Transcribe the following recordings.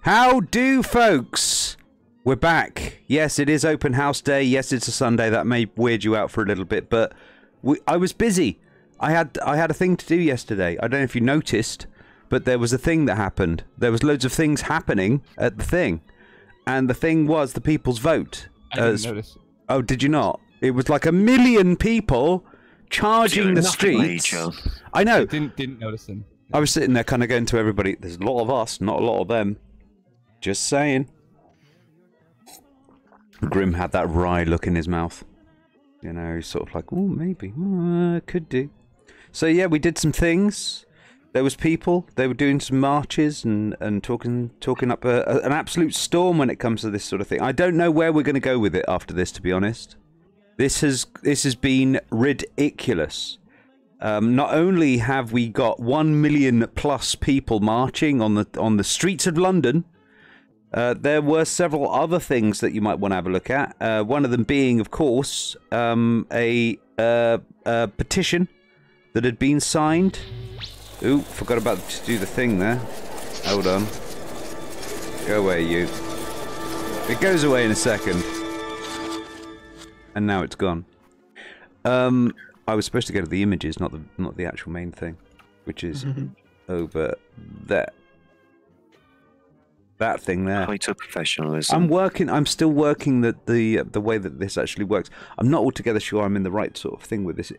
How do, folks? We're back. Yes, it is open house day. Yes, it's a Sunday. That may weird you out for a little bit, but I was busy. I had a thing to do yesterday. I don't know if you noticed, but there was a thing that happened. There was loads of things happening at the thing, and the thing was the people's vote. I didn't notice. Oh, did you not? It was like 1 million people charging the streets. I know. I didn't notice them. I was sitting there kind of going to everybody, there's a lot of us, not a lot of them. Just saying. Grim had that wry look in his mouth. You know, he's sort of like, oh, maybe. Could do. So, yeah, we did some things. There was people. They were doing some marches and talking up an absolute storm when it comes to this sort of thing. I don't know where we're going to go with it after this, to be honest. This has been ridiculous. Not only have we got 1 million plus people marching on the streets of London, there were several other things that you might want to have a look at. One of them being, of course, a petition that had been signed. Ooh, forgot about to do the thing there. Hold on. Go away, you. It goes away in a second. And now it's gone. I was supposed to go to the images, not the actual main thing, which is over there. That thing there. Height of professionalism. I'm still working the way that this actually works. I'm not altogether sure I'm in the right sort of thing with this.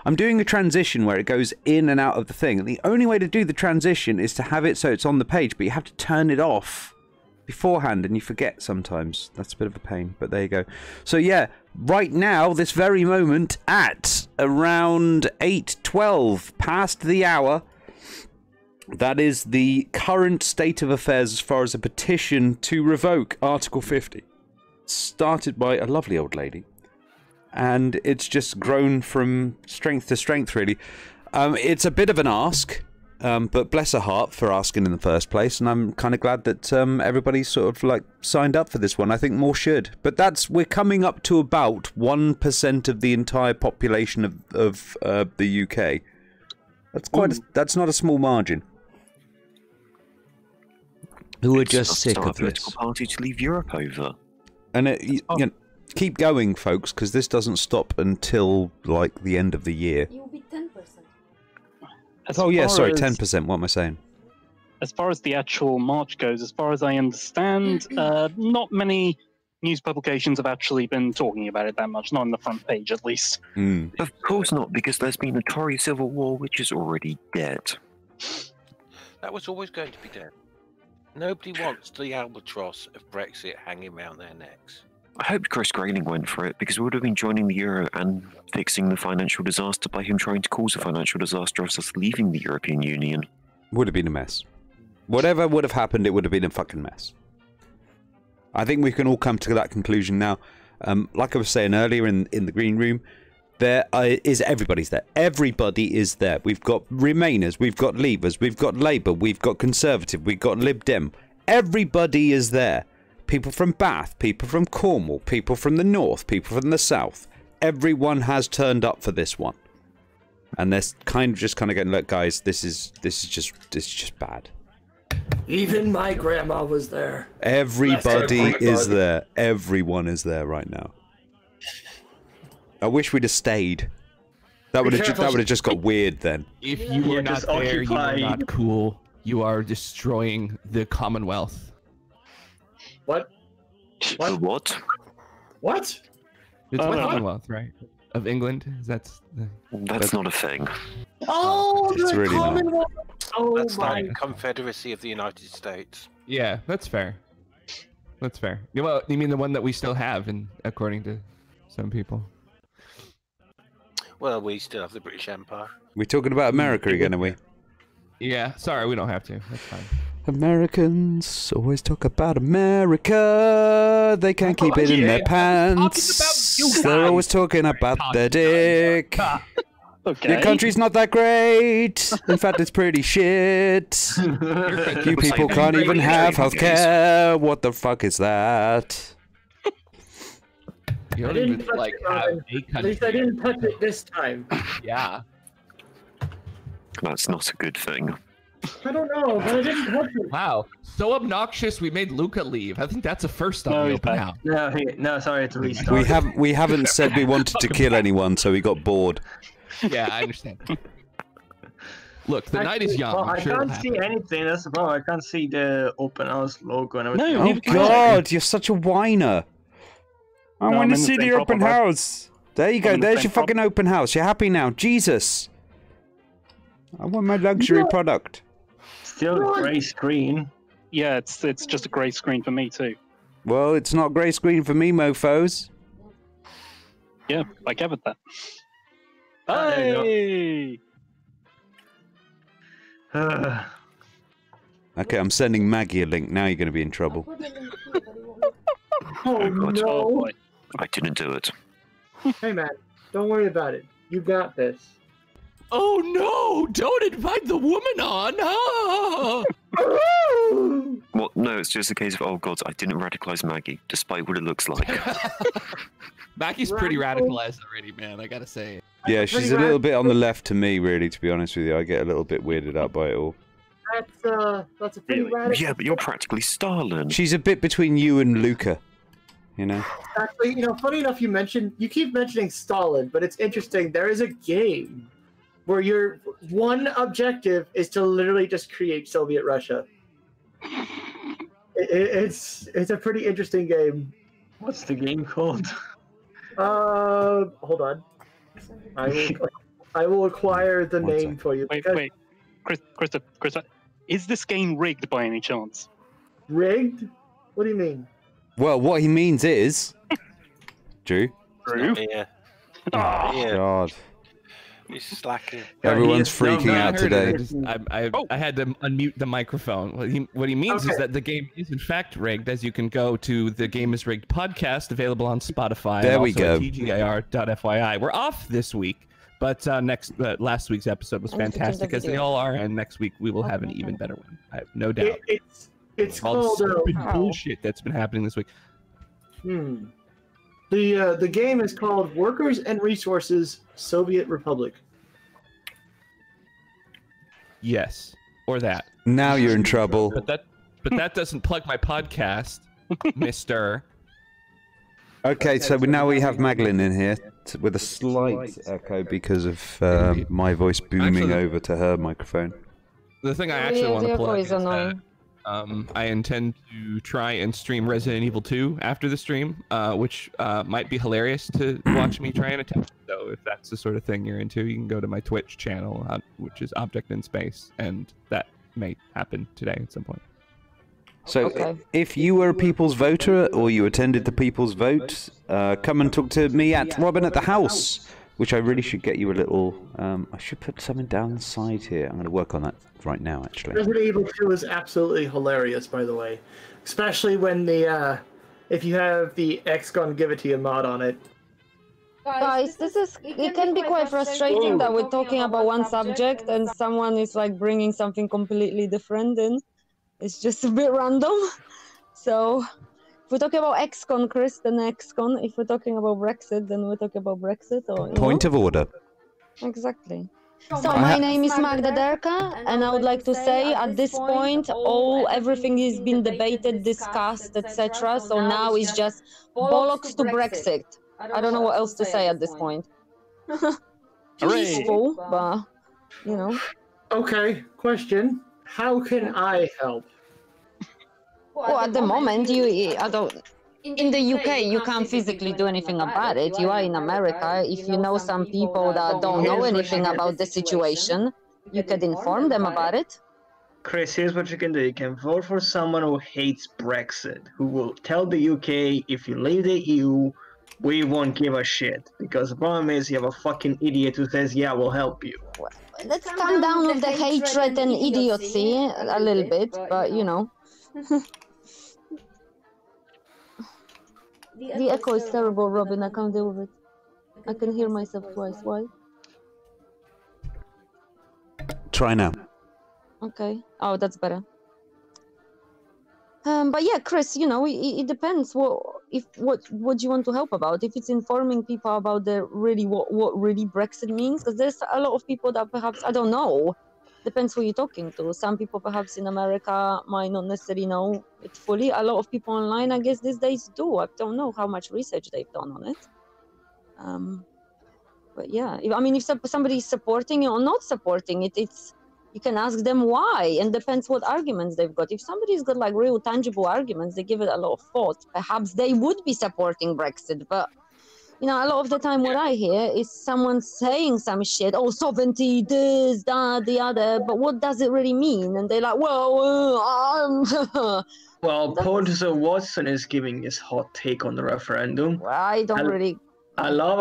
I'm doing a transition where it goes in and out of the thing. And the only way to do the transition is to have it so it's on the page, but you have to turn it off beforehand, and you forget sometimes. That's a bit of a pain, but there you go. So yeah, right now, this very moment, at around 8:12 past the hour, that is the current state of affairs as far as a petition to revoke Article 50. Started by a lovely old lady, and it's just grown from strength to strength, really. It's a bit of an ask. But bless her heart for asking in the first place, and I'm kind of glad that everybody's sort of like signed up for this one. I think more should, but we're coming up to about 1% of the entire population of the UK. That's that's not a small margin. Who are just sick of this. Political party to leave Europe over. And you know, keep going, folks, because this doesn't stop until like the end of the year. You'll be 10%. Oh yeah, sorry, 10%. What am I saying? As far as the actual march goes, as far as I understand, not many news publications have actually been talking about it that much, not on the front page at least. Of course not, because there's been a Tory civil war which is already dead. That was always going to be dead. Nobody wants the albatross of Brexit hanging around their necks. I hope Chris Grayling went for it, because we would have been joining the euro and fixing the financial disaster by him trying to cause a financial disaster of us leaving the European Union. Would have been a mess. Whatever would have happened, it would have been a fucking mess. I think we can all come to that conclusion now. Like I was saying earlier in the green room, everybody's there. Everybody is there. We've got Remainers, we've got Leavers, we've got Labour, we've got Conservative, we've got Lib Dem. Everybody is there. People from Bath, people from Cornwall, people from the north, people from the south. Everyone has turned up for this one, and they're kind of going, look, guys, this is just bad. Even my grandma was there. Everybody is there. Everyone is there right now. I wish we'd have stayed. That would have just got weird then. If you were not there, you are not cool. You are destroying the Commonwealth. What? What? What? It's the Commonwealth, right? Of England? That's not a thing. Oh, it's the really Commonwealth! Oh, that's my. like Confederacy of the United States. Yeah, that's fair. That's fair. Well, you mean the one that we still have, according to some people? Well, we still have the British Empire. We're talking about America again, are we? Yeah, sorry, we don't have to. That's fine. Americans always talk about America. They can't keep it in their pants. They're always talking about their dick. Okay. Your country's not that great. In fact, it's pretty shit. You people can't even have healthcare. What the fuck is that? You don't even like have a country. At least I didn't touch it this time. Yeah. That's not a good thing. I don't know, but I didn't touch it. Wow, so obnoxious we made Luca leave. I think that's a first on No, the he's open back. house. No, sorry, it's restart. We haven't said we wanted to kill anyone, so we got bored. Yeah, I understand. Look, the night is young. Well, I'm I sure it'll can't see happen. anything. That's the problem. I can't see the open house logo and everything. No, Oh neither can I. God, you're such a whiner. I No, want I'm to in the see the same open problem, bud. house. There you go. I'm in the There's same your fucking open house. You're happy now. Jesus. I want my luxury product. Still gray screen. Yeah, it's just a grey screen for me too. Well, it's not grey screen for me, mofos. Yeah, I gathered that. Ah, there you go. Hey! Okay, I'm sending Maggie a link. Now you're going to be in trouble. Oh God. Oh no! boy. I didn't do it. Hey man, don't worry about it. You got this. Oh no! Don't invite the woman on! Ah! Well, no, it's just a case of, oh God, I didn't radicalize Maggie, despite what it looks like. Maggie's pretty Radical. radicalized already, man. I gotta say. Yeah, she's a little bit on the left to me, really, to be honest with you. I get a little bit weirded out by it all. That's a pretty Really? radical. Yeah, but you're practically Stalin. She's a bit between you and Luca, you know? Actually, funny enough, you keep mentioning Stalin, but it's interesting. There is a game where your one objective is to literally just create Soviet Russia. It's a pretty interesting game. What's the game called? Hold on. I will acquire the One name second. for you. Wait, because- wait. Chris, is this game rigged by any chance? Rigged? What do you mean? Well, what he means is... Drew? True. Yeah. Ah, Yeah. God. He's slacking. Everyone's He is- freaking no, out I heard it. today. I had to unmute the microphone. What he means is Okay. that the game is in fact rigged, as you can go to the Game is Rigged podcast, available on Spotify. There and we also go. at TGIR.FYI. We're off this week, but last week's episode was And you can check the fantastic, as they video. all are, and next week we will have an even better one. I have no doubt. It's All the called. stupid Wow. bullshit that's been happening this week. The game is called Workers and Resources Soviet Republic. Yes, or that. Now you're in trouble. But that doesn't plug my podcast, Mister. Okay, so now we have Maglin in here with a slight echo because of my voice booming Actually- over to her microphone. The thing I actually want to Your plug voice is that annoying. I intend to try and stream Resident Evil 2 after the stream, which might be hilarious to watch me try and attempt. So if that's the sort of thing you're into, you can go to my Twitch channel, which is Object in Space, and that may happen today at some point. So, Okay. if you were a People's Voter or you attended the People's Vote, come and talk to me at Robin at the House, which I really should get you a little... I should put something down the side here. I'm going to work on that right now, actually. Resident Evil 2 is absolutely hilarious, by the way. Especially when if you have the XCON Give It To You mod on it. Guys, it can be quite frustrating that we're talking about one subject and someone is like bringing something completely different in. It's just a bit random. So, if we're talking about XCON, Chris, then XCON. If we're talking about Brexit, then we're talking about Brexit. Or, Point of order. Exactly. So my name is Magda Derka, and I would like to say at this point, everything is being debated, discussed, etc. So now it's just bollocks to Brexit. I don't know what else to say at this point. Peaceful, but you know. Okay, question. How can I help? Well, at the moment, I don't. In the UK, you can't physically do anything about it. You are in America. If you know some people that don't know anything about the situation, you could inform them about it. Chris, here's what you can do. You can vote for someone who hates Brexit, who will tell the UK, if you leave the EU, we won't give a shit. Because the problem is you have a fucking idiot who says, yeah, we'll help you. Let's calm down with the hatred and idiocy a little bit, but you know. The echo is terrible, Robin. I can't deal with it. I can hear myself twice. Why? Try now. Okay. Oh, that's better. But yeah, Chris, you know, it depends what you want to help about. If it's informing people about what really Brexit means, because there's a lot of people that perhaps I don't know. depends who you're talking to. Some people perhaps in America might not necessarily know it fully. A lot of people online, I guess, these days do. I don't know how much research they've done on it. But yeah, if somebody is supporting it or not supporting it, you can ask them why, and depends what arguments they've got. If somebody's got like real tangible arguments, they give it a lot of thought, perhaps they would be supporting Brexit. But a lot of the time what I hear is someone saying some shit, oh, sovereignty, this, that, the other, but what does it really mean? And they're like, well, Well, Producer Watson is giving his hot take on the referendum. I don't really... A lot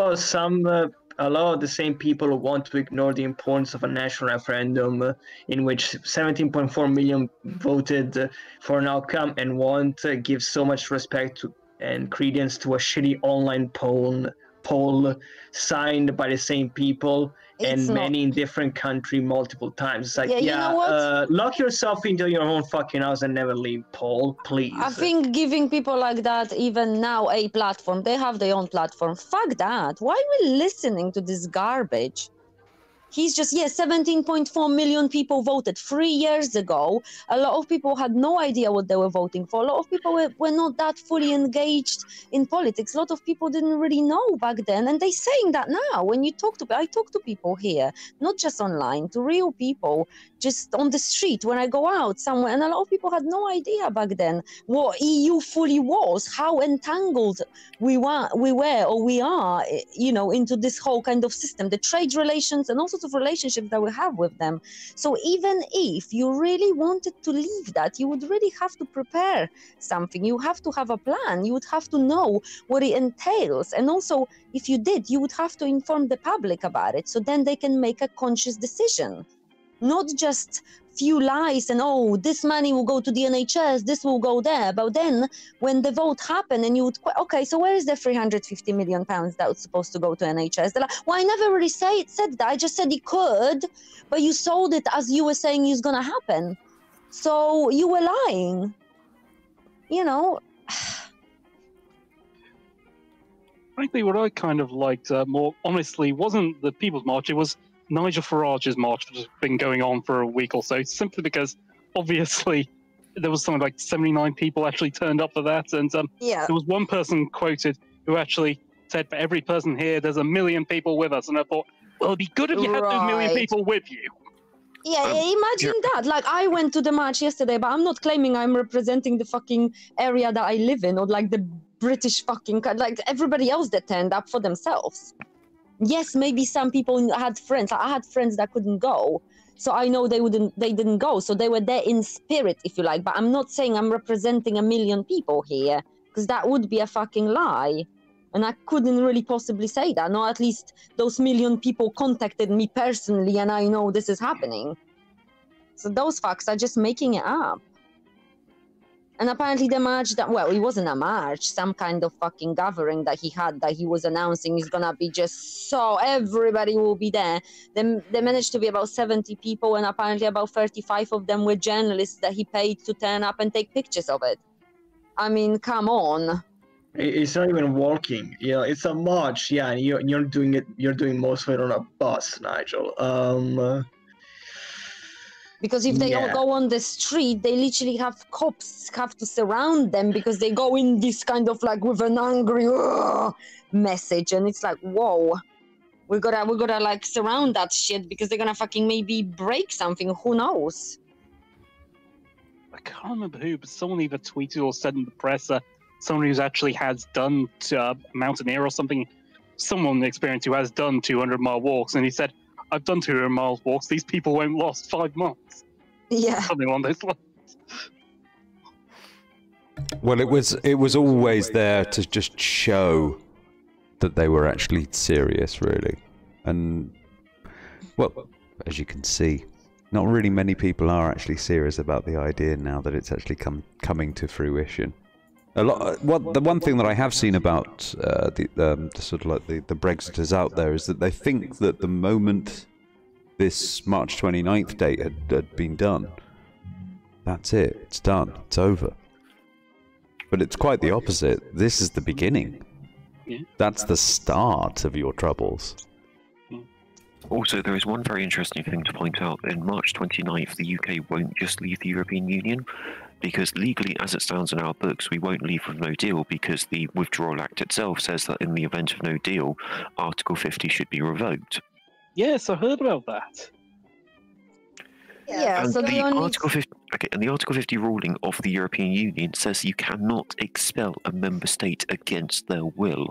of the same people who want to ignore the importance of a national referendum in which 17.4 million voted for an outcome and won't give so much respect to and credence to a shitty online poll signed by the same people and many in different countries multiple times. It's like, you know what? Lock yourself into your own fucking house and never leave, Paul, please. I think giving people like that, even now, a platform, they have their own platform. Fuck that. Why are we listening to this garbage? He's just, 17.4 million people voted 3 years ago. A lot of people had no idea what they were voting for. A lot of people were not that fully engaged in politics. A lot of people didn't really know back then. And they're saying that now. When you I talk to people here, not just online, to real people, just on the street, when I go out somewhere. And a lot of people had no idea back then what EU fully was, how entangled we are, into this whole kind of system, the trade relations and all sorts of relationships that we have with them. So even if you really wanted to leave that, you would really have to prepare something. You have to have a plan. You would have to know what it entails. And also, if you did, you would have to inform the public about it so then they can make a conscious decision. Not just few lies and, oh, this money will go to the NHS, this will go there. But then when the vote happened and you would, okay, so where is the 350 million pounds that was supposed to go to NHS? They're like, well, I never really said that. I just said it could, but you sold it as you were saying it's going to happen. So you were lying. Frankly, what I kind of liked more, honestly, wasn't the People's March. It was Nigel Farage's march, which has been going on for a week or so, simply because obviously there was something like 79 people actually turned up for that, and there was one person quoted who actually said, for every person here, there's 1 million people with us. And I thought, well, it'd be good if you had those 1 million people with you. Yeah, imagine that. Like, I went to the march yesterday, but I'm not claiming I'm representing the fucking area that I live in, or like the British fucking, like everybody else that turned up for themselves. Yes, maybe some people had friends. I had friends that couldn't go, so I know they didn't go. So they were there in spirit, if you like. But I'm not saying I'm representing 1 million people here, because that would be a fucking lie. And I couldn't really possibly say that. No, at least those 1 million people contacted me personally, and I know this is happening. So those facts are just making it up. And apparently the march, it wasn't a march, some kind of fucking gathering that he had, that he was announcing is gonna be just so everybody will be there. Then they managed to be about 70 people, and apparently about 35 of them were journalists that he paid to turn up and take pictures of it. I mean, come on. It's not even walking. It's a march. Yeah, and you're doing most of it on a bus, Nigel. Because if they all go on the street, they literally have cops have to surround them because they go in this kind of like with an angry message, and it's like, whoa, we gotta like surround that shit because they're gonna fucking maybe break something. Who knows? I can't remember who, but someone either tweeted or said in the press, someone who's actually has done mountaineer or something, someone experienced who has done 200-mile walks, and he said, I've done 200-mile walks. These people won't last 5 months. Yeah. Something along those lines. Well, it was always there to just show that they were actually serious, really. And, well, as you can see, not really many people are actually serious about the idea now that it's actually coming to fruition. The one thing that I have seen about the sort of like the Brexiters out there is that they think that the moment this March 29th date had been done, that's it, it's done, it's over. But it's quite the opposite. This is the beginning. Yeah. That's the start of your troubles. Yeah. Also, there is one very interesting thing to point out. In March 29th, the UK won't just leave the European Union, because legally, as it stands in our books, we won't leave with no deal, because the Withdrawal Act itself says that in the event of no deal, Article 50 should be revoked. Yes, I heard about that. Yeah, And so the only... Article 50, and the Article 50 ruling of the European Union says you cannot expel a member state against their will.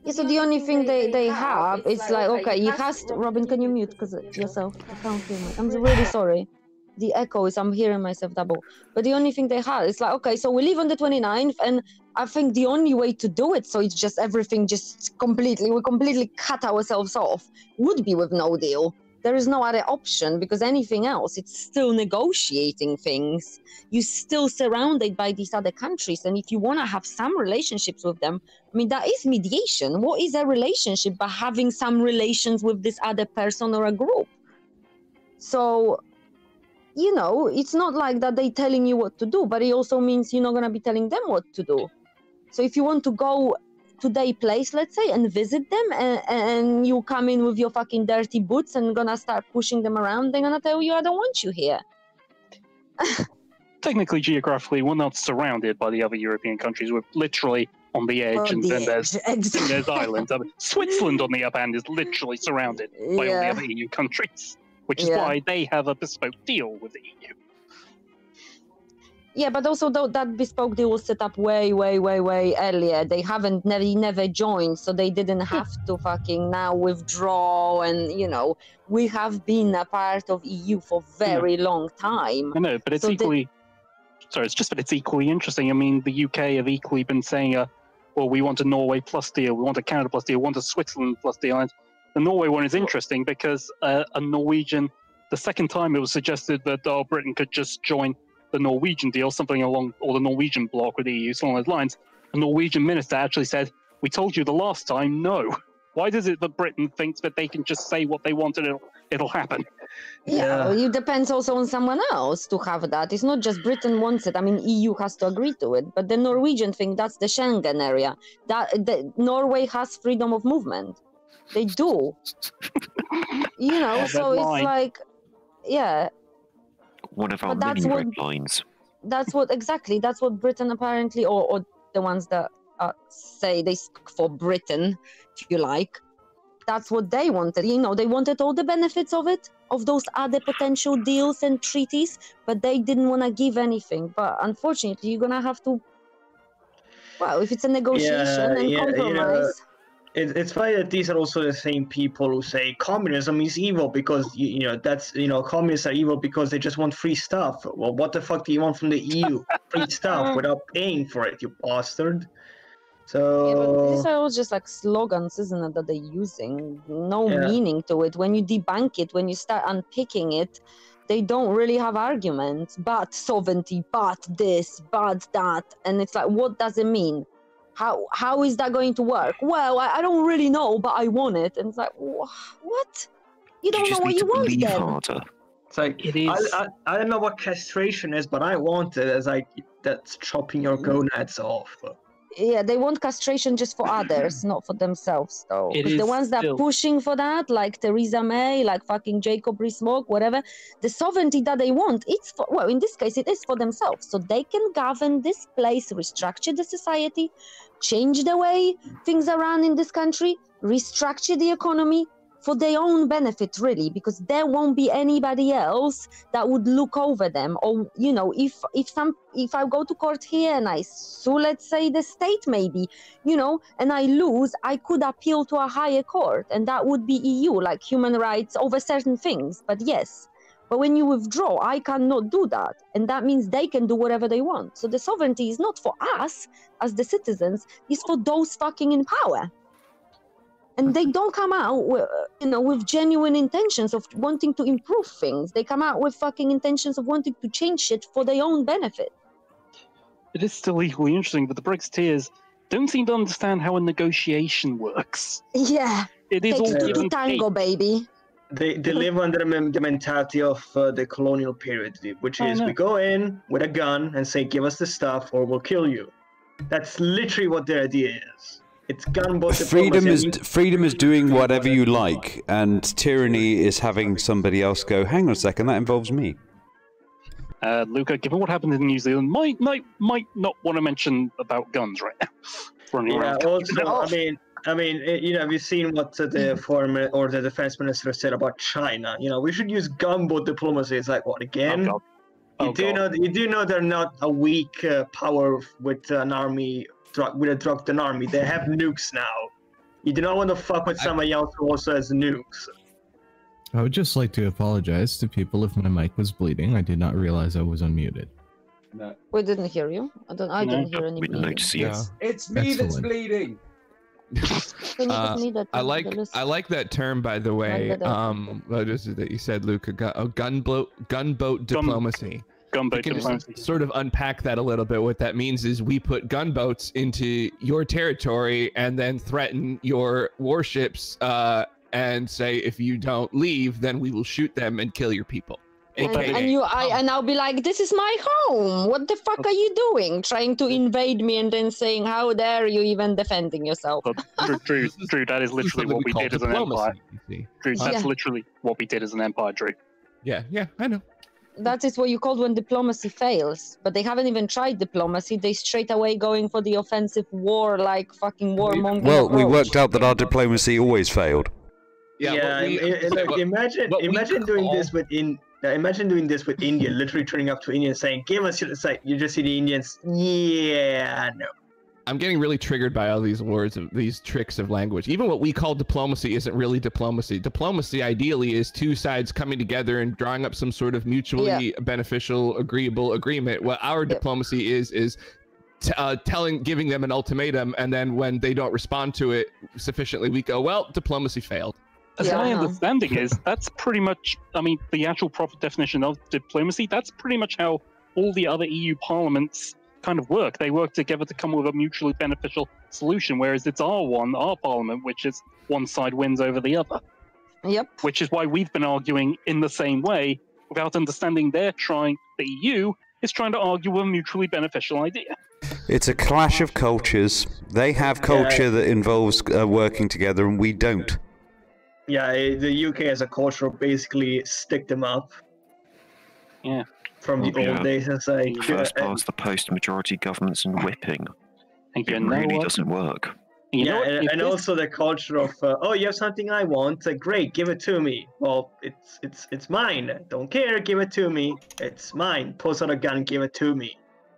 Yeah, so the only thing they have is like, okay, you has to... Robin, can you mute because yourself? I can't hear me. I'm really sorry. The echo is, I'm hearing myself double. But the only thing they have is like, okay, so we leave on the 29th, and I think the only way to do it, so it's just everything just completely, we completely cut ourselves off, would be with no deal. There is no other option, because anything else, it's still negotiating things. You're still surrounded by these other countries, and if you want to have some relationships with them, I mean, that is mediation. What is a relationship but having some relations with this other person or a group? So, you know, it's not like that they're telling you what to do, but it also means you're not going to be telling them what to do. So if you want to go to their place, let's say, and visit them, and you come in with your fucking dirty boots and gonna start pushing them around, they're gonna tell you, I don't want you here. Technically, geographically, we're not surrounded by the other European countries. We're literally on the edge, and then there's islands. I mean, Switzerland, on the other hand, is literally surrounded by all the other EU countries, which is why they have a bespoke deal with the EU. Yeah, but also that bespoke deal was set up way earlier. They haven't never joined, so they didn't have to fucking now withdraw. And you know, we have been a part of EU for very long time. I know, but it's equally. Sorry, it's equally interesting. I mean, the UK have equally been saying, well, we want a Norway plus deal, we want a Canada plus deal, we want a Switzerland plus deal. And the Norway one is interesting because a Norwegian, the second time it was suggested that Britain could just join the Norwegian deal, something along, or the Norwegian bloc with the EU, along those lines, a Norwegian minister actually said, we told you the last time, no. Why does it that Britain thinks that they can just say what they want and it'll happen? Yeah, it depends also on someone else to have that. It's not just Britain wants it. I mean, EU has to agree to it, but the Norwegian thing, that's the Schengen area. Norway has freedom of movement. They do. You know, so it's like, yeah. One of our many red lines. That's what Britain apparently, or the ones that say they speak for Britain, if you like, that's what they wanted. You know, they wanted all the benefits of it, of those other potential deals and treaties, but they didn't want to give anything. But unfortunately, you're gonna have to. Well, if it's a negotiation and compromise. It's funny that these are also the same people who say communism is evil because communists are evil because they just want free stuff. Well, what the fuck do you want from the EU? Free stuff without paying for it, you bastard. So yeah, but these are all just like slogans, isn't it, that they're using? No meaning to it. When you debunk it, when you start unpicking it, they don't really have arguments. But sovereignty, but this, but that, and it's like, what does it mean? How is that going to work? Well, I don't really know, but I want it. And it's like, what? You don't know what you want then. Harder. It's like, it is. I don't know what castration is, but I want it as like, that's chopping your gonads off. Yeah, they want castration just for others, not for themselves, though. Because the ones that are pushing for that, like Theresa May, like fucking Jacob Rees-Mogg, whatever, the sovereignty that they want, it's for, well, in this case, it is for themselves. So they can govern this place, restructure the society, change the way things are run in this country, restructure the economy for their own benefit, really, because there won't be anybody else that would look over them. Or, you know, if I go to court here and I sue, let's say, the state maybe, you know, and I lose, I could appeal to a higher court, and that would be EU, like human rights over certain things. But yes, but when you withdraw, I cannot do that. And that means they can do whatever they want. So the sovereignty is not for us as the citizens, it's for those fucking in power. And they don't come out with, with genuine intentions of wanting to improve things. They come out with fucking intentions of wanting to change shit for their own benefit. It is still equally interesting, but the Brexiteers don't seem to understand how a negotiation works. Yeah. It is all to tango, baby. They live under the mentality of the colonial period, which is we go in with a gun and say, give us the stuff or we'll kill you. That's literally what their idea is. It's gunboat Freedom diplomacy. freedom is doing whatever you like, and tyranny is having somebody else go, hang on a second, that involves me. Luca, given what happened in New Zealand, might not want to mention about guns right now. Yeah, also, I mean, you know, we've seen what the foreign or the defense minister said about China. You know, we should use gunboat diplomacy. It's like, what again? You do know they're not a weak power with an army, with a drugged army. They have nukes now. You do not want to fuck with somebody else who also has nukes. I would just like to apologize to people if my mic was bleeding. I did not realize I was unmuted. No. We didn't hear you. I didn't hear any bleeding. It's me that's bleeding. I like that term, by the way. What is it that you said, Luca? Gunboat diplomacy. Gunboat diplomacy. Sort of unpack that a little bit. What that means is we put gunboats into your territory and then threaten your warships and say if you don't leave, then we will shoot them and kill your people. And I'll be like, this is my home. What the fuck are you doing? Trying to invade me and then saying, how dare you even defending yourself? Drew, that is literally what we did as an empire. Drew, that's literally what we did as an empire, Drew. Yeah, I know. That is what you call when diplomacy fails. But they haven't even tried diplomacy. They straight away going for the offensive war, like fucking warmongering. Well, we worked out that our diplomacy always failed. Imagine doing this with imagine doing this with India, literally turning up to India and saying, give us your site. You just see the Indians, no. I'm getting really triggered by all these words, these tricks of language. Even what we call diplomacy isn't really diplomacy. Diplomacy, ideally, is two sides coming together and drawing up some sort of mutually beneficial, agreeable agreement. What our diplomacy is giving them an ultimatum, and then when they don't respond to it sufficiently, we go, well, diplomacy failed. As my understanding is, that's pretty much, I mean, the actual proper definition of diplomacy, that's pretty much how all the other EU parliaments kind of work. They work together to come with a mutually beneficial solution, whereas it's our parliament, which is one side wins over the other. Yep. Which is why we've been arguing in the same way, without understanding the EU is trying to argue a mutually beneficial idea. It's a clash of cultures. They have culture that involves working together, and we don't. Yeah, the UK has a culture of basically stick them up. Yeah. From the old days, and say first past the post majority governments and whipping. It really doesn't work. And also the culture of oh, you have something I want, great, give it to me. Well, it's mine. Don't care, give it to me. It's mine. Pulls out a gun, give it to me.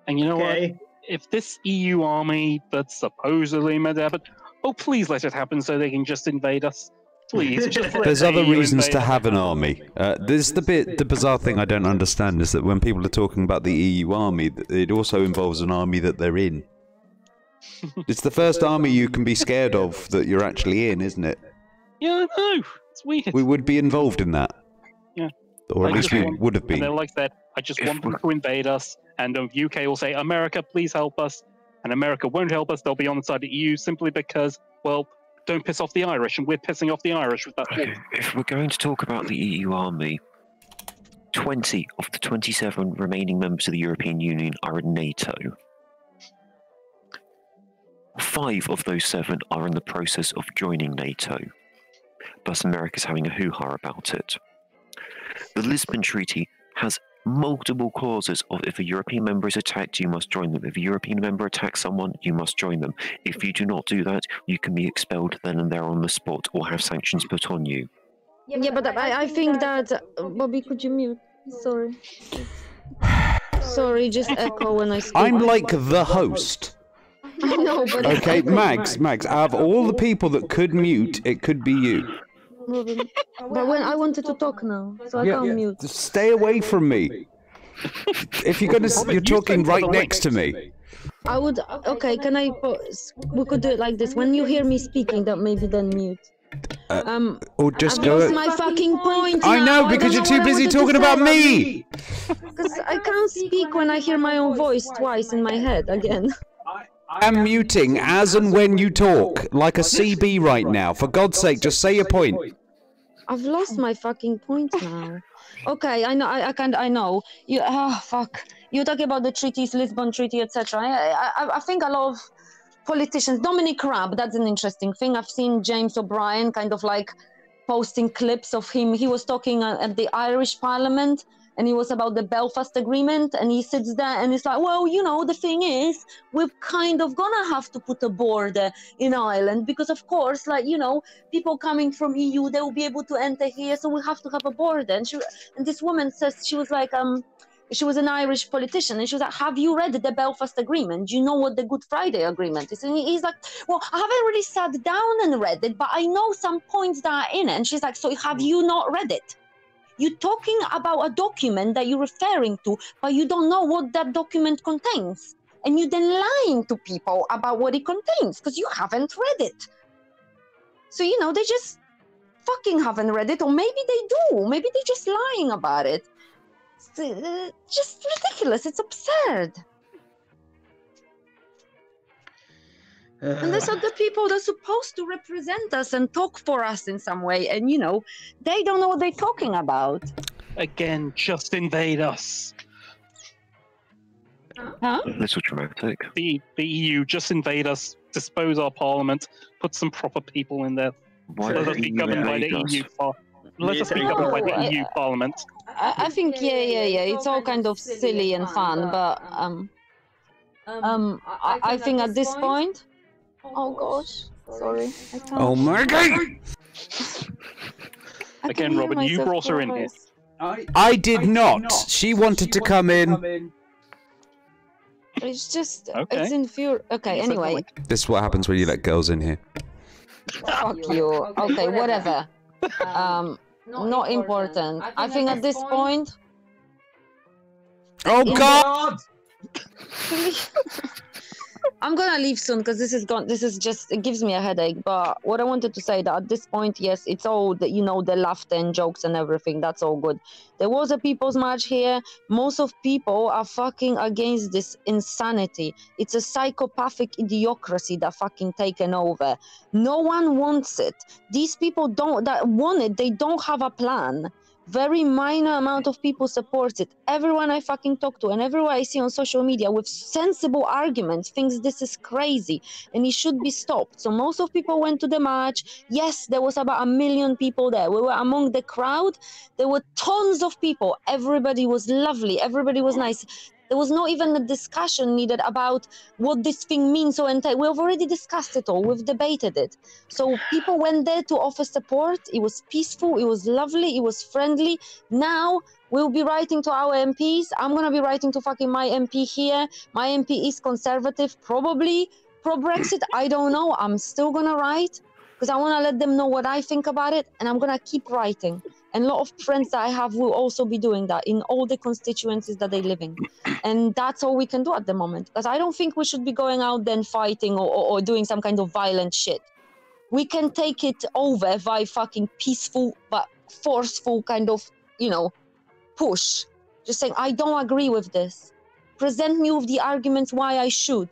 And you know what? If this EU army that's supposedly meant to happen, please let it happen so they can just invade us. Please. There's other reasons to have an army. The bizarre thing I don't understand is that when people are talking about the EU army, it also involves an army that they're in. It's the first army you can be scared of that you're actually in, isn't it? Yeah, I know. It's weird. We would be involved in that. Yeah. Or at least we would have been. And they're like that. I just want them to invade us, and the UK will say, America, please help us. And America won't help us. They'll be on the side of the EU simply because, well, don't piss off the Irish, and we're pissing off the Irish with that. Okay, if we're going to talk about the EU army, 20 of the 27 remaining members of the European Union are in NATO. 5 of those 7 are in the process of joining NATO. Thus, America's having a hoo-ha about it. The Lisbon Treaty has multiple clauses of if a European member is attacked, you must join them. If a European member attacks someone, you must join them. If you do not do that, you can be expelled then and there on the spot or have sanctions put on you. Yeah, but I think that... Bobby, could you mute? Sorry. Sorry, just echo when I speak. I'm like the host. I know, but... Okay, Max, out of all the people that could mute, it could be you. But when I wanted to talk now, so I can't mute. Stay away from me. If you're talking right next to me. I would. Okay, can I? We could do it like this. When you hear me speaking, that maybe then mute. Or just I've go. lost my fucking point. I know, because you're too busy talking about me. Because I can't speak when I hear my own voice twice in my head again. I'm muting as and when you talk, like a CB right now. For God's sake, just say your point. I've lost my fucking point now. Okay, I know. I know. Fuck. You're talking about the treaties, Lisbon Treaty, etc. I think a lot of politicians. Dominic Raab, that's an interesting thing. I've seen James O'Brien kind of like posting clips of him. He was talking at the Irish Parliament, and he was about the Belfast Agreement, and he sits there and he's like, well, you know, the thing is, we're kind of gonna have to put a border in Ireland because, of course, like, you know, people coming from EU, they will be able to enter here, so we have to have a border. And this woman says, she was like, she was an Irish politician, and she was like, have you read the Belfast Agreement? Do you know what the Good Friday Agreement is? And he's like, well, I haven't really sat down and read it, but I know some points that are in it. And she's like, so have you not read it? You're talking about a document that you're referring to, but you don't know what that document contains. And you're then lying to people about what it contains because you haven't read it. So, you know, they just fucking haven't read it, or maybe they do. Maybe they're just lying about it. It's just ridiculous. It's absurd. And these are the people that are supposed to represent us and talk for us in some way. And, you know, they don't know what they're talking about. Again, just invade us. Huh? A little dramatic. The EU, just invade us, dispose our parliament, put some proper people in there. Why Let don't us be you governed by invade the us? EU Let us be governed by the EU Parliament. I think, yeah. It's all kind of silly and fun, but I think at this point... Oh gosh, sorry. I can't. Oh my god! Again, Robin, you brought her in here. I did not. She wanted to come in. It's just, Okay. it's infuriating. Okay, anyway. This is what happens when you let girls in here. Fuck you. Okay, whatever. Not important. I think at this point... Oh god! I'm gonna leave soon because this is just, it gives me a headache. But what I wanted to say that at this point, yes, it's all the, you know, the laughter and jokes and everything. That's all good. There was a people's march here. Most of people are fucking against this insanity. It's a psychopathic idiocracy that fucking taken over. No one wants it. These people that want it, they don't have a plan. Very minor amount of people support it. Everyone I fucking talk to and everyone I see on social media with sensible arguments thinks this is crazy and it should be stopped. So most of people went to the march. Yes, there was about 1 million people there. We were among the crowd. There were tons of people. Everybody was lovely. Everybody was nice. There was not even a discussion needed about what this thing means. So we've already discussed it all. We've debated it. So people went there to offer support. It was peaceful. It was lovely. It was friendly. Now we'll be writing to our MPs. I'm going to be writing to fucking my MP here. My MP is conservative, probably pro-Brexit. I don't know. I'm still going to write because I want to let them know what I think about it. And I'm going to keep writing. And a lot of friends that I have will also be doing that in all the constituencies that they live in. And that's all we can do at the moment. Because I don't think we should be going out then fighting or doing some kind of violent shit. We can take it over by fucking peaceful but forceful kind of, you know, push. Just saying, I don't agree with this. Present me with the arguments why I should.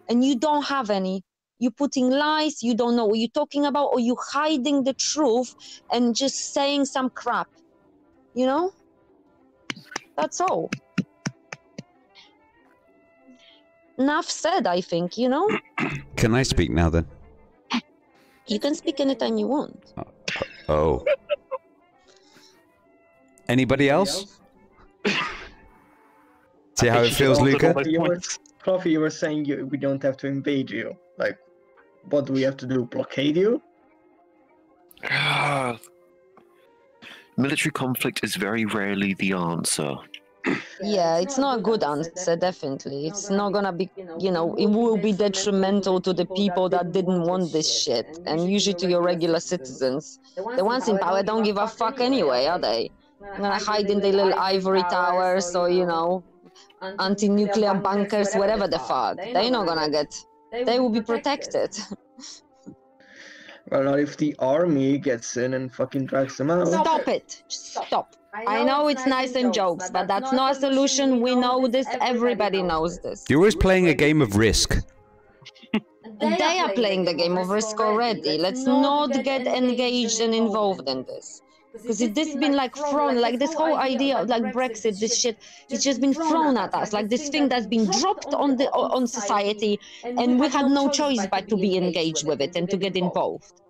And you don't have any. You're putting lies, you don't know what you're talking about, or you're hiding the truth and just saying some crap. You know? That's all. Enough said, I think, you know? Can I speak now then? You can speak anytime you want. Oh. Anybody else? See how it feels, Luca? Fluffy, you were saying we don't have to invade you. Like, what do we have to do? Blockade you? Military conflict is very rarely the answer. Yeah, it's not a good answer, definitely. It's not gonna be, you know, it will be detrimental to the people that didn't want this shit, and usually to your regular citizens. The ones in power don't give a fuck anyway, are they? They're gonna hide in their little ivory towers or, you know, anti-nuclear bunkers, whatever the fuck. They're not gonna get... They will be protected. Well, not if the army gets in and fucking drags them out. Stop it! Just stop. I know it's nice and jokes, but that's not a solution. We know this. Everybody knows this. You're always playing a game of Risk. They are playing the game of Risk already. Let's not get engaged and involved in this. Because this been like thrown, like this whole idea of like Brexit, this shit, it's just been thrown at us, like this thing that's been dropped on society, and we had no choice but to be engaged with it and to get involved.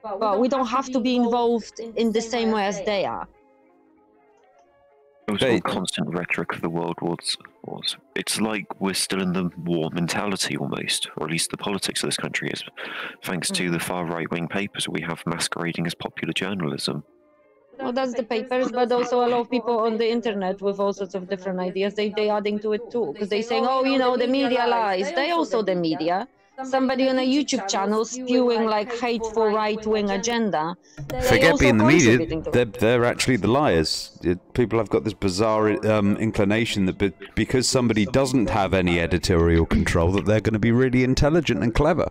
But we don't have to be involved in the same way as they are. It was all constant rhetoric of the world wars. It's like we're still in the war mentality almost, or at least the politics of this country is, thanks to the far right-wing papers we have masquerading as popular journalism. Well, that's the papers, but also a lot of people on the internet with all sorts of different ideas, they adding to it too, because they saying, oh, you know, the media lies. They also the media. Somebody on a YouTube channel spewing like hateful right-wing agenda. Forget being the media, they're actually the liars. People have got this bizarre inclination that because somebody doesn't have any editorial control, that they're going to be really intelligent and clever.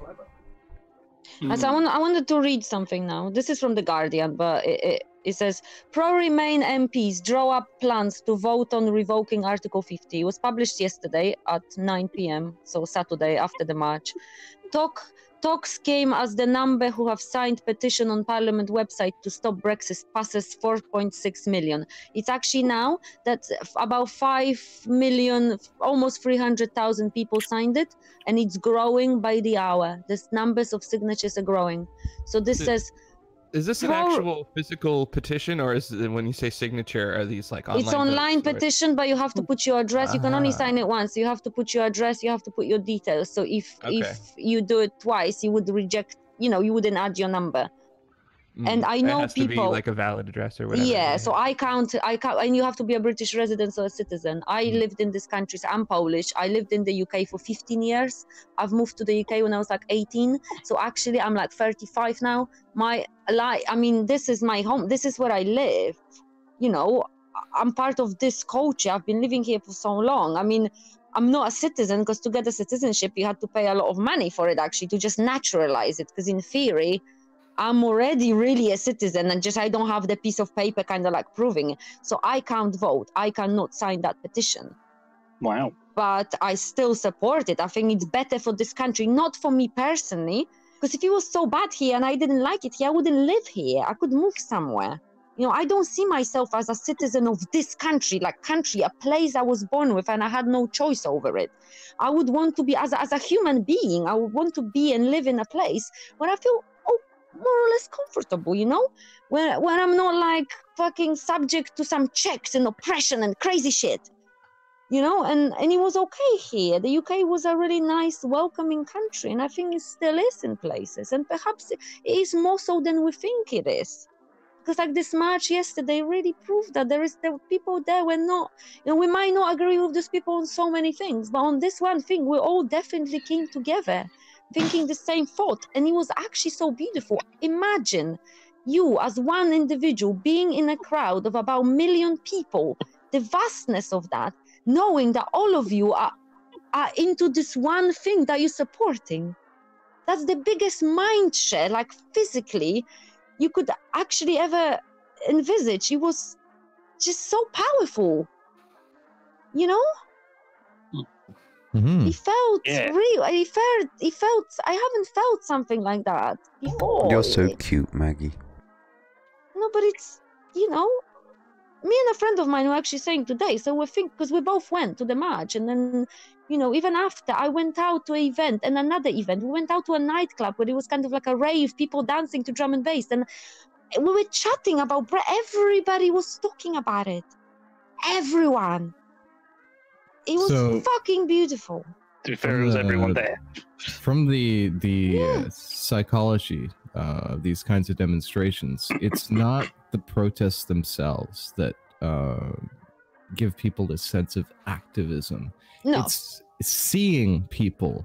So I wanted to read something now. This is from The Guardian, but it says, pro-Remain MPs draw up plans to vote on revoking Article 50. It was published yesterday at 9 p.m, so Saturday after the march. Talks came as the number who have signed petition on Parliament website to stop Brexit passes 4.6 million. It's actually now that about 5 million, almost 300,000 people signed it, and it's growing by the hour. The numbers of signatures are growing. So this says... Is this an actual physical petition, or is it, when you say signature, are these like online? It's online petition, but you have to put your address. You can only sign it once. You have to put your address. You have to put your details. So if you do it twice, you would reject. You know, you wouldn't add your number. And I know it has people to be like a valid address or whatever. Yeah, so I count, and you have to be a British resident or a citizen. I lived in this country, so I'm Polish. I lived in the UK for 15 years. I've moved to the UK when I was like 18. So actually, I'm like 35 now. I mean, this is my home. This is where I live. You know, I'm part of this culture. I've been living here for so long. I mean, I'm not a citizen because to get a citizenship, you had to pay a lot of money for it, actually, to just naturalize it. Because in theory, I'm already really a citizen, and just I don't have the piece of paper kind of like proving it. So I can't vote. I cannot sign that petition. Wow. But I still support it. I think it's better for this country, not for me personally, because if it was so bad here and I didn't like it here, I wouldn't live here. I could move somewhere. You know, I don't see myself as a citizen of this country, like country, a place I was born with and I had no choice over it. I would want to be, as a human being, I would want to be and live in a place where I feel more or less comfortable, you know, when I'm not like fucking subject to some checks and oppression and crazy shit, you know, and it was okay here. The UK was a really nice, welcoming country, and I think it still is in places, and perhaps it is more so than we think it is. Because like this march yesterday really proved that there were people there were not, you know, we might not agree with these people on so many things, but on this one thing, we all definitely came together, thinking the same thought, and it was actually so beautiful. Imagine you as one individual being in a crowd of about 1 million people, the vastness of that, knowing that all of you are into this one thing that you're supporting. That's the biggest mind share, like physically, you could actually ever envisage. It was just so powerful, you know? Mm-hmm. It felt real. It felt. I haven't felt something like that before. You're so cute, Maggie. No, but it's, you know, me and a friend of mine were actually saying today. So we think, because we both went to the march, and then, you know, even after I went out to an event and another event, we went out to a nightclub where it was kind of like a rave, people dancing to drum and bass, and we were chatting about. Everybody was talking about it. Everyone. It was fucking beautiful. To be fair, it was everyone there. From the psychology of these kinds of demonstrations, it's not the protests themselves that give people a sense of activism. No. It's seeing people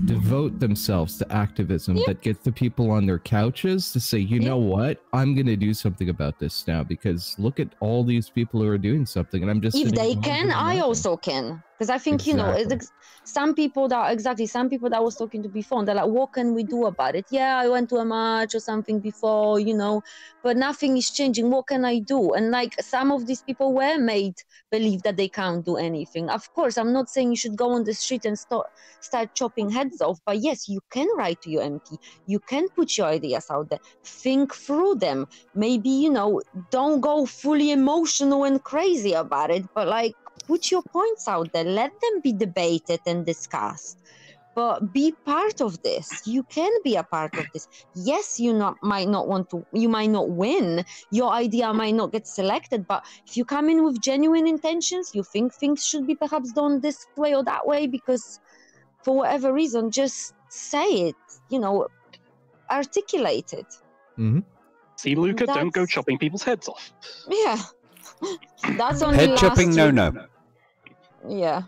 devote themselves to activism that gets the people on their couches to say, you know what, I'm going to do something about this now, because look at all these people who are doing something, and I'm just... If they can, I also can. Because I think, you know, some people that I was talking to before, they're like, what can we do about it? Yeah, I went to a march or something before, you know, but nothing is changing. What can I do? And like some of these people were made believe that they can't do anything. Of course, I'm not saying you should go on the street and start chopping heads off, but yes, you can write to your MP. You can put your ideas out there. Think through them. Maybe, you know, don't go fully emotional and crazy about it, but like, put your points out there, let them be debated and discussed, but be part of this. You can be a part of this. Yes, you might not win, your idea might not get selected, but if you come in with genuine intentions, you think things should be perhaps done this way or that way, because for whatever reason, just say it, you know, articulate it. Mm-hmm. See, Luca, don't go chopping people's heads off. Yeah. That's only Head chopping, no. Yeah,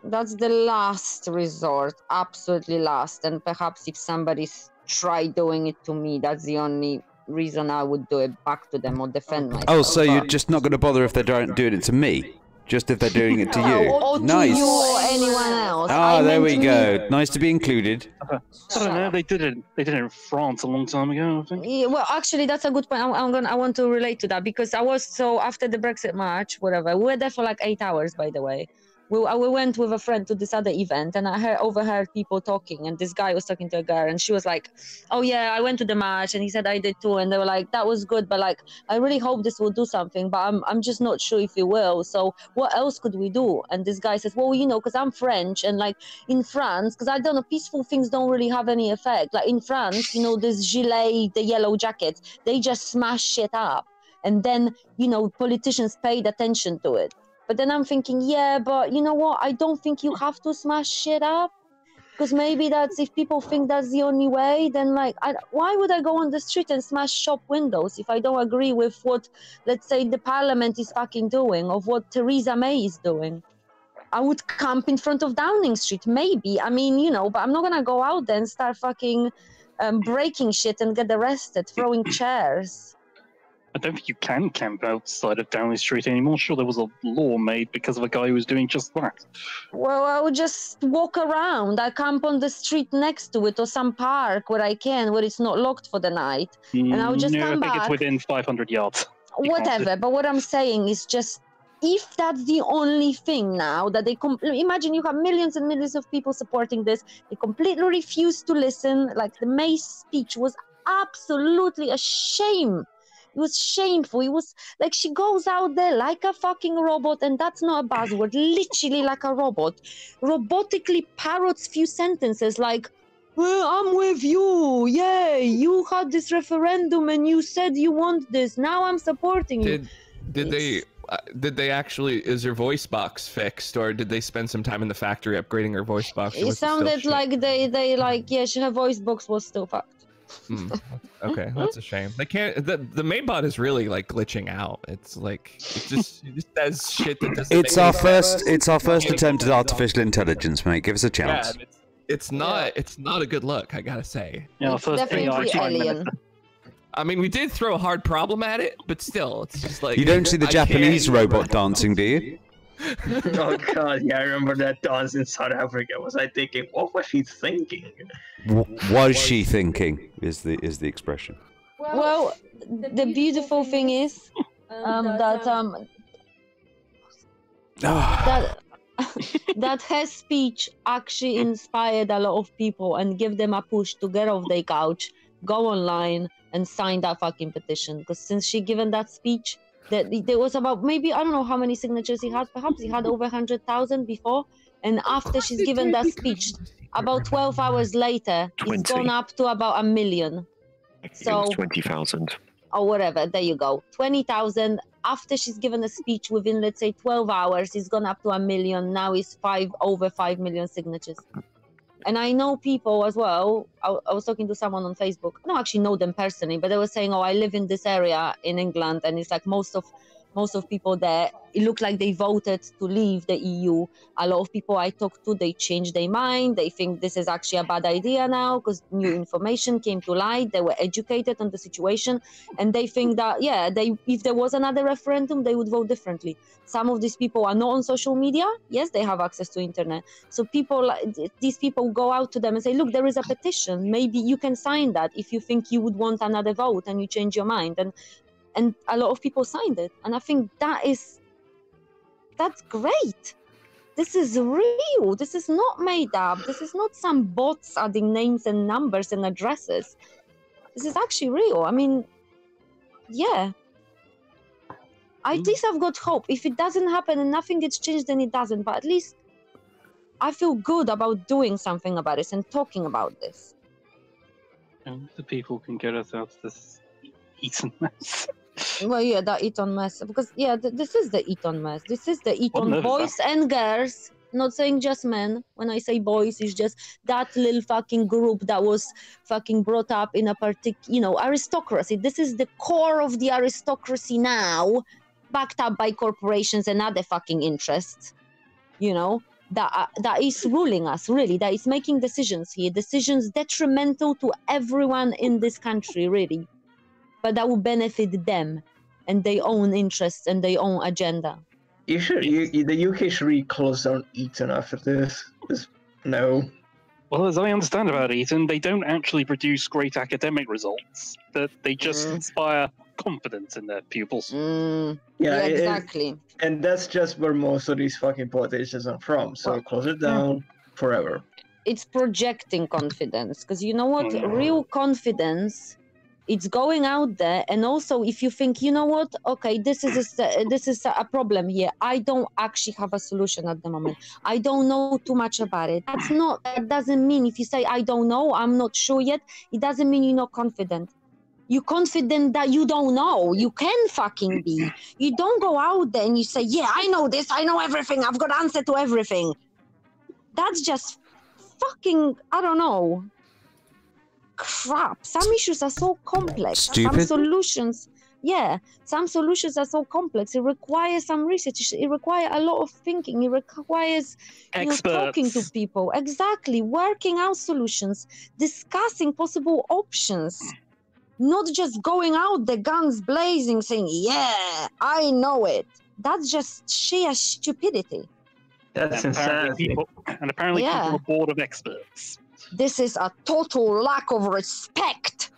that's the last resort, absolutely last. And perhaps if somebody's tried doing it to me, that's the only reason I would do it back to them or defend myself. Oh, so you're just not going to bother if they're doing it to me? Just if they're doing it to you? Or Nice. to you or anyone else. Ah, there we go. Nice to be included. I don't know. They did it in France a long time ago, I think. Yeah, well, actually, that's a good point. I want to relate to that, because after the Brexit march, whatever, we were there for like 8 hours, by the way. We went with a friend to this other event, and I overheard people talking, and this guy was talking to a girl, and she was like, oh yeah, I went to the march, and he said I did too, and they were like, that was good, but like, I really hope this will do something, but I'm just not sure if it will, so what else could we do? And this guy says, well, you know, because I'm French, and like in France, because I don't know, peaceful things don't really have any effect. Like in France, you know, this gilet, the yellow jackets, they just smash shit up, and then, you know, politicians paid attention to it. But then I'm thinking, yeah, but you know what? I don't think you have to smash shit up. Because maybe that's, if people think that's the only way, then like, why would I go on the street and smash shop windows if I don't agree with what, let's say, the parliament is fucking doing, or what Theresa May is doing? I would camp in front of Downing Street, maybe. I mean, you know, but I'm not going to go out there and start fucking breaking shit and get arrested, throwing chairs. I don't think you can camp outside of Downing Street anymore. Sure, there was a law made because of a guy who was doing just that. Well, I would just walk around. I camp on the street next to it, or some park where I can, where it's not locked for the night. And I would just come back. I think it's within 500 yards. Whatever, but what I'm saying is just, if that's the only thing now, that they imagine you have millions and millions of people supporting this, they completely refuse to listen. Like the May's speech was absolutely a shame. It was shameful. It was like, she goes out there like a fucking robot, and that's not a buzzword, literally like a robot. Robotically parrots few sentences like, well, I'm with you. Yay, you had this referendum and you said you want this. Now I'm supporting you. Did they actually, is her voice box fixed, or did they spend some time in the factory upgrading her voice box? It sounded like they like, yeah, her voice box was still fucked. Okay, that's a shame. They can't. The mainbot is really like glitching out. It's like it just says shit that doesn't. It's our first attempt at artificial intelligence, mate. Give us a chance. Yeah, it's not a good look, I gotta say. Yeah, it's definitely alien. I mean, we did throw a hard problem at it, but still, it's just like, you don't see the Japanese robot dancing, do you? Oh god, yeah, I remember that dance in South Africa. Was I thinking, what was she thinking? Was she thinking? Is the expression? Well, the beautiful thing is that her speech actually inspired a lot of people and give them a push to get off their couch, go online, and sign that fucking petition. Because since she given that speech, that there was about, maybe, I don't know how many signatures he had, perhaps he had over 100,000 before, and after she's given that speech, about 12 hours later, it's gone up to about 1 million. So 20,000. or whatever, there you go, 20,000. After she's given a speech, within, let's say, 12 hours, it's gone up to 1 million. Now it's over 5 million signatures. And I know people as well. I was talking to someone on Facebook. I don't actually know them personally, but they were saying, oh, I live in this area in England, and it's like most of most of people there, it looked like they voted to leave the EU. A lot of people I talked to, they changed their mind. They think this is actually a bad idea now because new information came to light. They were educated on the situation, and they think that, yeah, if there was another referendum, they would vote differently. Some of these people are not on social media. Yes, they have access to internet. So these people go out to them and say, look, there is a petition. Maybe you can sign that if you think you would want another vote and you change your mind. And a lot of people signed it. And I think that's great. This is real. This is not made up. This is not some bots adding names and numbers and addresses. This is actually real. I mean, yeah. At least I've got hope. If it doesn't happen and nothing gets changed, then it doesn't. But at least I feel good about doing something about this and talking about this. And the people can get us out of this Eton mess. Well, yeah, the Eton mess. Because, yeah, this is the Eton mess. This is the Eton boys and girls. Not saying just men. When I say boys, it's just that little fucking group that was fucking brought up in a particular, aristocracy. This is the core of the aristocracy now, backed up by corporations and other fucking interests, that is ruling us, really, that is making decisions here, decisions detrimental to everyone in this country, really, but that will benefit them and their own interests and their own agenda. The UK should really close down Eton after this. No. Well, as I understand about Eton, they don't actually produce great academic results. That they just inspire confidence in their pupils. Yeah, exactly. And that's just where most of these fucking politicians are from. So close it down forever. It's projecting confidence, because you know what? Real confidence, it's going out there, and also if you think, you know what? Okay, this is a problem here. I don't actually have a solution at the moment. I don't know too much about it. That doesn't mean if you say I don't know, I'm not sure yet. It doesn't mean you're not confident. You're confident that you don't know. You can fucking be. You don't go out there and you say, yeah, I know this. I know everything. I've got answer to everything. That's just fucking, I don't know. Crap. Some issues are so complex. Stupid. Some solutions are so complex. It requires some research. It requires a lot of thinking. It requires talking to people. Exactly. Working out solutions. Discussing possible options. Not just going out the guns blazing saying, yeah, I know it. That's just sheer stupidity. That's insanity. And apparently people are bored of experts. This is a total lack of respect.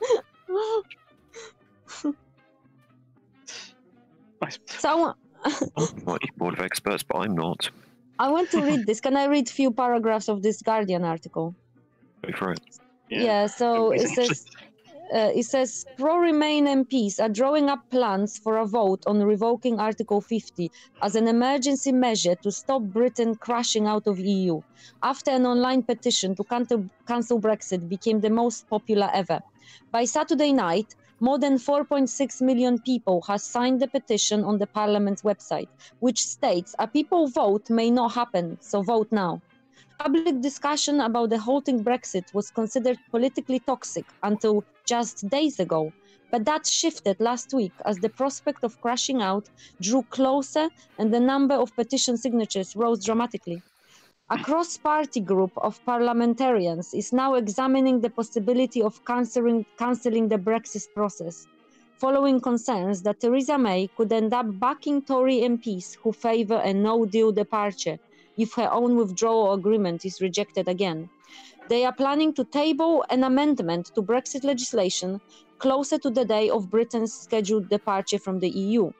So, I'm not bored of experts, but I'm not. I want to read this. Can I read a few paragraphs of this Guardian article? Go for it. Yeah, so it says pro-Remain MPs are drawing up plans for a vote on revoking Article 50 as an emergency measure to stop Britain crashing out of EU, after an online petition to cancel Brexit became the most popular ever. By Saturday night, more than 4.6 million people have signed the petition on the Parliament's website, which states a people vote may not happen, so vote now. Public discussion about the halting Brexit was considered politically toxic until just days ago, but that shifted last week as the prospect of crashing out drew closer and the number of petition signatures rose dramatically. A cross-party group of parliamentarians is now examining the possibility of cancelling the Brexit process, following concerns that Theresa May could end up backing Tory MPs who favour a no-deal departure if her own withdrawal agreement is rejected again. They are planning to table an amendment to Brexit legislation closer to the day of Britain's scheduled departure from the EU.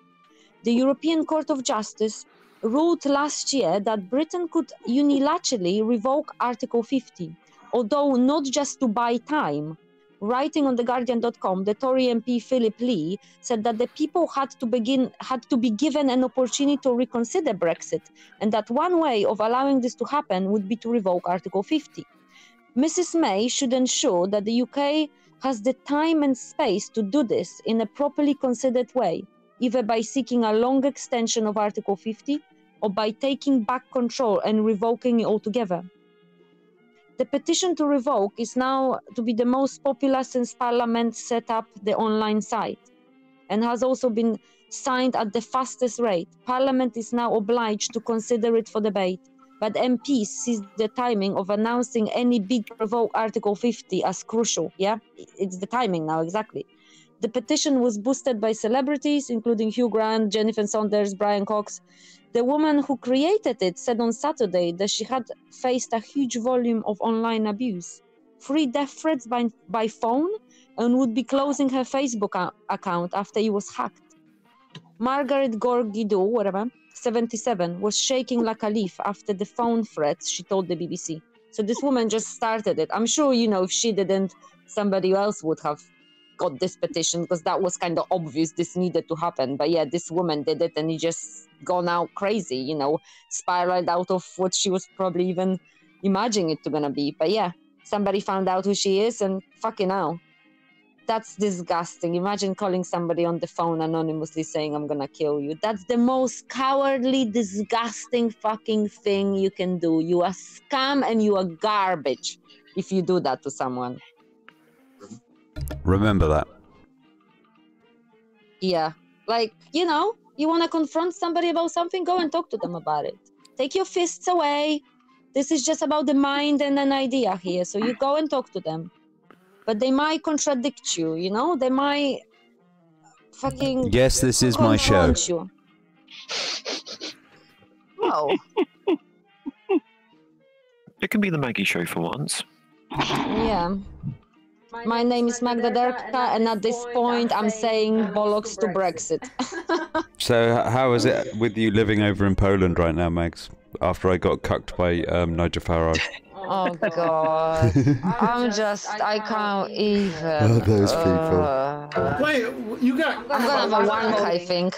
The European Court of Justice ruled last year that Britain could unilaterally revoke Article 50, although not just to buy time. Writing on theguardian.com, the Tory MP Philip Lee said that the people had to be given an opportunity to reconsider Brexit, and that one way of allowing this to happen would be to revoke Article 50. Mrs May should ensure that the UK has the time and space to do this in a properly considered way, either by seeking a long extension of Article 50 or by taking back control and revoking it altogether. The petition to revoke is now to be the most popular since Parliament set up the online site, and has also been signed at the fastest rate. Parliament is now obliged to consider it for debate, but MPs seized the timing of announcing any bid to revoke Article 50 as crucial. Yeah, it's the timing now, exactly. The petition was boosted by celebrities, including Hugh Grant, Jennifer Saunders, Brian Cox. The woman who created it said on Saturday that she had faced a huge volume of online abuse, 3 death threats by phone, and would be closing her Facebook account after it was hacked. Margaret Gore-Guidou, whatever, 77, was shaking like a leaf after the phone threats, she told the BBC. So this woman just started it. I'm sure, you know, if she didn't, somebody else would have got this petition, because that was kind of obvious this needed to happen. But yeah, this woman did it, and it just gone out crazy, you know, spiraled out of what she was probably even imagining it to gonna be. But yeah, somebody found out who she is, and fucking hell. That's disgusting. Imagine calling somebody on the phone anonymously saying, I'm gonna kill you. That's the most cowardly, disgusting fucking thing you can do. You are scum and you are garbage if you do that to someone. Remember that. Yeah. Like, you know, you want to confront somebody about something, go and talk to them about it. Take your fists away. This is just about the mind and an idea here. So you go and talk to them. But they might contradict you, you know? They might fucking... Yes, this is my show. You. Oh. It can be the Maggie show for once. Yeah. My name is Magda Derka, and at this point I'm saying bollocks to Brexit. So how is it with you living over in Poland right now, Mags? After I got cucked by Nigel Farage. Oh God, I can't even. Oh, those people. Wait, you got... I'm gonna have a wank, I think.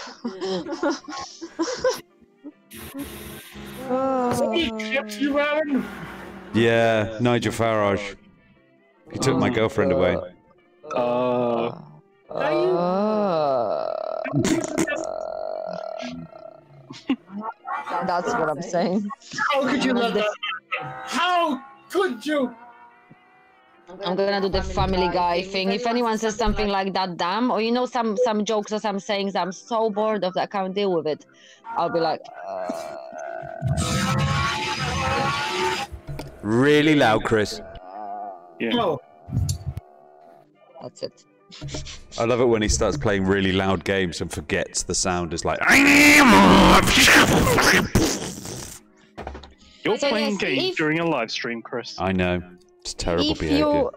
Somebody chipped you, Alan? Yeah, Nigel Farage. He took my girlfriend away. That's what I'm saying. How could you let that happen? How could you? I'm gonna do the Family Guy thing. If anyone says something like that, damn, or you know, some jokes or some sayings, I'm so bored of that, I can't deal with it. I'll be like, Really loud, Chris. Yeah. No. That's it. I love it when he starts playing really loud games and forgets the sound is like. You're So playing yes, games if- during a live stream, Chris. I know. It's terrible if behavior. you,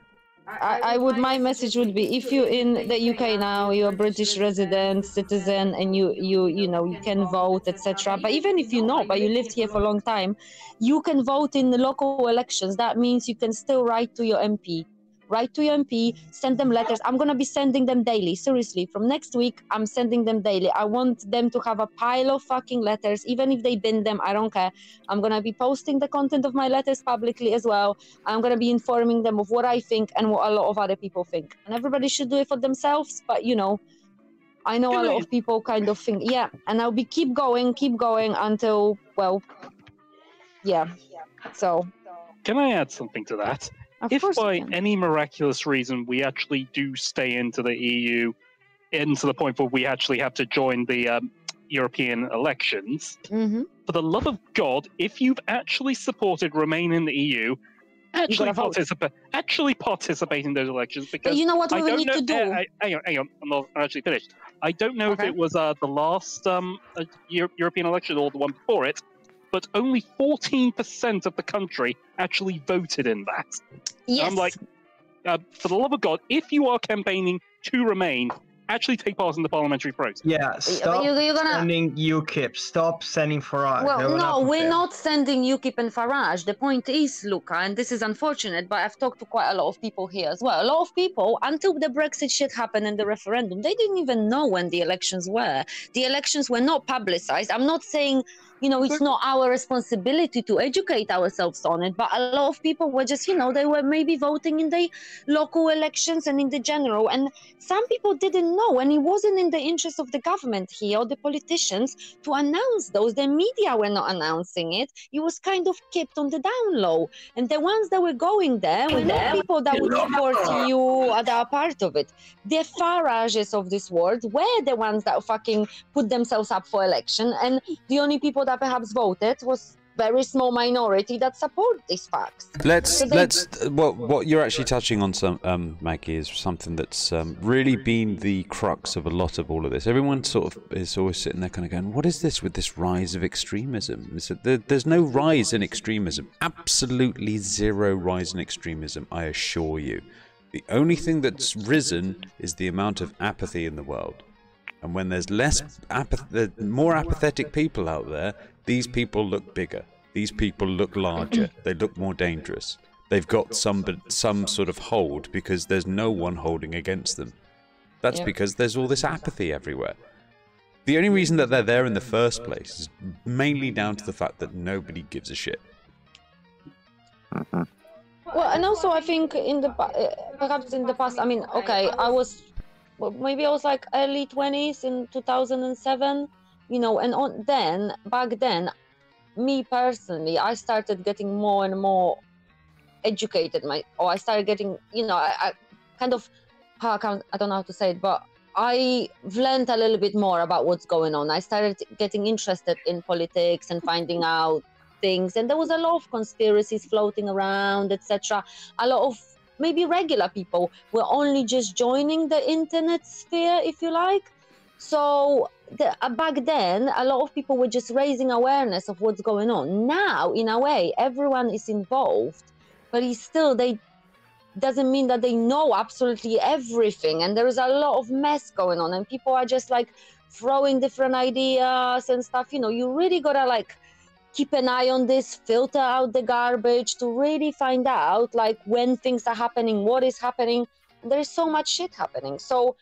my message would be, if you're in the UK now, you're a British resident, citizen, and you know, you can vote, etc. But even if you're not, but you lived here for a long time, you can vote in the local elections. That means you can still write to your MP. Write to your MP, send them letters. I'm going to be sending them daily. Seriously, from next week, I'm sending them daily. I want them to have a pile of fucking letters, even if they bin them, I don't care. I'm going to be posting the content of my letters publicly as well. I'm going to be informing them of what I think and what a lot of other people think. And everybody should do it for themselves, but you know, I know a lot of people kind of think, yeah, and I'll be keep going until, well, yeah, so. Can I add something to that? If by any miraculous reason we actually do stay into the EU, into the point where we actually have to join the European elections, for the love of God, if you've actually supported Remain in the EU, actually participate in those elections. Because but you know what we need to do? Hang on, I'm not actually finished. I don't know if it was the last European election or the one before it, but only 14% of the country actually voted in that. Yes. I'm like, for the love of God, if you are campaigning to Remain, actually take part in the parliamentary process. Yeah, stop sending UKIP. Stop sending Farage. Well, no, we're not sending UKIP and Farage. The point is, Luca, and this is unfortunate, but I've talked to quite a lot of people here as well. A lot of people, until the Brexit shit happened and the referendum, they didn't even know when the elections were. The elections were not publicized. I'm not saying, you know, it's not our responsibility to educate ourselves on it. But a lot of people were just, you know, they were maybe voting in the local elections and in the general. And some people didn't know, and it wasn't in the interest of the government here or the politicians to announce those. The media were not announcing it. It was kind of kept on the down low. And the ones that were going there were not people that would support you or that are part of it. The Farages of this world were the ones that fucking put themselves up for election, and the only people that perhaps voted was very small minority that support these facts. What you're actually touching on, Maggie, is something that's really been the crux of a lot of all of this. Everyone sort of is always sitting there kind of going, what is this with this rise of extremism? There's no rise in extremism. Absolutely zero rise in extremism, I assure you. The only thing that's risen is the amount of apathy in the world. And when there's more apathetic people out there, these people look bigger. These people look larger. They look more dangerous. They've got some sort of hold because there's no one holding against them. That's because there's all this apathy everywhere. The only reason that they're there in the first place is mainly down to the fact that nobody gives a shit. Well, and also I think perhaps in the past, I mean, okay, maybe I was like early 20s in 2007, you know, and back then, me personally, I started getting more and more educated. I started getting, you know, I kind of, I don't know how to say it, but I've learned a little bit more about what's going on. I started getting interested in politics and finding out things, and there was a lot of conspiracies floating around, etc. A lot of maybe regular people were only just joining the internet sphere, if you like. So back then, a lot of people were just raising awareness of what's going on. Now, in a way, everyone is involved, but doesn't mean that they know absolutely everything. And there is a lot of mess going on, and people are just like throwing different ideas and stuff. You know, you really gotta like keep an eye on this, filter out the garbage to really find out like when things are happening, what is happening. There's so much shit happening. So,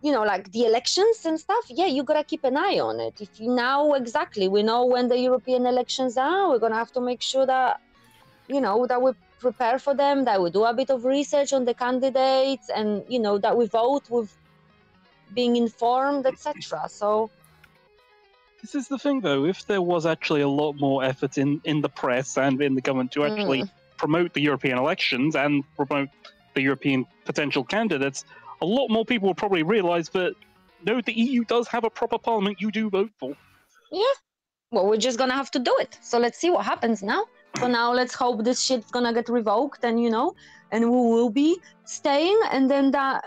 you know, like the elections and stuff, yeah, you gotta keep an eye on it. If you now exactly, we know when the European elections are, we're gonna have to make sure that, you know, that we prepare for them, that we do a bit of research on the candidates, and, you know, that we vote with being informed, etc. So this is the thing, though. If there was actually a lot more effort in the press and in the government to actually promote the European elections and promote the European potential candidates, a lot more people would probably realise that, no, the EU does have a proper parliament you do vote for. Yeah. Well, we're just going to have to do it. So let's see what happens now. So now let's hope this shit's going to get revoked and, you know, and we will be staying. And then that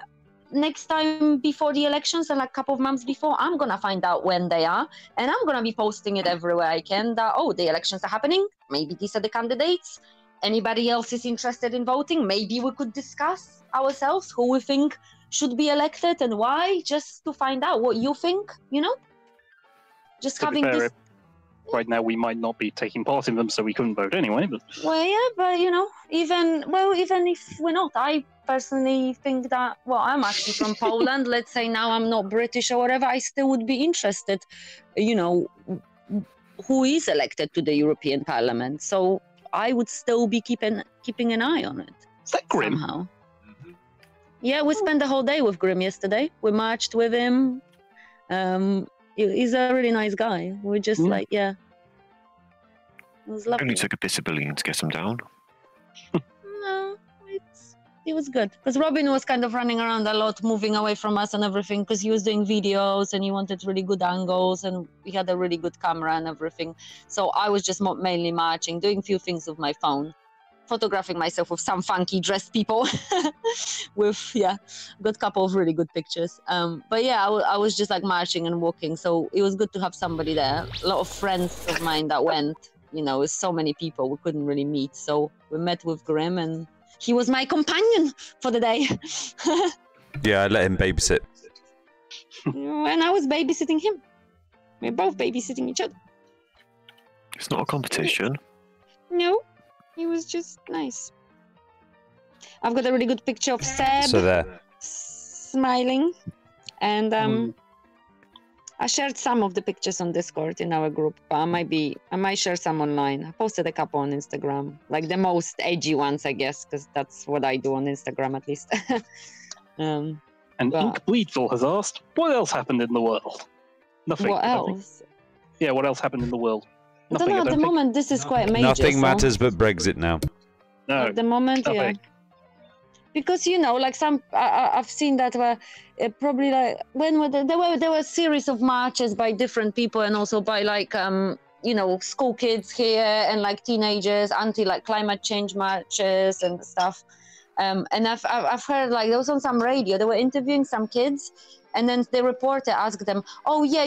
next time before the elections, and like a couple of months before, I'm gonna find out when they are, and I'm gonna be posting it everywhere I can that, oh, the elections are happening, maybe these are the candidates, anybody else is interested in voting, maybe we could discuss ourselves who we think should be elected and why, just to find out what you think, you know, just having this. Right now we might not be taking part in them, so we couldn't vote anyway, but well, yeah, but you know, even if we're not, I personally think that, well, I'm actually from Poland, let's say now I'm not British or whatever, I still would be interested, you know, who is elected to the European Parliament. So I would still be keeping an eye on it. Is that Grim? Somehow. Yeah, we spent the whole day with Grim yesterday. We marched with him. He's a really nice guy. We're just like, yeah. It was lovely. Only took a bit of bullying to get him down. No, it was good. Because Robin was kind of running around a lot, moving away from us and everything, because he was doing videos and he wanted really good angles and we had a really good camera and everything. So I was just mainly marching, doing a few things with my phone, photographing myself with some funky dressed people. Got a couple of really good pictures. But yeah, I was just like marching and walking. So it was good to have somebody there. A lot of friends of mine that went, you know, with so many people, we couldn't really meet. So we met with Grim and he was my companion for the day. Yeah, I let him babysit. And I was babysitting him. We're both babysitting each other. It's not a competition. No, he was just nice. I've got a really good picture of Seb so there. smiling. And I shared some of the pictures on Discord in our group, but I might share some online. I posted a couple on Instagram, like the most edgy ones, I guess, because that's what I do on Instagram at least. And Ink Bleedville has asked, what else happened in the world? Nothing. What else? Yeah, what else happened in the world? I don't know, at the moment this is quite major. Nothing matters but Brexit now. No. At the moment, nothing. yeah. Because like some, I've seen that probably like when there were a series of marches by different people and also by like school kids here and like teenagers, like climate change marches and stuff. And I've heard like there was on some radio they were interviewing some kids, and then the reporter asked them, "Oh yeah,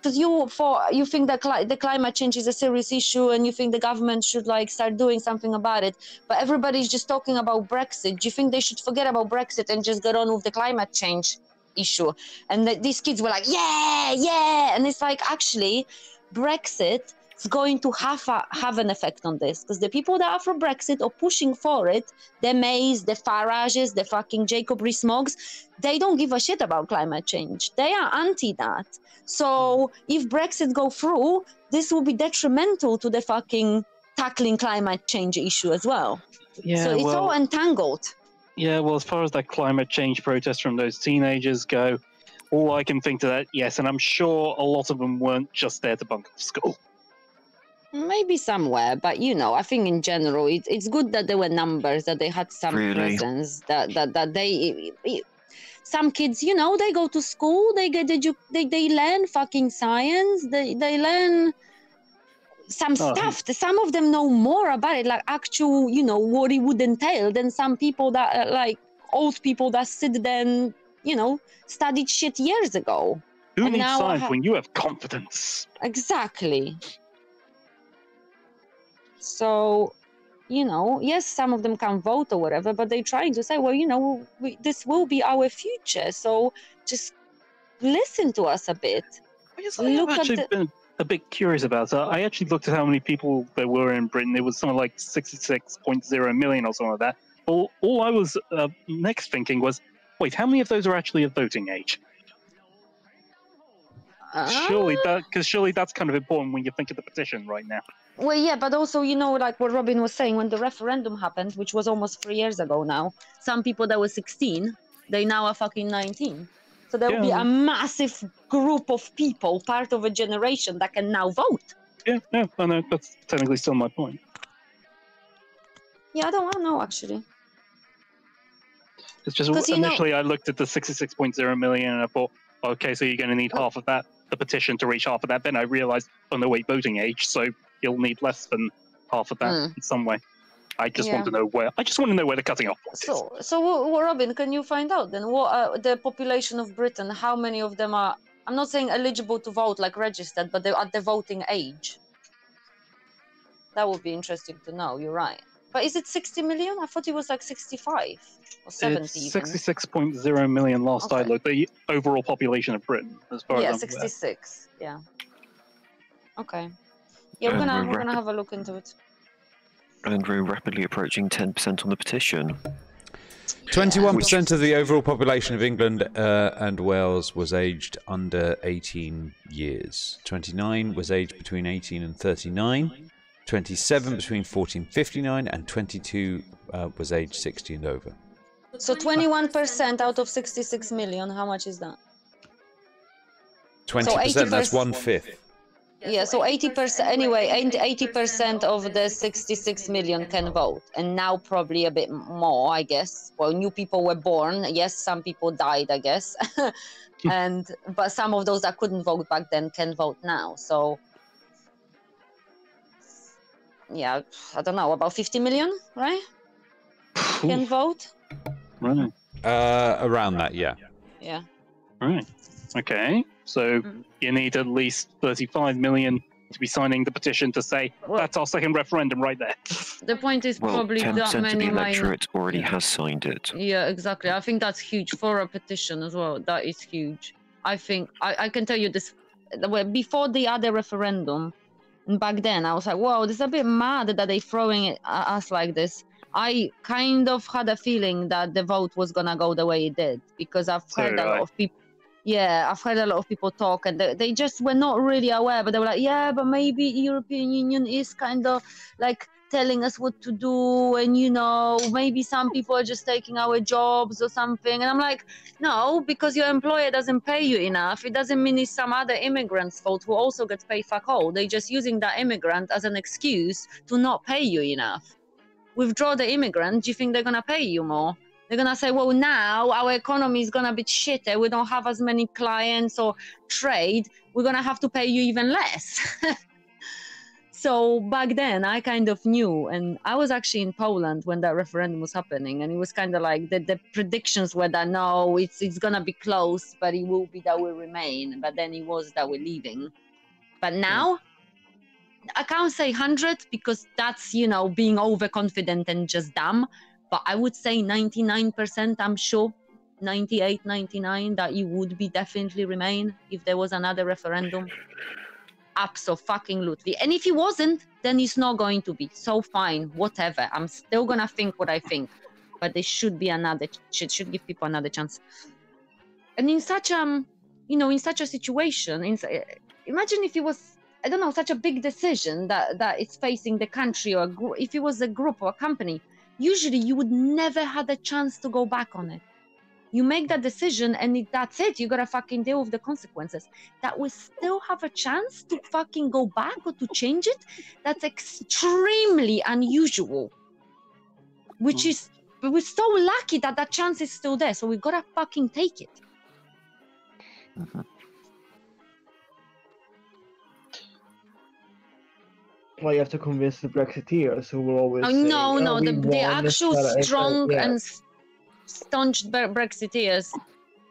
because you think that the climate change is a serious issue and you think the government should like start doing something about it, but everybody's just talking about Brexit. Do you think they should forget about Brexit and just get on with the climate change issue?" And these kids were like, yeah, and it's like, actually Brexit is going to have an effect on this, because the people that are for Brexit or pushing for it, the Mays, the Farages, the fucking Jacob Rees-Moggs, they don't give a shit about climate change. They are anti that. So if Brexit go through, this will be detrimental to the fucking tackling climate change issue as well. Yeah, so it's all entangled. Yeah, well, as far as that climate change protest from those teenagers go, all I can think to that, yes, and I'm sure a lot of them weren't just there to bunk off school. Maybe somewhere, but I think in general, it's good that there were numbers, that they had some presence, that they... Some kids, they go to school, they learn fucking science, they learn some stuff. Some of them know more about it, like actual, what it would entail than some people that are like old people that sit there and, studied shit years ago. Who needs science when you have confidence? Exactly. So... yes, some of them can vote or whatever, but they're trying to say, well, this will be our future, so just listen to us a bit. I've actually been a bit curious about that. I actually looked at how many people there were in Britain. It was something like 66.0 million or something like that. All I was next thinking was, wait, how many of those are actually of voting age? Surely that's kind of important when you think of the petition right now. Well, yeah, but also, like what Robin was saying, when the referendum happened, which was almost 3 years ago now, some people that were 16, they now are fucking 19. So there will be a massive group of people, part of a generation, that can now vote. Yeah, I know, that's technically still my point. Yeah, I don't know, actually. It's just, initially I looked at the 66.0 million and I thought, okay, so you're going to need half of that, the petition to reach half of that. Then I realized, oh no, wait, voting age, so you'll need less than half of that in some way. I just want to know where. I just want to know where the cutting off point is. So, Robin, can you find out then what the population of Britain? How many of them are? I'm not saying eligible to vote, like registered, but they're at the voting age. That would be interesting to know. You're right. But is it 60 million? I thought it was like 65 or 70. It's 66.0 million last I looked. The overall population of Britain, as far as I'm 66. Yeah. Okay. Yeah, we're gonna have a look into it. And we're rapidly approaching 10% on the petition. 21% of the overall population of England and Wales was aged under 18 years. 29 was aged between 18 and 39. 27 between 14 and 59, and 22 was aged 60 and over. So 21% out of 66 million, how much is that? 20%, that's 1/5. Yeah, so 80%, anyway, 80% of the 66 million can vote. And now probably a bit more, I guess. Well, new people were born. Yes, some people died, I guess. But some of those that couldn't vote back then can vote now. So, yeah, I don't know, about 50 million, right? Can vote? Right. Around that, yeah. Yeah. Right. Okay. So you need at least 35 million to be signing the petition to say, that's our second referendum right there. The point is probably that 10% many of the electorate already has signed it. Yeah, exactly. I think that's huge for a petition as well. That is huge. I think, I can tell you this, before the other referendum, back then, I was like, whoa, this is a bit mad that they're throwing it at us like this. I kind of had a feeling that the vote was going to go the way it did, because I've heard a lot of people. Yeah, I've heard a lot of people talk, and they just were not really aware, but they were like, yeah, but maybe European Union is kind of like telling us what to do, and you know, maybe some people are just taking our jobs or something. And I'm like, no, because your employer doesn't pay you enough, it doesn't mean it's some other immigrant's fault who also gets paid fuck all. They're just using that immigrant as an excuse to not pay you enough. Withdraw the immigrant, do you think they're gonna pay you more? They're gonna say, well, now our economy is gonna be shitter, we don't have as many clients or trade, we're gonna have to pay you even less. So back then I kind of knew, and I was actually in Poland when that referendum was happening, and it was kind of like the predictions were that no, it's gonna be close, but it will be that we remain, but then it was that we're leaving. But now, I can't say 100 because that's, you know, being overconfident and just dumb, but I would say 99%, I'm sure, 98, 99, that it would be definitely remain if there was another referendum. Abso-fucking-lutely. And if it wasn't, then it's not going to be. So fine, whatever. I'm still gonna think what I think, but there should be another, should give people another chance. And in such you know, in such a situation, imagine if it was, I don't know, such a big decision that it's facing the country, or if it was a group or a company, usually you would never have a chance to go back on it. You make that decision and that's it. You gotta fucking deal with the consequences. That we still have a chance to fucking go back or to change it, that's extremely unusual. Which is, we're so lucky that that chance is still there, so we gotta fucking take it. Well, you have to convince the Brexiteers who will always say, no, the actual strong and staunch Brexiteers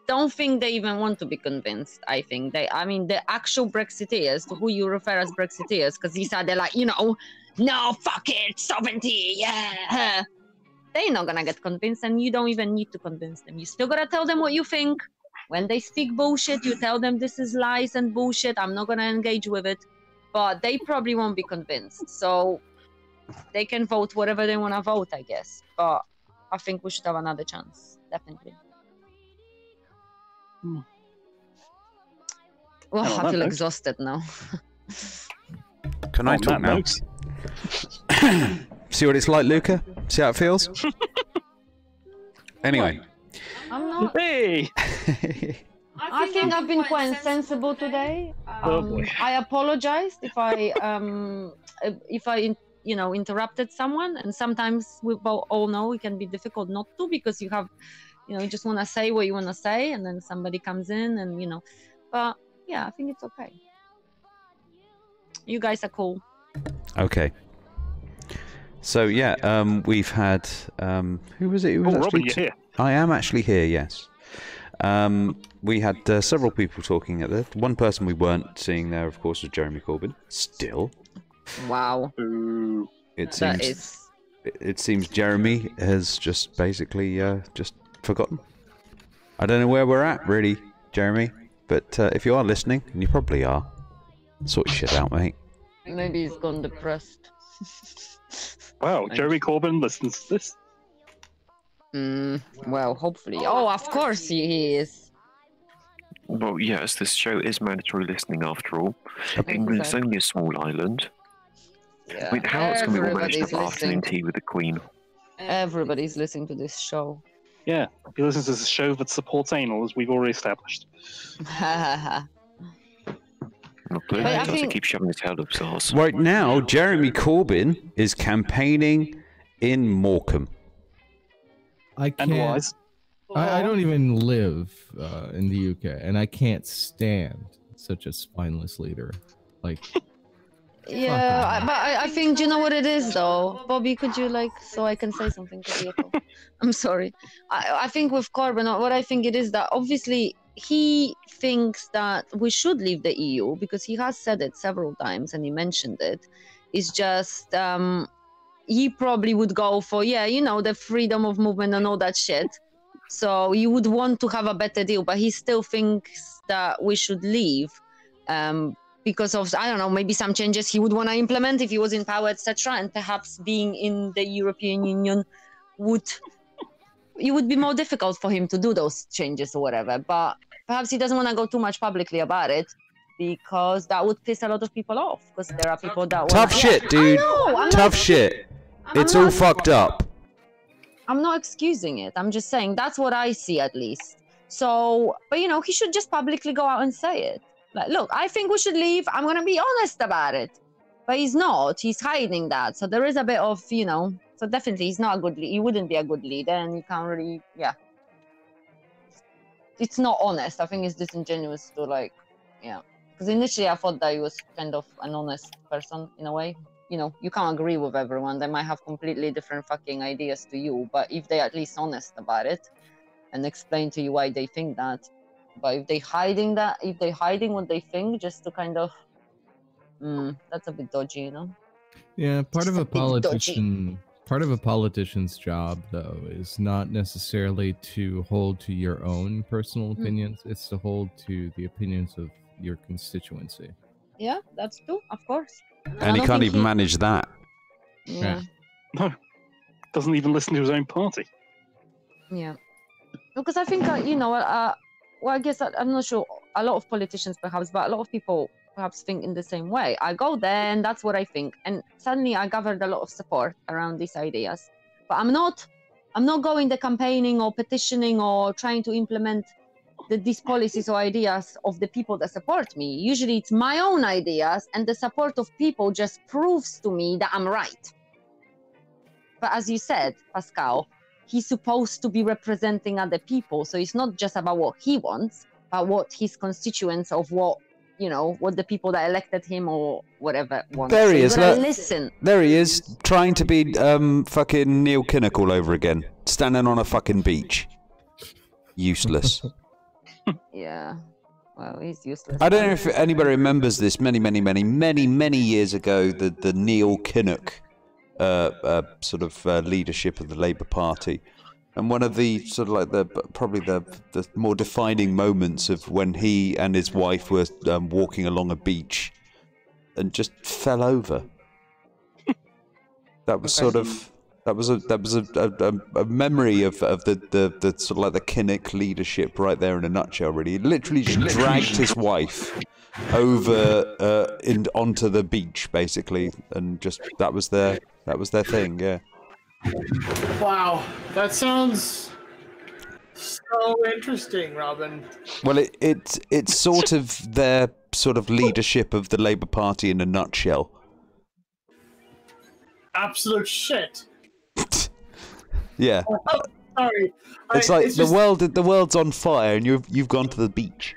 don't think they even want to be convinced. I think I mean, the actual Brexiteers, to who you refer as Brexiteers, because these are, they're like, you know, no, fuck it, sovereignty, yeah. They're not gonna get convinced, and you don't even need to convince them. You still gotta tell them what you think. When they speak bullshit, you tell them this is lies and bullshit. I'm not gonna engage with it. But they probably won't be convinced. So they can vote whatever they want to vote, I guess. But I think we should have another chance, definitely. Well, I feel exhausted now. Can I talk now? See what it's like, Luca? See how it feels? Anyway. I'm not... Hey! I think I've been quite insensible today. I apologized if I you know, interrupted someone, and sometimes we all know it can be difficult not to, because you have, you know, you just want to say what you want to say, and then somebody comes in, and you know. But yeah, I think it's okay. You guys are cool. Okay. So yeah, we've had who was it? Who was Robin, you're here. I am actually here. Yes. We had several people talking at there. One person we weren't seeing there, of course, was Jeremy Corbyn. Still. Wow. It seems Jeremy has just basically just forgotten. I don't know where we're at, really, Jeremy. But if you are listening, and you probably are, sort your shit out, mate. Maybe he's gone depressed. Wow, Jeremy Corbyn listens to this. Well, hopefully. Oh, of course he is. Well, yes, this show is mandatory listening after all. England's only a small island. Yeah. I mean, how else can we all manage to have afternoon tea with the Queen? Everybody's listening to this show. Yeah, he listens to this show that supports anal, as we've already established. Not clear. He doesn't keep shoving his head up his arse. Right now, Jeremy Corbyn is campaigning in Morecambe. I can't. I don't even live in the UK, and I can't stand such a spineless leader. Like, yeah, but I think, do you know what it is though? Bobby, could you so I can say something to you? I'm sorry. I think with Corbyn, what I think it is that obviously he thinks that we should leave the EU, because he has said it several times and he mentioned it. It's just he probably would go for, yeah, you know, the freedom of movement and all that shit. So you would want to have a better deal, but he still thinks that we should leave because of, I don't know, maybe some changes he would want to implement if he was in power, etc. And perhaps being in the European Union it would be more difficult for him to do those changes or whatever. But perhaps he doesn't want to go too much publicly about it because that would piss a lot of people off. Because there are people that Tough shit, dude. Tough shit. It's all fucked up. I'm not excusing it. I'm just saying that's what I see at least. So, but you know, he should just publicly go out and say it. Like, look, I think we should leave. I'm going to be honest about it. But he's not. He's hiding that. So there is a bit of, you know, so definitely he's not a good leader. He wouldn't be a good leader and you can't really, yeah. It's not honest. I think it's disingenuous to like, yeah. Because initially I thought that he was kind of an honest person in a way. You know, you can't agree with everyone. They might have completely different fucking ideas to you. But if they're at least honest about it and explain to you why they think that. But if they're hiding that, if they're hiding what they think just to kind of, that's a bit dodgy, you know? Yeah, part of a politician's job, though, is not necessarily to hold to your own personal opinions. It's to hold to the opinions of your constituency. Yeah, that's true, of course. And he can't even manage that. Yeah. No, doesn't even listen to his own party. Yeah. Because I think, you know, well, I guess I'm not sure, a lot of politicians perhaps, but a lot of people perhaps think in the same way. I go there and that's what I think. And suddenly I gathered a lot of support around these ideas. But I'm not going the campaigning or petitioning or trying to implement these policies or ideas of the people that support me. Usually it's my own ideas and the support of people just proves to me that I'm right. But as you said, Pascal, he's supposed to be representing other people. So it's not just about what he wants, but what his constituents of what, you know, what the people that elected him or whatever want. There he is. Listen. There he is, trying to be fucking Neil Kinnock all over again. Standing on a fucking beach. Useless. Yeah. Well, he's useless. I don't know if anybody remembers this many years ago, the Neil Kinnock sort of leadership of the Labour Party. And one of the sort of like probably the more defining moments of when he and his wife were walking along a beach and just fell over. That was sort of that was a memory of the sort of like the Kinnock leadership right there in a nutshell. Really, he literally just dragged his wife over onto the beach basically, and just that was their thing. Yeah. Wow, that sounds so interesting, Robin. Well, it's sort of their sort of leadership of the Labour Party in a nutshell. Absolute shit. Yeah. Oh, sorry. It's like the world's on fire and you've gone to the beach.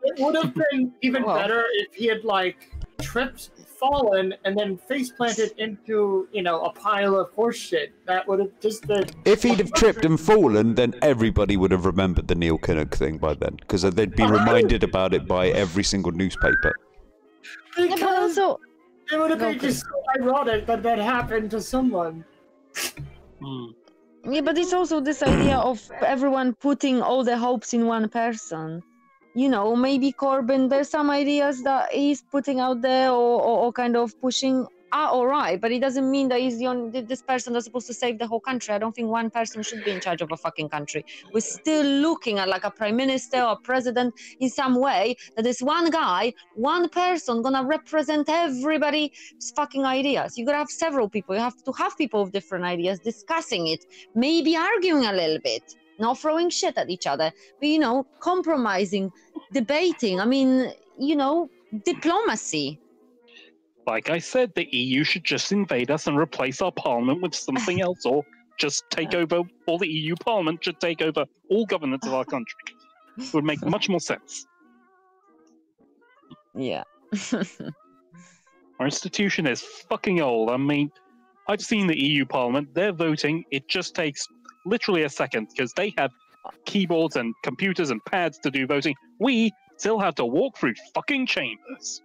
It would have been even better if he had like tripped, fallen, and then face planted into, you know, a pile of horse shit. That would have just been... If he'd have tripped and fallen, then everybody would have remembered the Neil Kinnock thing by then, because they'd been reminded about it by every single newspaper. Because yeah, but also... it would have been just so ironic that that happened to someone. Yeah, but it's also this idea of everyone putting all the hopes in one person. You know, maybe Corbyn, there's some ideas that he's putting out there or kind of pushing are all right, but it doesn't mean that he's this person that's supposed to save the whole country. I don't think one person should be in charge of a fucking country. We're still looking at like a prime minister or president in some way that this one guy, one person gonna represent everybody's fucking ideas. You gotta have several people. You have to have people with different ideas discussing it, maybe arguing a little bit. Not throwing shit at each other, but, you know, compromising, debating. I mean, you know, diplomacy. Like I said, the EU should just invade us and replace our parliament with something else, or just take over, or the EU parliament should take over all governance of our country. It would make much more sense. Yeah. Our institution is fucking old. I mean, I've seen the EU parliament, they're voting, it just takes literally a second, because they have keyboards and computers and pads to do voting. We still have to walk through fucking chambers.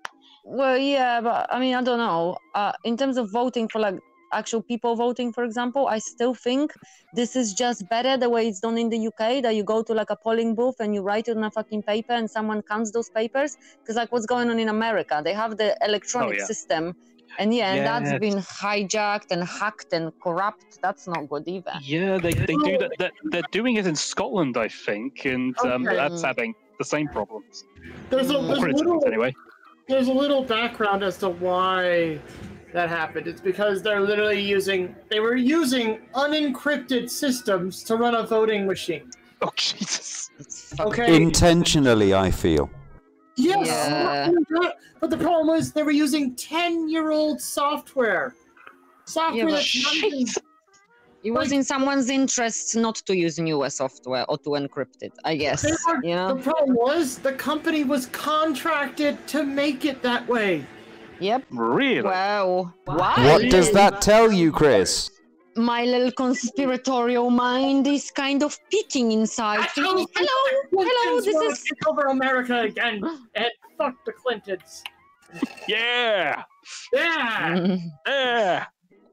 Well, yeah, but I mean, I don't know. In terms of voting for like actual people voting, for example, I still think this is just better the way it's done in the UK, that you go to like a polling booth and you write it on a fucking paper and someone counts those papers. Because like what's going on in America, they have the electronic system. And and that's been hijacked and hacked and corrupt. That's not good either. Yeah, they do that. They're doing it in Scotland, I think, and that's having the same problems. There's a Anyway. There's a little background as to why that happened. It's because they were using unencrypted systems to run a voting machine. Oh Jesus! Okay. Intentionally, I feel. Yes, Yeah. but the problem was they were using 10-year-old software. Yeah, but That's not even- It was in someone's interest not to use newer software or to encrypt it, I guess. The problem was the company was contracted to make it that way. Yep. Really? Wow. What does that tell you, Chris? My little conspiratorial mind is kind of peeking inside. Hello, this is... Take over America again and fuck the Clintons. Yeah! Yeah! Yeah!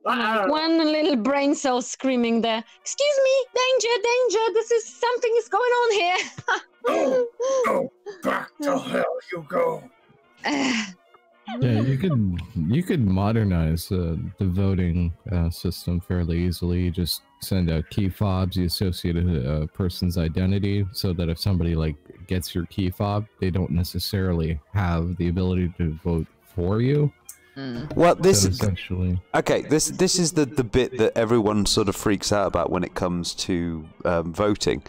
One little brain cell screaming there. Excuse me, danger, danger, something is going on here. Go back to hell you go. Yeah, you could modernize the voting system fairly easily. Just send out key fobs you associate a person's identity, so that if somebody like gets your key fob, they don't necessarily have the ability to vote for you. Well, this so essentially this is the bit that everyone sort of freaks out about when it comes to voting.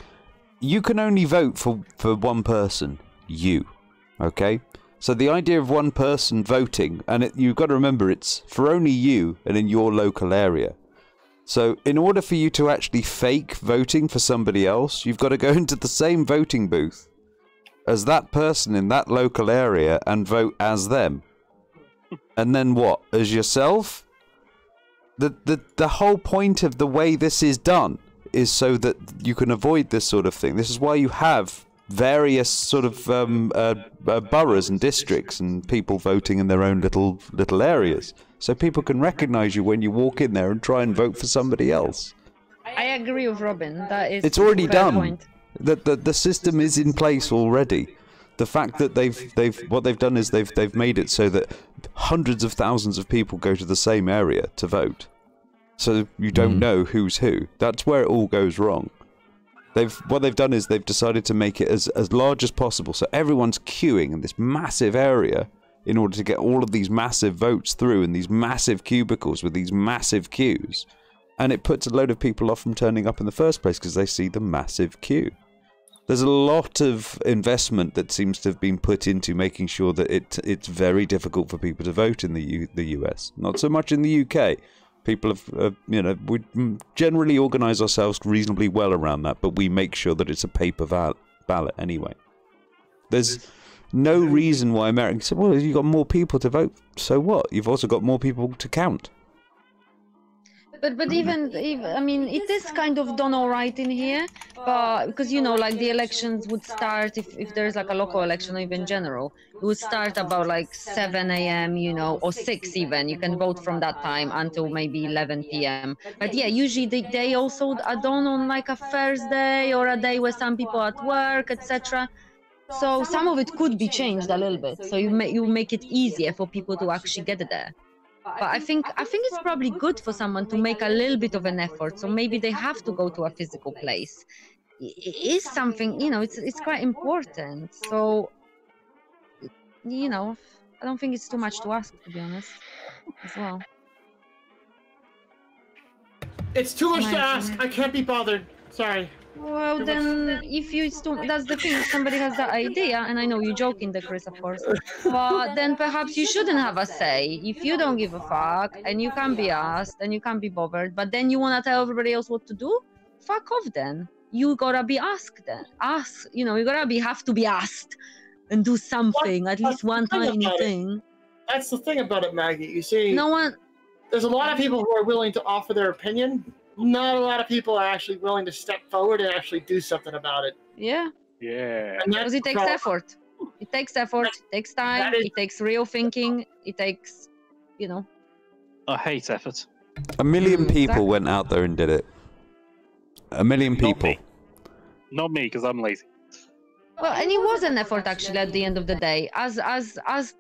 You can only vote for one person, you. Okay. So the idea of one person voting, and you've got to remember it's for only you and in your local area. So in order for you to actually fake voting for somebody else, you've got to go into the same voting booth as that person in that local area and vote as them. And then what? As yourself? The whole point of the way this is done is so that you can avoid this sort of thing. This is why you have various sort of boroughs and districts and people voting in their own little areas, so people can recognize you when you walk in there and try and vote for somebody else. I agree with Robin. That is. It's already a fair done. point. The system is in place already. The fact that what they've done is they've made it so that hundreds of thousands of people go to the same area to vote, so you don't know who's who. That's where it all goes wrong. What they've done is they've decided to make it as large as possible, so everyone's queuing in this massive area in order to get all of these massive votes through in these massive cubicles with these massive queues, and it puts a load of people off from turning up in the first place because they see the massive queue. There's a lot of investment that seems to have been put into making sure that it's very difficult for people to vote in the US. Not so much in the UK. People have, we generally organise ourselves reasonably well around that, but we make sure that it's a paper ballot anyway. There's no reason why Americans say, well, you've got more people to vote, so what? You've also got more people to count. But even I mean, it is kind of done all right in here, but because like the elections would start if there's like a local election or even general, it would start about like 7 a.m. Or 6 even. You can vote from that time until maybe 11 p.m. But yeah, usually they also are done on like a Thursday or a day where some people are at work, etc. So some of it could be changed a little bit. So you make it easier for people to actually get there. But I think it's probably good for someone to make a little bit of an effort. So maybe they have to go to a physical place. It is something, it's quite important. So, I don't think it's too much to ask, to be honest, as well. It's too much to ask. I can't be bothered. Sorry. Well, then, that's the thing. If somebody has that idea, and I know you're joking, Chris, of course, but then perhaps you shouldn't have a say. If you don't give a fuck, and you can't be asked, and you can't be bothered, but then you want to tell everybody else what to do, fuck off then. You gotta be asked then. You gotta have to be asked and do something, at least one tiny thing. That's the thing about it, Maggie. You see, there's a lot of people who are willing to offer their opinion. Not a lot of people are actually willing to step forward and actually do something about it. Yeah. Yeah. Because it takes effort. It takes effort. It takes time. It takes real thinking. It takes, I hate effort. 1 million people went out there and did it. 1 million people. Not me, because I'm lazy. Well, and it was an effort actually at the end of the day, as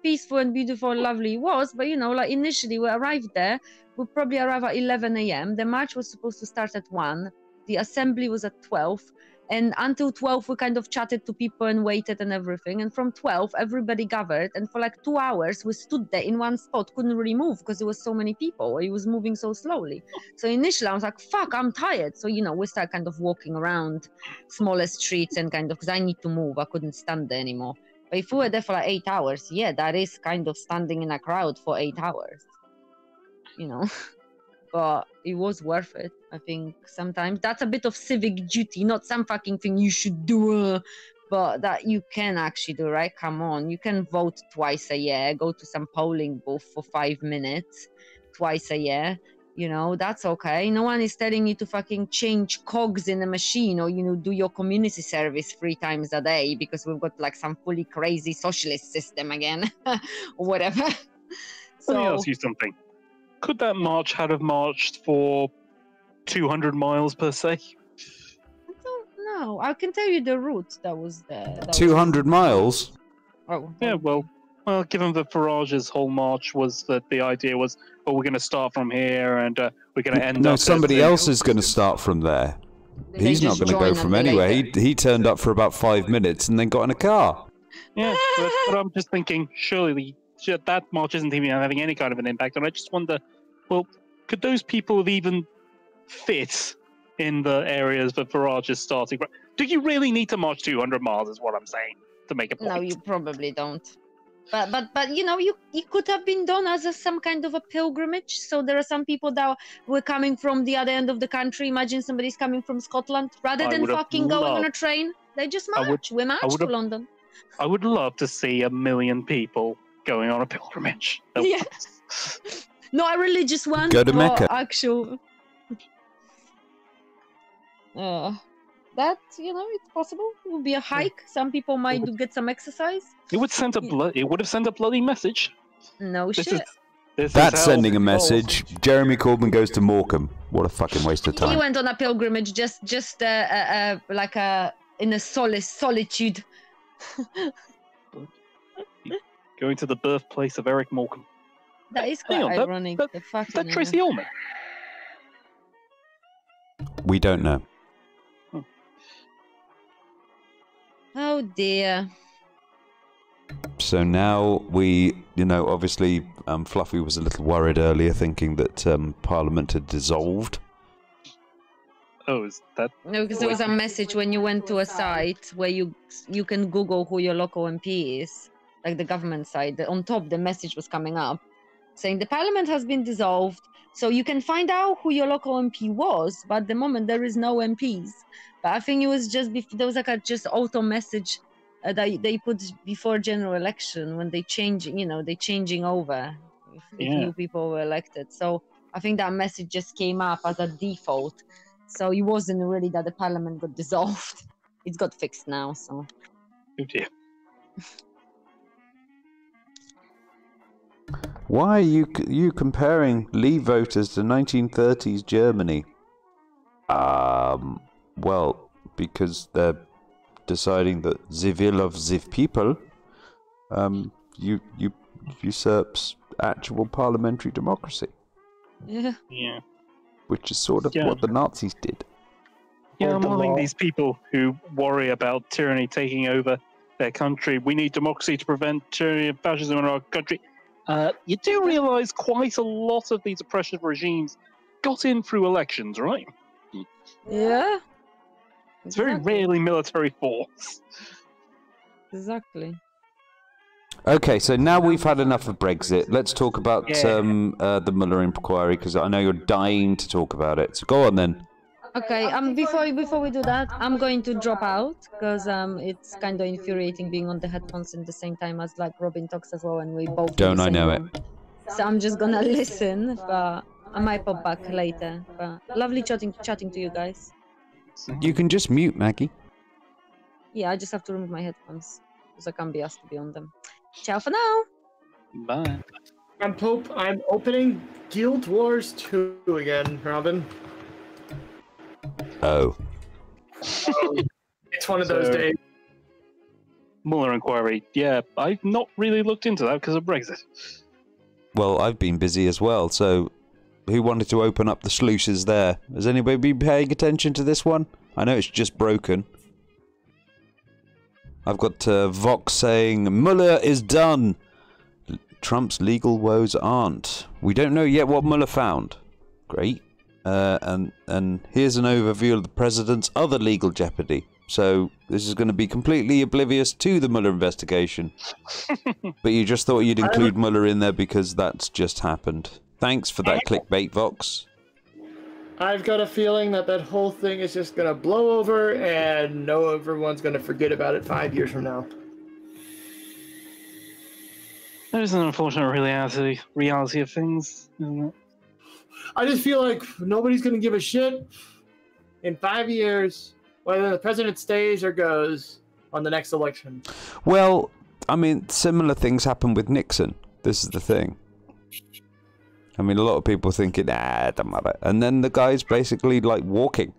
peaceful and beautiful and lovely it was. But like initially we arrived there, we probably arrived at 11 a.m. The march was supposed to start at 1. The assembly was at 12. And until 12, we kind of chatted to people and waited and everything. And from 12, everybody gathered. And for like 2 hours, we stood there in one spot, couldn't really move because there was so many people. It was moving so slowly. So initially, I was like, fuck, I'm tired. So, we started kind of walking around smaller streets and kind of, because I need to move. I couldn't stand there anymore. But if we were there for like 8 hours, yeah, that is kind of standing in a crowd for 8 hours. But it was worth it. I think sometimes that's a bit of civic duty, not some fucking thing you should do, but that you can actually do, right? Come on, you can vote twice a year, go to some polling booth for 5 minutes twice a year. That's okay. No one is telling you to fucking change cogs in a machine or, do your community service 3 times a day because we've got like some fully crazy socialist system again or whatever. Let me ask you something. Could that march have marched for 200 miles per se? I don't know. I can tell you the route that was there. 200 miles? Oh. Yeah, well, given that Farage's whole march was that the idea was, we're going to start from here and we're going to end up... No, somebody else is going to start from there. He's not going to go from anywhere. He turned up for about 5 minutes and then got in a car. Yeah, but I'm just thinking, surely that march isn't even having any kind of an impact, and I just wonder, well, could those people have even fit in the areas that Farage is starting? Do you really need to march 200 miles, is what I'm saying, to make a point? No, you probably don't. But it could have been done as some kind of a pilgrimage. So there are some people that were coming from the other end of the country. Imagine somebody's coming from Scotland. Rather than fucking going on a train, they just march. We march to London. I would love to see 1 million people going on a pilgrimage. Yeah. Not a religious one. Go to Mecca. Actual. That, it's possible. It would be a hike. Some people might get some exercise. It would have sent a bloody message. No shit. That's sending a message. Jeremy Corbyn goes to Morecambe. What a fucking waste of time. He went on a pilgrimage, just like in a solitude. Going to the birthplace of Eric Morecambe. That is quite ironic. Is that Tracy Ullman? We don't know. Oh dear. So now we, obviously Fluffy was a little worried earlier, thinking that Parliament had dissolved. Oh, is that... No, because there was a message when you went to a site where you can Google who your local MP is, like the government site. On top, the message was coming up saying the Parliament has been dissolved, so you can find out who your local MP was, but at the moment there is no MPs. But I think it was just there was like a just auto message that they put before general election when they change, they changing over if new people were elected. So I think that message just came up as a default. So it wasn't really that the Parliament got dissolved. It's got fixed now. So. Oh dear. Why are you comparing Leave voters to 1930s Germany? Well, because they're deciding that the will of the people usurps actual parliamentary democracy. Yeah. Yeah. Which is sort of what the Nazis did. Yeah, I'm loving these people who worry about tyranny taking over their country. We need democracy to prevent tyranny and fascism in our country. You do realise quite a lot of these oppressive regimes got in through elections, right? Yeah. It's very rarely military force. Exactly. Okay, so now we've had enough of Brexit. Let's talk about the Mueller inquiry, because I know you're dying to talk about it. So go on then. Okay, before we do that, I'm going to drop out because it's kind of infuriating being on the headphones at the same time as like Robin talks as well, and we both. Don't I know it? So I'm just gonna listen, but I might pop back later. But lovely chatting to you guys. You can just mute, Maggie. Yeah, I just have to remove my headphones because I can't be asked to be on them. Ciao for now. Bye. I'm opening Guild Wars 2 again, Robin. Oh. It's one of those days. Mueller inquiry. Yeah, I've not really looked into that because of Brexit. Well, I've been busy as well, so who wanted to open up the sluices there? Has anybody been paying attention to this one? I know it's just broken. I've got Vox saying, Mueller is done. Trump's legal woes aren't. We don't know yet what Mueller found. Great. And here's an overview of the president's other legal jeopardy. So this is going to be completely oblivious to the Mueller investigation. But you just thought you'd include Mueller in there because that's just happened. Thanks for that clickbait, Vox. I've got a feeling that that whole thing is just going to blow over and everyone's going to forget about it 5 years from now. There's an unfortunate reality of things, isn't it? I just feel like nobody's going to give a shit in 5 years whether the president stays or goes on the next election. Well, I mean, similar things happened with Nixon. This is the thing. I mean, a lot of people thinking, it doesn't matter. And then the guy's basically, like, walking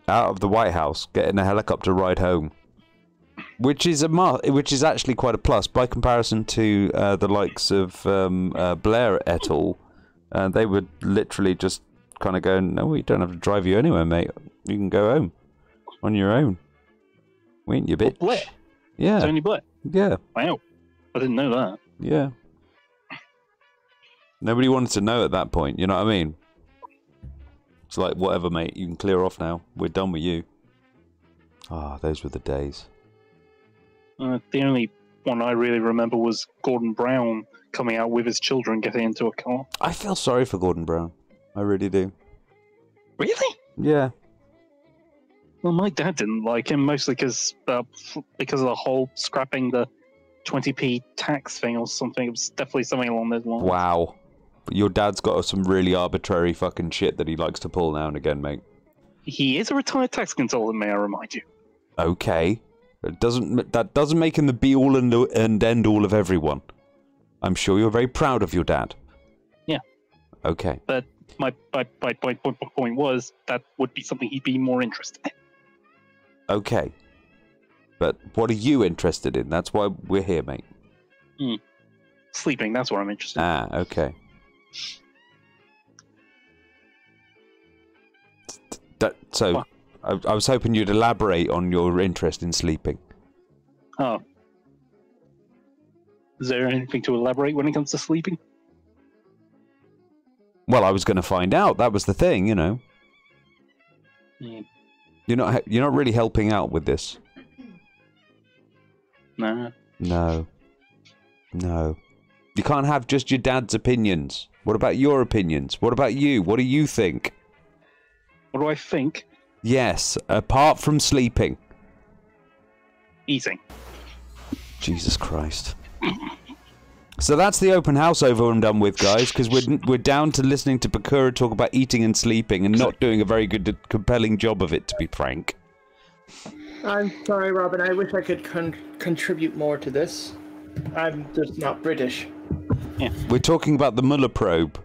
out of the White House, getting a helicopter ride home. Which is actually quite a plus, by comparison to the likes of Blair et al. They would literally just kind of go, no, we don't have to drive you anywhere, mate. You can go home on your own. We ain't your bitch. Blair? Yeah. Tony Blair? Yeah. Wow. I didn't know that. Yeah. Nobody wanted to know at that point, you know what I mean? It's like, whatever, mate, you can clear off now. We're done with you. Ah, those were the days. The only one I really remember was Gordon Brown coming out with his children getting into a car. I feel sorry for Gordon Brown. I really do. Really? Yeah. Well, my dad didn't like him, mostly because of the whole scrapping the 20p tax thing or something. It was definitely something along those lines. Wow. But your dad's got some really arbitrary fucking shit that he likes to pull now and again, mate. He is a retired tax consultant, may I remind you. Okay. That doesn't make him the be-all and end-all of everyone. I'm sure you're very proud of your dad. Yeah. Okay. But my point was that would be something he'd be more interested in. Okay. But what are you interested in? That's why we're here, mate. Sleeping, that's what I'm interested in. Ah, okay. So, I was hoping you'd elaborate on your interest in sleeping. Oh. Is there anything to elaborate when it comes to sleeping? Well, I was going to find out. That was the thing, you know. Yeah. You're not really helping out with this. No. No. No. You can't have just your dad's opinions. What about your opinions? What about you? What do you think? What do I think? Yes, apart from sleeping. Eating. Jesus Christ. So that's the open house over and done with, guys, because we're down to listening to Bakura talk about eating and sleeping and not doing a very good, compelling job of it, to be frank. I'm sorry, Robin. I wish I could contribute more to this. I'm just not British. Yeah. We're talking about the Mueller probe.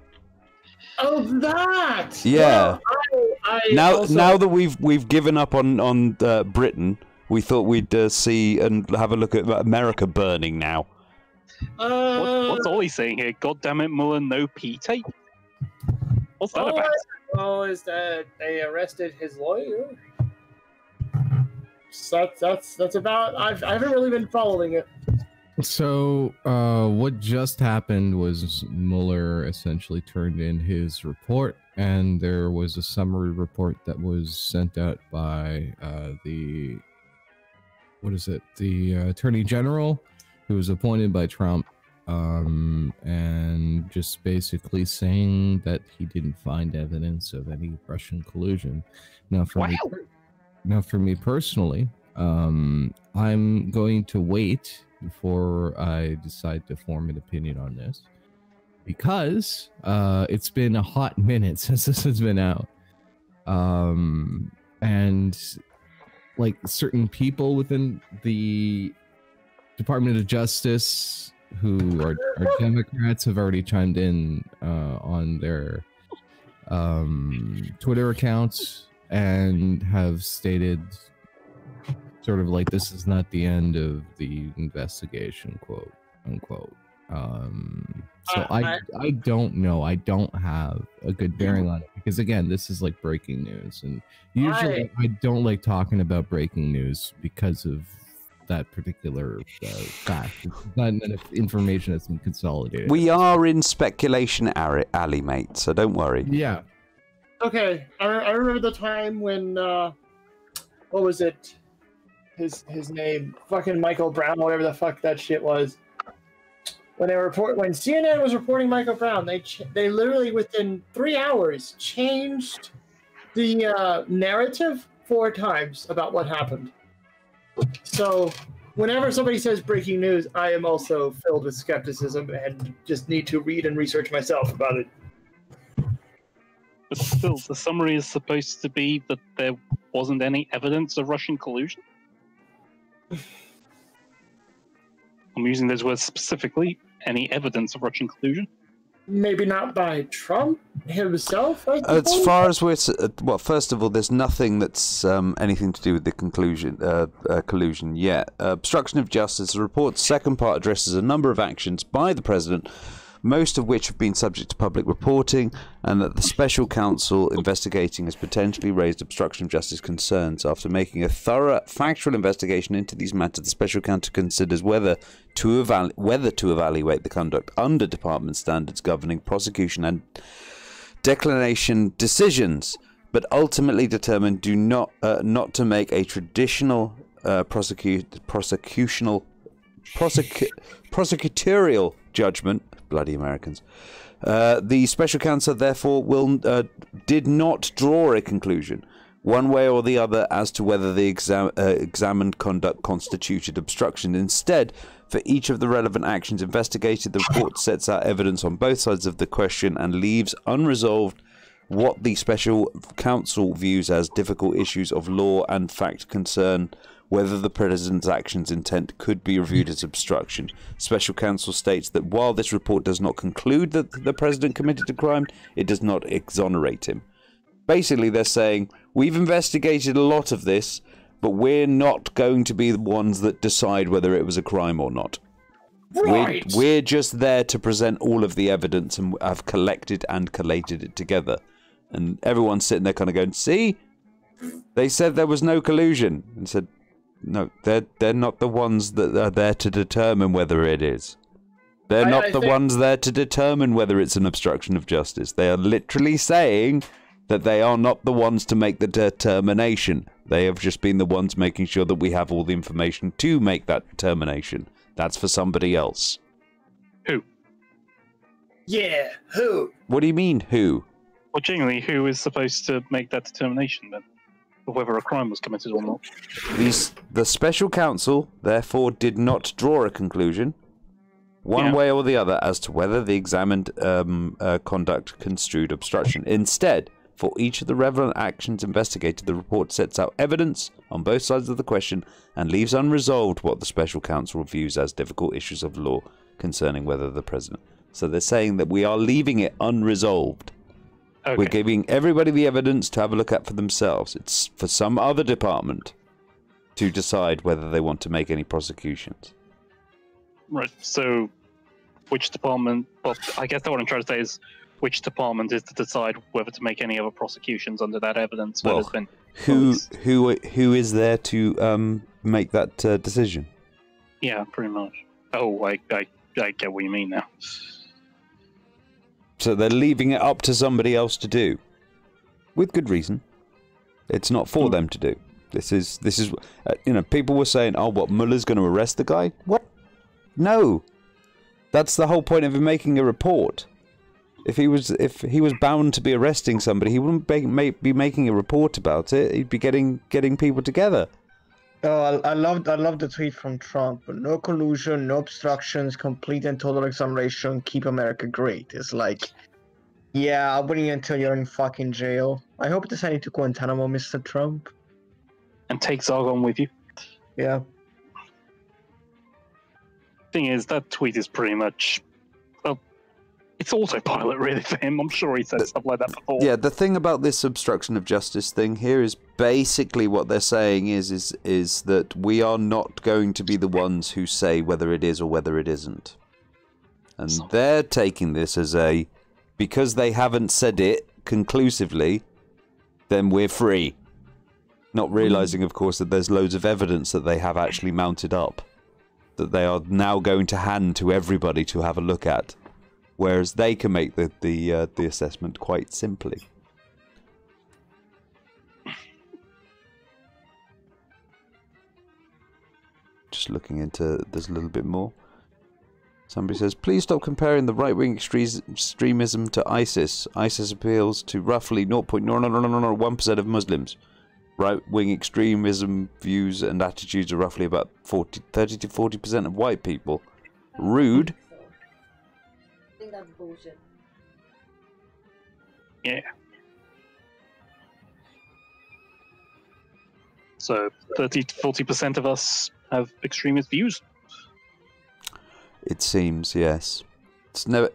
Oh, that! Yeah. Well, now that we've given up on Britain, we thought we'd see and have a look at America burning now. What's Ollie saying here? God damn it, Mueller, no P tape. What's that about? Oh, is that they arrested his lawyer? So that's about. I haven't really been following it. So, what just happened was Mueller essentially turned in his report, and there was a summary report that was sent out by the Attorney General, who was appointed by Trump, and just basically saying that he didn't find evidence of any Russian collusion. Now, for me personally, I'm going to wait before I decide to form an opinion on this, because it's been a hot minute since this has been out, and like certain people within the Department of Justice who are Democrats have already chimed in on their Twitter accounts and have stated sort of like, this is not the end of the investigation, quote unquote. So I don't know. I don't have a good bearing on it because again, this is like breaking news, and usually I don't like talking about breaking news because of that particular fact. It's not enough information that's been consolidated. We are in speculation alley, mate. So don't worry. Yeah. Okay, I remember the time when what was it? His name, fucking Michael Brown, whatever the fuck that shit was. When CNN was reporting Michael Brown, they literally within 3 hours changed the narrative 4 times about what happened. So whenever somebody says breaking news, I am also filled with skepticism and just need to read and research myself about it. But still, the summary is supposed to be that there wasn't any evidence of Russian collusion. I'm using those words specifically. Any evidence of Russian collusion? Maybe not by Trump himself. As far as we're well, first of all, there's nothing that's anything to do with the collusion yet. Obstruction of justice. The report's second part addresses a number of actions by the president, most of which have been subject to public reporting, and that the special counsel investigating has potentially raised obstruction of justice concerns. After making a thorough factual investigation into these matters, the special counsel considers whether to evaluate the conduct under department standards governing prosecution and declination decisions, but ultimately determined not to make a traditional prosecutorial judgment. Bloody Americans. The special counsel therefore did not draw a conclusion one way or the other as to whether the examined conduct constituted obstruction. Instead, for each of the relevant actions investigated, the report sets out evidence on both sides of the question and leaves unresolved what the special counsel views as difficult issues of law and fact concern whether the president's actions intent could be reviewed as obstruction. Special counsel states that while this report does not conclude that the president committed a crime, it does not exonerate him. Basically, they're saying, we've investigated a lot of this, but we're not going to be the ones that decide whether it was a crime or not. Right. We're just there to present all of the evidence and have collected and collated it together. And everyone's sitting there kind of going, see? They said there was no collusion. And said, no, they're not the ones that are there to determine whether it is. They're not the ones there to determine whether it's an obstruction of justice. They are literally saying that they are not the ones to make the determination. They have just been the ones making sure that we have all the information to make that determination. That's for somebody else. Who? Yeah, who? What do you mean, who? Well, genuinely, who is supposed to make that determination then? Of whether a crime was committed or not? The special counsel, therefore, did not draw a conclusion, one way or the other, as to whether the examined conduct construed obstruction. Instead, for each of the relevant actions investigated, the report sets out evidence on both sides of the question and leaves unresolved what the special counsel views as difficult issues of law concerning whether the president. So they're saying that we are leaving it unresolved. Okay. We're giving everybody the evidence to have a look at for themselves. It's for some other department to decide whether they want to make any prosecutions. Right, so which department... Well, I guess what I'm trying to say is which department is to decide whether to make any other prosecutions under that evidence that has been... Who is there to make that decision? Yeah, pretty much. Oh, I get what you mean now. So they're leaving it up to somebody else to do, with good reason. It's not for them to do. This is people were saying, oh, what, Mueller's going to arrest the guy? What? No, that's the whole point of him making a report. If he was bound to be arresting somebody, he wouldn't be making a report about it. He'd be getting people together. Oh, I love the tweet from Trump. No collusion, no obstructions, complete and total exoneration, keep America great. It's like, yeah, I'll bring you until you're in fucking jail. I hope to send you to Guantanamo, Mr. Trump. And take Zargon with you. Yeah. Thing is, that tweet is pretty much... It's autopilot, really, for him. I'm sure he said stuff like that before. Yeah, the thing about this obstruction of justice thing here is basically what they're saying is that we are not going to be the ones who say whether it is or whether it isn't. And they're taking this as a, because they haven't said it conclusively, then we're free. Not realising, of course, that there's loads of evidence that they have actually mounted up. That they are now going to hand to everybody to have a look at. Whereas they can make the assessment quite simply. Just looking into, there's a little bit more. Somebody says, please stop comparing the right-wing extremism to ISIS. ISIS appeals to roughly 0.1% of Muslims. Right-wing extremism views and attitudes are roughly about 30 to 40% of white people. Rude. I think that's bullshit. Yeah. So 30 to 40% of us have extremist views. It seems, yes. It's never.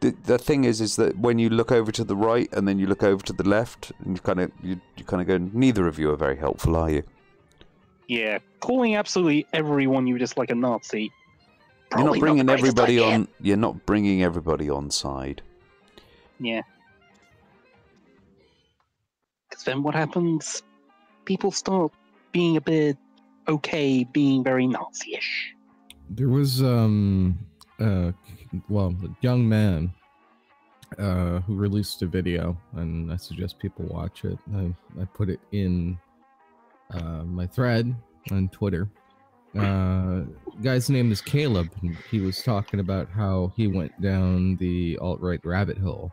The thing is that when you look over to the right and then you look over to the left, and you kind of go, neither of you are very helpful, are you? Yeah, calling absolutely everyone you dislike a Nazi. You're not bringing the greatest everybody idea. on. You're not bringing everybody on side. Yeah. Because then what happens? People start being a bit okay, being very Nazi-ish. There was well, a young man who released a video, and I suggest people watch it. I put it in my thread on Twitter. Guy's name is Caleb, and he was talking about how he went down the alt-right rabbit hole,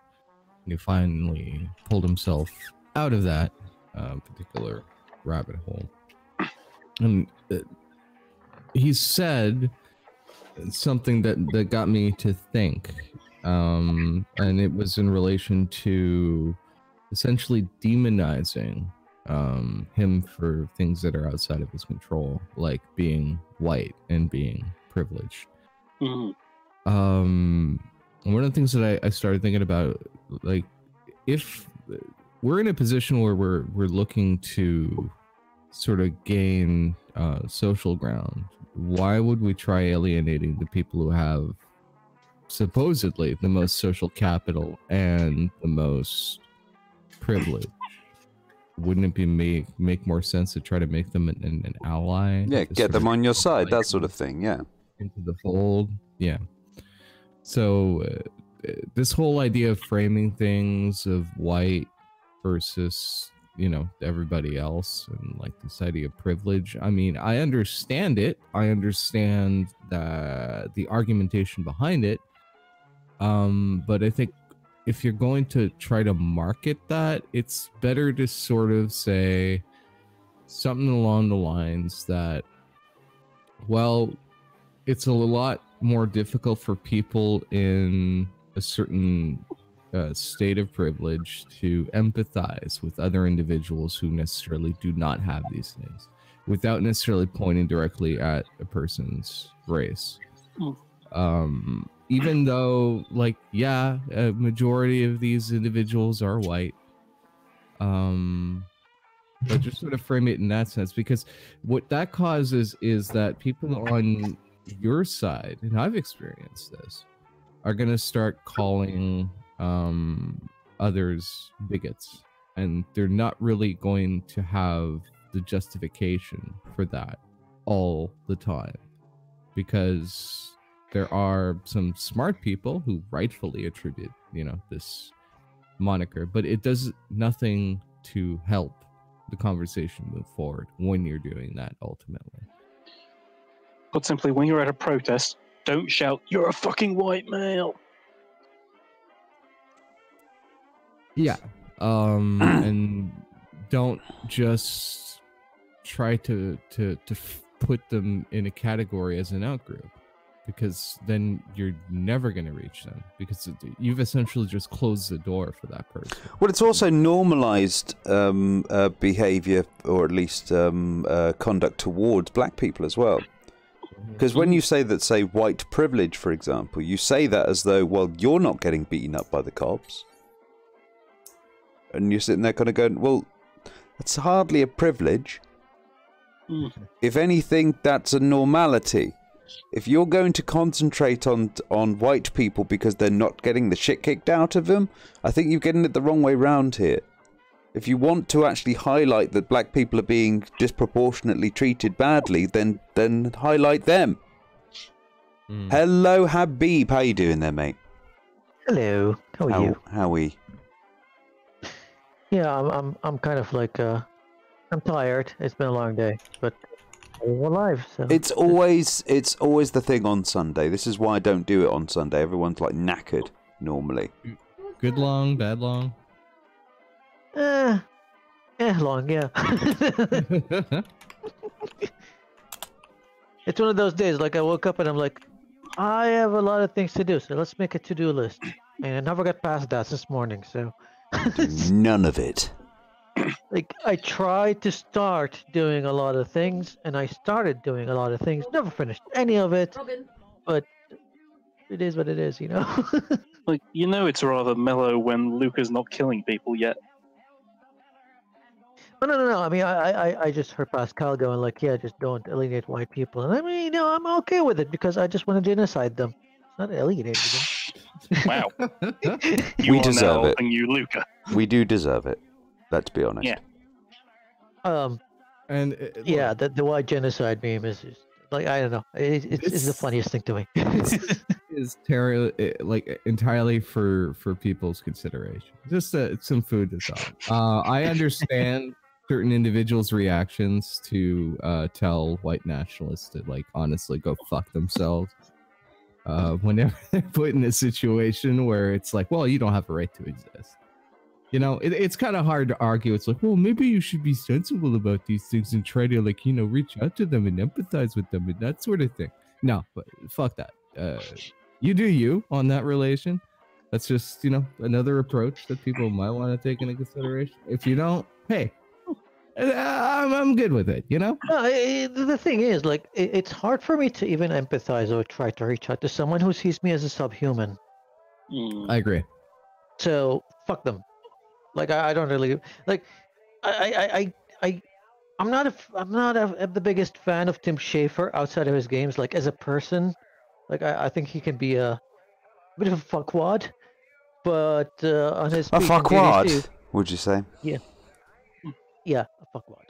and he finally pulled himself out of that particular rabbit hole. And he said something that got me to think, and it was in relation to essentially demonizing him for things that are outside of his control, like being white and being privileged. Mm-hmm. One of the things that I started thinking about, like, if we're in a position where we're looking to sort of gain social ground, why would we try alienating the people who have supposedly the most social capital and the most privilege? Wouldn't it be make more sense to try to make them an ally? Yeah, get them on your side, that sort of thing, yeah. Into the fold, yeah. So this whole idea of framing things of white versus, you know, everybody else, and like this idea of privilege, I mean, I understand it. I understand the argumentation behind it. But I think if you're going to try to market that, it's better to sort of say something along the lines that, well, it's a lot more difficult for people in a certain state of privilege to empathize with other individuals who necessarily do not have these things, without necessarily pointing directly at a person's race. Even though, like, yeah, a majority of these individuals are white, but just sort of frame it in that sense, because what that causes is that people on your side, and I've experienced this, are going to start calling others bigots, and they're not really going to have the justification for that all the time, because there are some smart people who rightfully attribute, you know, this moniker, but it does nothing to help the conversation move forward when you're doing that ultimately. Put simply, when you're at a protest, don't shout, "You're a fucking white male." Yeah. And don't just try to put them in a category as an outgroup, because then you're never going to reach them, because you've essentially just closed the door for that person. Well, it's also normalized behavior, or at least conduct towards black people as well. Because when you say that, say, white privilege, for example, you say that as though, well, you're not getting beaten up by the cops. And you're sitting there kind of going, well, that's hardly a privilege. If anything, that's a normality. if you're going to concentrate on white people because they're not getting the shit kicked out of them, I think you're getting it the wrong way round here. If you want to actually highlight that black people are being disproportionately treated badly, then highlight them. Hello, Habib. How you doing there, mate? Hello. How are you? How are we? Yeah, I'm kind of like I'm tired. It's been a long day, but we're alive. So it's always the thing on Sunday. This is why I don't do it on Sunday. Everyone's like knackered normally. Good long, bad long. Long, yeah. It's one of those days. Like I woke up and I'm like, I have a lot of things to do, so let's make a to-do list. And I never got past that this morning, so. None of it. Like I tried to start doing a lot of things, and I started doing a lot of things. Never finished any of it, but it is what it is, you know. Like it's rather mellow when Luca's not killing people yet. No. I mean, I just heard Pascal going like, yeah, just don't alienate white people, and I mean, I'm okay with it because I just want to genocide them, not alienate them. Wow. We deserve it. You, Luca. We do deserve it. Let's be honest. Yeah. And yeah, the white genocide meme is just, like, I don't know. It's the funniest thing to me. Is entirely for people's consideration. Just some food to thought. I understand certain individuals' reactions to tell white nationalists to honestly go fuck themselves. Whenever they're put in a situation where it's like, well, you don't have a right to exist. It's kind of hard to argue. It's like, well, maybe you should be sensible about these things and try to reach out to them and empathize with them and that sort of thing. No, but fuck that. You do you on that relation. That's just, another approach that people might want to take into consideration. If you don't, hey, I'm good with it, No, the thing is, it's hard for me to even empathize or try to reach out to someone who sees me as a subhuman. I agree. So, fuck them. I don't really I'm not the biggest fan of Tim Schafer outside of his games. As a person, I think he can be a bit of a fuckwad, but on his a fuckwad, would you say? Yeah, a fuckwad.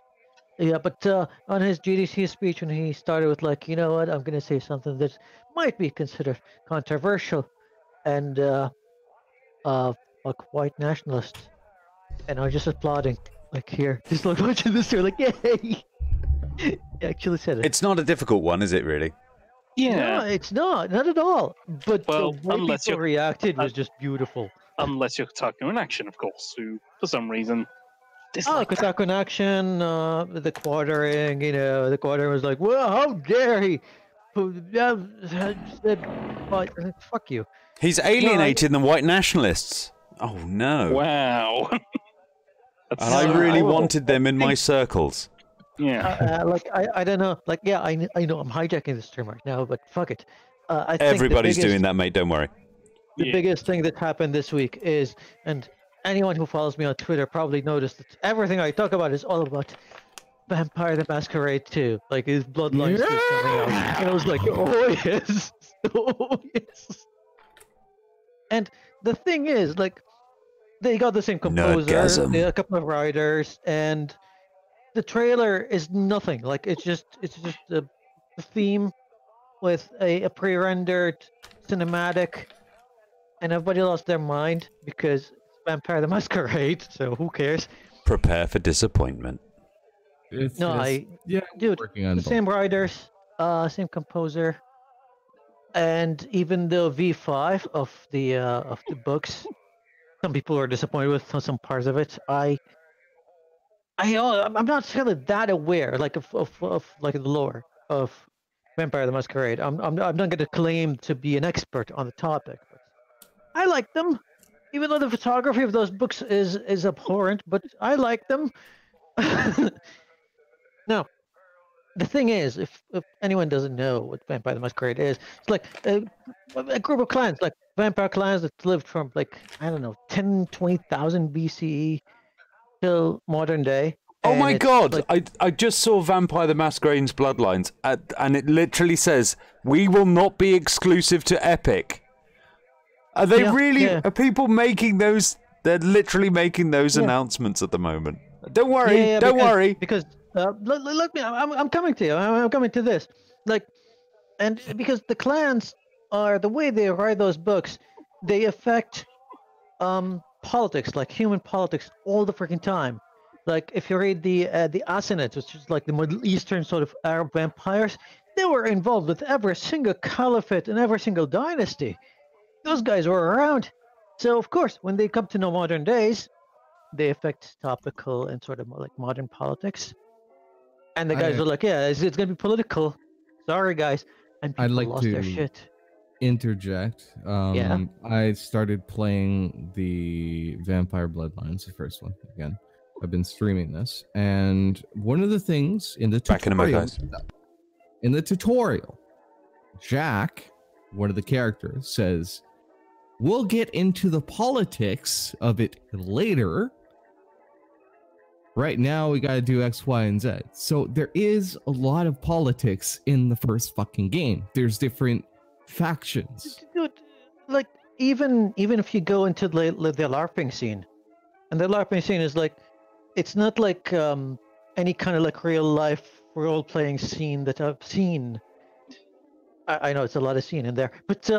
Yeah, but on his GDC speech when he started with you know what, I'm gonna say something that might be considered controversial, and fuck white nationalists. And I'm just applauding, here, just watching this here, yay! He actually said it. It's not a difficult one, is it? Really? Yeah, no, it's not at all. But the way unless people reacted was just beautiful. Unless you're Kotaku in Action, of course, who for some reason dislike Kotaku in Action, the quartering, the quartering was like, well, how dare he? Fuck you. He's alienating the white nationalists. Oh no! Wow. And I really wanted them in my circles. Yeah. I don't know. I know I'm hijacking this term right now, but fuck it. I think everybody's doing that, mate. Don't worry. The biggest thing that happened this week is, and anyone who follows me on Twitter probably noticed that everything I talk about is all about Vampire the Masquerade 2. His bloodlines is coming out. And I was like, oh yes, oh yes. And the thing is, they got the same composer, a couple of writers, and the trailer is nothing. It's just a theme with a pre-rendered cinematic, and everybody lost their mind because it's Vampire the Masquerade. So who cares? Prepare for disappointment. Dude, working on same writers, same composer, and even the V5 of the books. Some people are disappointed with some parts of it. I'm not really that aware, of the lore of Vampire the Masquerade. I'm not going to claim to be an expert on the topic, but I like them, even though the photography of those books is abhorrent. But I like them. Now, the thing is, if anyone doesn't know what Vampire the Masquerade is, it's a group of clans, vampire clans that lived from 10, 20,000 BCE till modern day. Oh And my it's god! like- I just saw Vampire the Masquerade's Bloodlines, and it literally says, "We will not be exclusive to Epic." Are they Yeah, really? yeah. Are people making those? They're literally making those Yeah. announcements at the moment. Don't worry, Yeah, don't worry. Because let me. I'm coming to you. I'm coming to this. Like, and because the clans are the way they write those books, they affect politics, like human politics, all the freaking time. Like if you read the Assanids, which is like the Middle Eastern sort of Arab vampires, they were involved with every single caliphate and every single dynasty. Those guys were around. So of course, when they come to know modern days, they affect topical and sort of like modern politics. And the guys are like, yeah, it's going to be political. Sorry, guys. And people I'd like lost their to shit. interject. Yeah. I started playing the Vampire Bloodlines, the first one again. I've been streaming this, and one of the things in the Back into my guys. in the tutorial, Jack, one of the characters, says, "We'll get into the politics of it later. Right now, we got to do X, Y, and Z." So there is a lot of politics in the first fucking game. There's different factions. Dude, like even if you go into the LARPing scene, and the LARPing scene is like, it's not like any kind of like real life role playing scene that I've seen. I know it's a lot of scene in there, but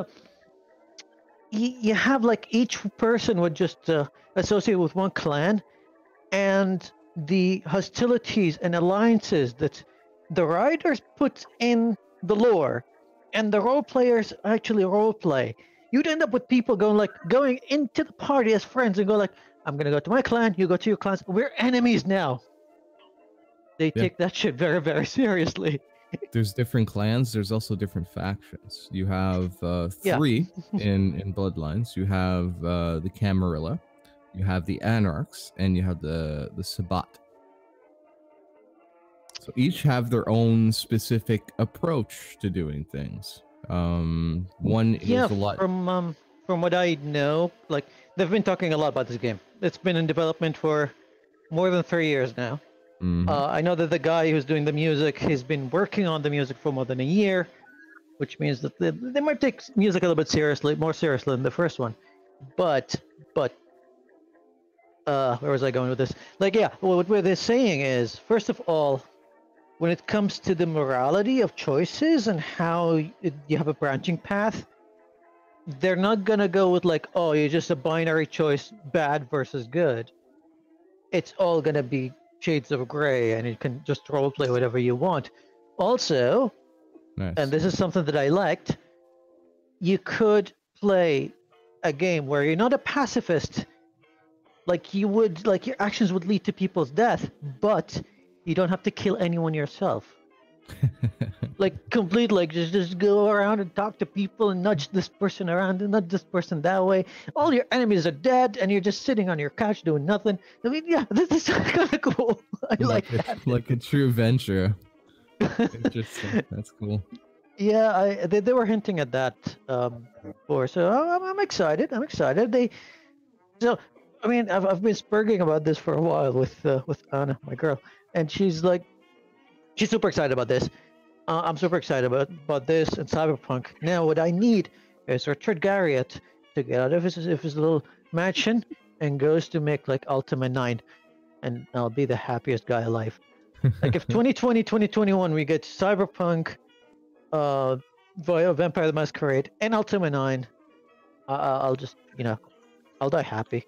you have like each person would just associate with one clan, and the hostilities and alliances that the writers put in the lore and the role players actually role play. You'd end up with people going into the party as friends and go like, I'm gonna go to my clan, you go to your clans, we're enemies now. They take that shit very, very seriously. There's different clans. There's also different factions. You have three in Bloodlines. You have the Camarilla, you have the Anarchs, and you have the Sabbat. So each have their own specific approach to doing things. One is a lot. From what I know, like they've been talking a lot about this game. It's been in development for more than 3 years now. I know that the guy who's doing the music, he's been working on the music for more than a year, which means that they might take music a little bit more seriously than the first one. But where was I going with this? Like, yeah, what they're saying is, first of all, when it comes to the morality of choices and how you have a branching path, they're not gonna go with like, oh, you're just a binary choice, bad versus good. It's all gonna be shades of gray, and you can just roleplay whatever you want. Also, and this is something that I liked, you could play a game where you're not a pacifist, like you would, like your actions would lead to people's death, but you don't have to kill anyone yourself. Like complete, like just go around and talk to people and nudge this person around and nudge this person that way. All your enemies are dead, and you're just sitting on your couch doing nothing. I mean, yeah, this is kind of cool. I like that. Like a true venture. Interesting. That's cool. Yeah, they were hinting at that before, so I'm excited. I'm excited. So I mean, I've been spurging about this for a while with Anna, my girl, and she's super excited about this. I'm super excited about this and Cyberpunk. Now, what I need is Richard Garriott to get out of his little mansion and goes to make like Ultima 9, and I'll be the happiest guy alive. Like if 2020, 2021 we get Cyberpunk, Vampire the Masquerade, and Ultima 9, I'll just, I'll die happy.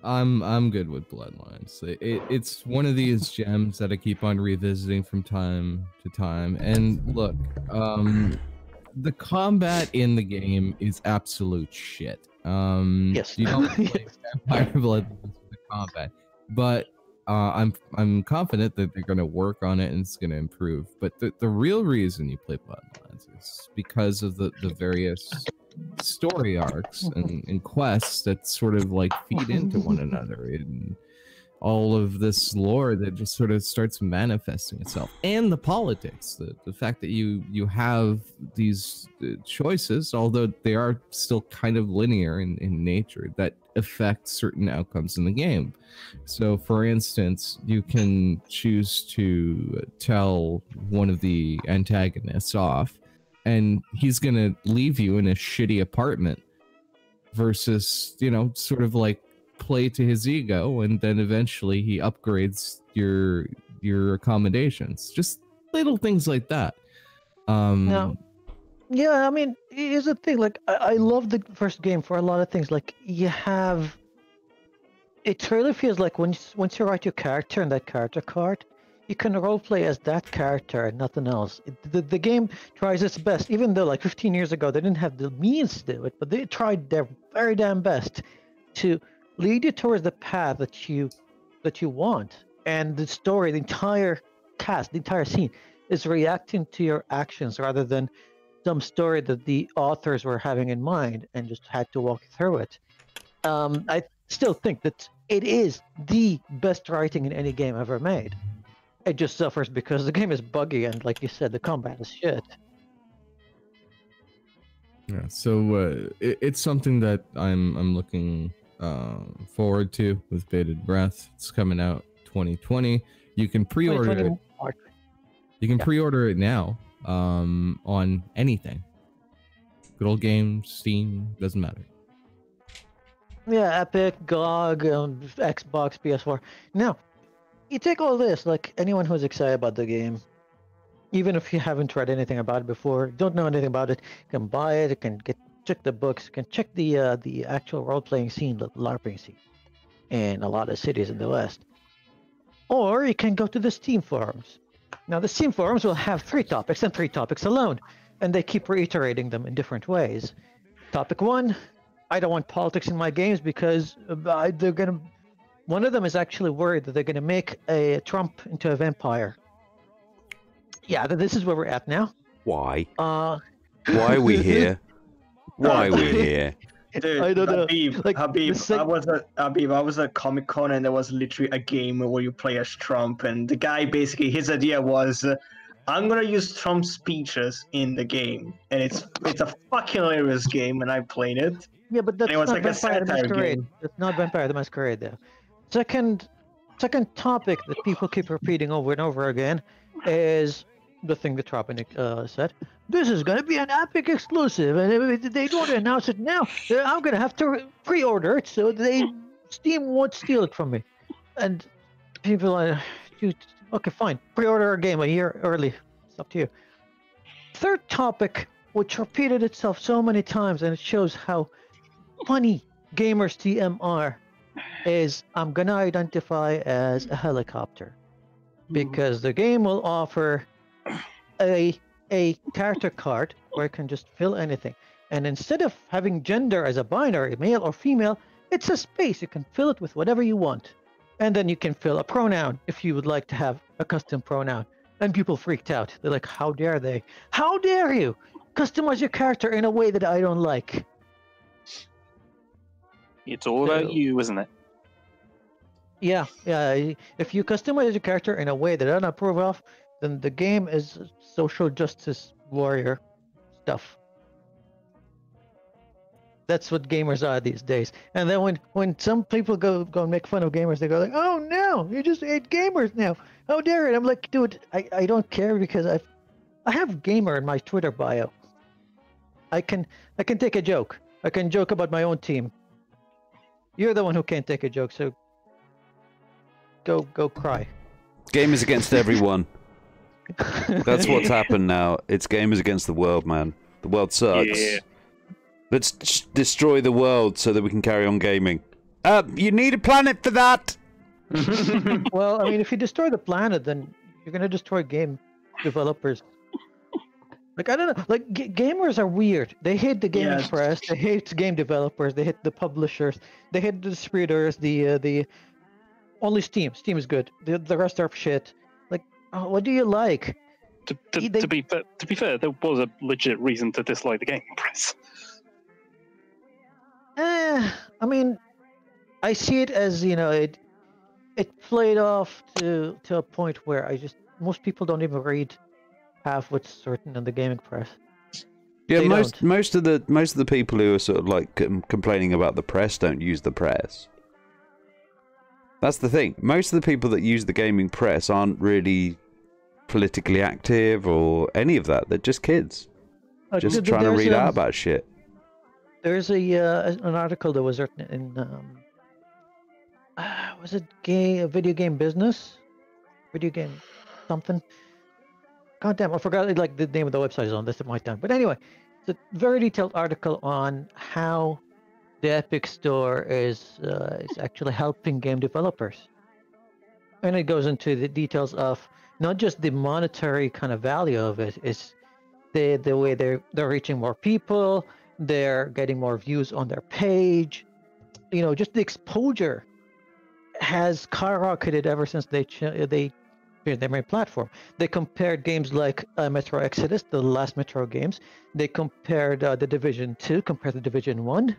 I'm good with Bloodlines. It's one of these gems that I keep on revisiting from time to time. And look, the combat in the game is absolute shit. Yes. You don't play Vampire Bloodlines with the combat, but I'm confident that they're going to work on it and it's going to improve. But the real reason you play Bloodlines is because of the various story arcs and quests that sort of like feed into one another, and all of this lore that just sort of starts manifesting itself, and the politics, the fact that you have these choices, although they are still kind of linear in nature, that affect certain outcomes in the game. So, for instance, you can choose to tell one of the antagonists off, and he's going to leave you in a shitty apartment versus, you know, sort of like play to his ego, and then eventually he upgrades your accommodations. Just little things like that. Now, yeah, I mean, here's the thing. Like, I love the first game for a lot of things. Like, you have. It really feels like once you write your character and that character card, you can roleplay as that character and nothing else. The game tries its best, even though like 15 years ago they didn't have the means to do it, but they tried their very damn best to lead you towards the path that you want. And the story, the entire cast, the entire scene is reacting to your actions rather than some story that the authors were having in mind and just had to walk through it. I still think that it is the best writing in any game ever made. It just suffers because the game is buggy and, like you said, the combat is shit. Yeah, so it's something that I'm looking forward to with bated breath. It's coming out 2020. You can pre-order it. You can pre-order it now on anything. Good old games, Steam, doesn't matter. Yeah, Epic, GOG, Xbox, PS4. Now, you take all this, like anyone who's excited about the game, even if you haven't read anything about it before, don't know anything about it, can buy it, can check the books, can check the actual role-playing scene, the LARPing scene, in a lot of cities in the West. Or you can go to the Steam forums. Now, the Steam forums will have 3 topics and 3 topics alone, and they keep reiterating them in different ways. Topic 1, I don't want politics in my games because they're gonna. One of them is actually worried that they're gonna make a Trump into a vampire. Yeah, this is where we're at now. Why? Why are we here? Why are we here? Dude, I don't know. Habib, I was at Comic Con and there was literally a game where you play as Trump, and the guy basically his idea was, I'm gonna use Trump's speeches in the game, and it's a fucking hilarious game, and I played it. Yeah, but that's not like Vampire the Masquerade. game. That's not Vampire the Masquerade, though. Second topic that people keep repeating over and over again is the thing that Robin said. This is going to be an Epic exclusive, and if they don't announce it now, I'm going to have to pre-order it so Steam won't steal it from me. And people are, okay, fine, pre-order a game a year early. It's up to you. Third topic, which repeated itself so many times, and it shows how funny gamers TM are, is I'm going to identify as a helicopter. Because the game will offer a character card where it can just fill anything. And instead of having gender as a binary, male or female, it's a space. You can fill it with whatever you want. And then you can fill a pronoun if you would like to have a custom pronoun. And people freaked out. They're like, how dare they? How dare you customize your character in a way that I don't like? It's all about you, isn't it? Yeah. If you customize your character in a way that I don't approve of, then the game is social justice warrior stuff. That's what gamers are these days. And then when some people go and make fun of gamers, they go like, "Oh no, you just hate gamers now. How dare it?" I'm like, dude, I don't care because I have gamer in my Twitter bio. I can take a joke. I can joke about my own team. You're the one who can't take a joke, so go cry. Gamers against everyone. That's what's happened now. It's gamers against the world, man. The world sucks. Yeah. Let's destroy the world so that we can carry on gaming. You need a planet for that! Well, I mean, if you destroy the planet, then you're gonna destroy game developers. Like, I don't know. Like, gamers are weird. They hate the gaming press. They hate game developers. They hate the publishers. They hate the distributors. The only Steam. Steam is good. The rest are shit. Like, what do you like? To be fair, there was a legit reason to dislike the gaming press. I mean, I see it as, it played off to a point where most people don't even read half what's certain in the gaming press. Yeah, They most of the people who are sort of like complaining about the press don't use the press. That's the thing. Most of the people that use the gaming press aren't really politically active or any of that. They're just kids, just trying to read out about shit. There's an article that was written in was it video game business, video game something. God damn, I forgot like the name of the website is on this at my time. But anyway, it's a very detailed article on how the Epic Store is actually helping game developers, and it goes into the details of not just the monetary kind of value of it, is the way they're reaching more people, they're getting more views on their page, you know, just the exposure has skyrocketed ever since they changed their main platform. They compared games like Metro Exodus, the last Metro games. They compared the Division 2, compared to Division 1.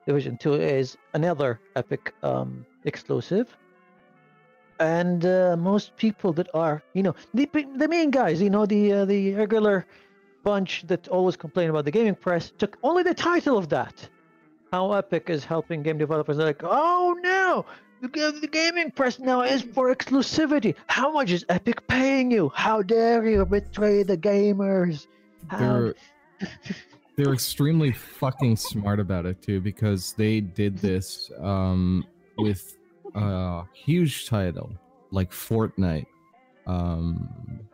Division 2 is another Epic exclusive. And most people that are, you know, the main guys, you know, the regular bunch that always complain about the gaming press, took only the title of that. How Epic is helping game developers. They're like, oh no, the gaming press now is for exclusivity. How much is Epic paying you? How dare you betray the gamers? They're extremely fucking smart about it too, because they did this with a huge title like Fortnite.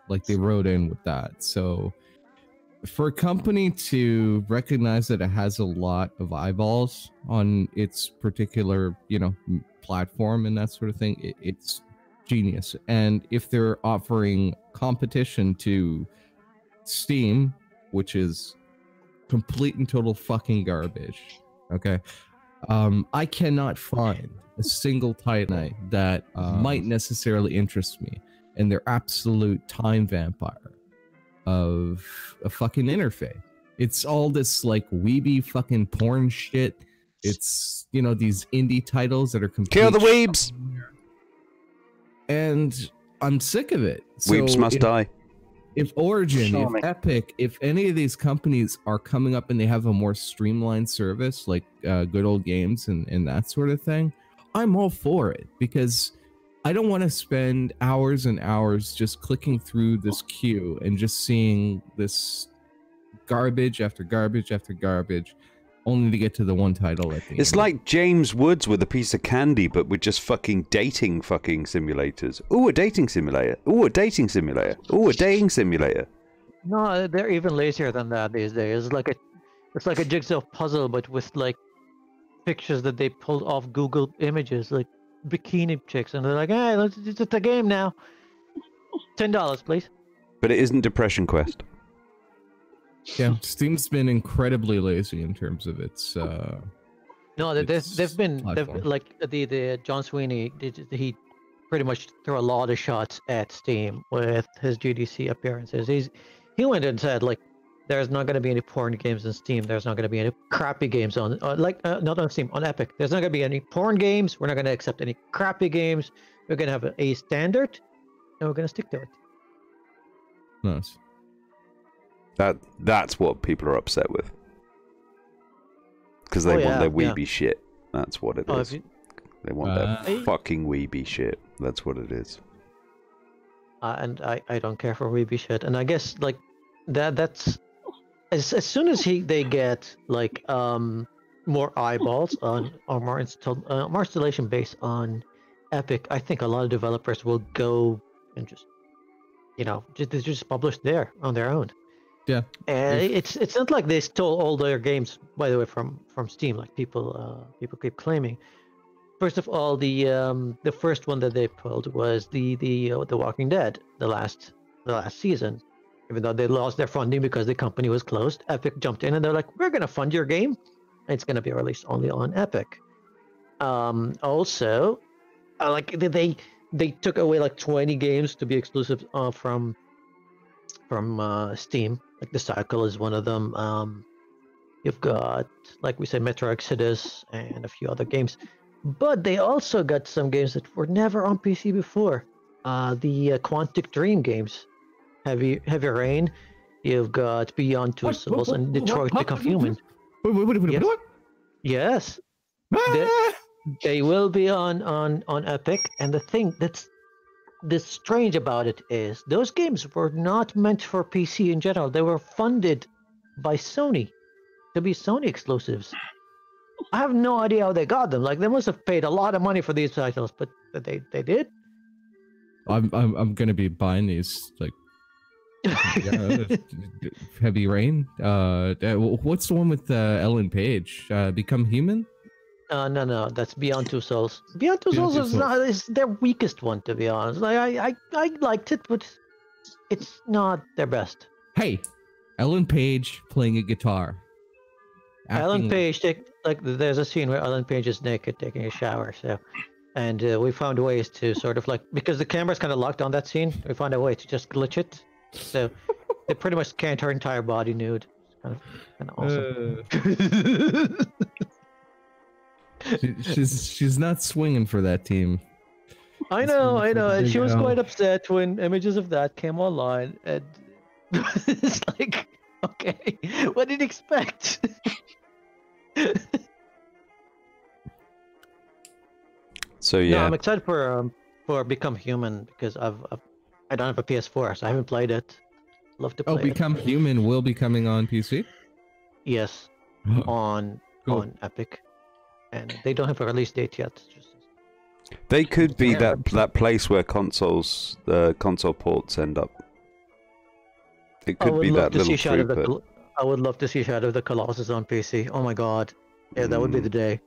Like they wrote in with that. So for a company to recognize that it has a lot of eyeballs on its particular, you know, platform and that sort of thing, it's genius. And if they're offering competition to Steam, which is complete and total fucking garbage, okay, I cannot find a single title that might necessarily interest me, and they're absolute time vampire of a fucking interface. It's all this like weeby fucking porn shit. It's, you know, these indie titles that are complete. Kill the weebs! And I'm sick of it. Weebs must die. If Origin, if Epic, if any of these companies are coming up and they have a more streamlined service like Good Old Games and that sort of thing, I'm all for it, because I don't want to spend hours and hours just clicking through this queue and just seeing this garbage after garbage after garbage, only to get to the one title at the end. It's like James Woods with a piece of candy, but with just fucking dating fucking simulators. Ooh, a dating simulator. Ooh, a dating simulator. Ooh, a dating simulator. No, they're even lazier than that these days. It's like a jigsaw puzzle, but with like pictures that they pulled off Google Images, like bikini chicks, and they're like, "Hey, it's just a game now. $10, please." But it isn't Depression Quest. Yeah, Steam's been incredibly lazy in terms of its. No, they've been like the John Sweeney. He pretty much threw a lot of shots at Steam with his GDC appearances. He went and said like, there's not going to be any porn games on Steam. There's not going to be any crappy games on not on Steam, on Epic. There's not going to be any porn games. We're not going to accept any crappy games. We're going to have a standard, and we're going to stick to it. Nice. That's what people are upset with, because they want their weeby shit. That's what it is. They want their fucking weeby shit. That's what it is. And I don't care for weeby shit. And I guess like that's as soon as they get like more eyeballs on or more installation based on Epic, I think a lot of developers will go and just just publish there on their own. Yeah, and it's not like they stole all their games, by the way, from Steam, like people keep claiming. First of all, the first one that they pulled was the Walking Dead, the last season. Even though they lost their funding because the company was closed, Epic jumped in and they're like, "We're gonna fund your game. It's gonna be released only on Epic." Also, like they took away like 20 games to be exclusive from Steam. Like The Cycle is one of them. You've got, like we said, Metro Exodus and a few other games. But they also got some games that were never on PC before. The Quantic Dream games, Heavy Rain, You've got Beyond Two Souls and Detroit Become Human. Yes. Yes. They will be on Epic, and the thing that's strange about it is those games were not meant for PC in general. They were funded by Sony to be Sony exclusives. I have no idea how they got them. Like, they must have paid a lot of money for these titles, but they did. I'm gonna be buying these, like, Heavy Rain. What's the one with Ellen Page? Become Human? No, that's Beyond Two Souls. Beyond Two Souls is their weakest one, to be honest. Like, I liked it, but it's not their best. Hey, Ellen Page playing a guitar. Ellen Page, there's a scene where Ellen Page is naked taking a shower, and we found ways to sort of, like, because the camera's kind of locked on that scene, we found a way to just glitch it, so they pretty much scanned her entire body nude. It's kind of awesome. She's not swinging for that team. I know, and she was quite upset when images of that came online, and it's like, okay, what did you expect? So yeah, no, I'm excited for Become Human because I don't have a PS4, so I haven't played it. Love to play. Become Human will be coming on PC. Yes, on Epic, and they don't have a release date yet. They could be that place where the console ports end up. It could be that little throughput. I would love to see Shadow of the Colossus on PC. Oh my god, yeah, that would be the day.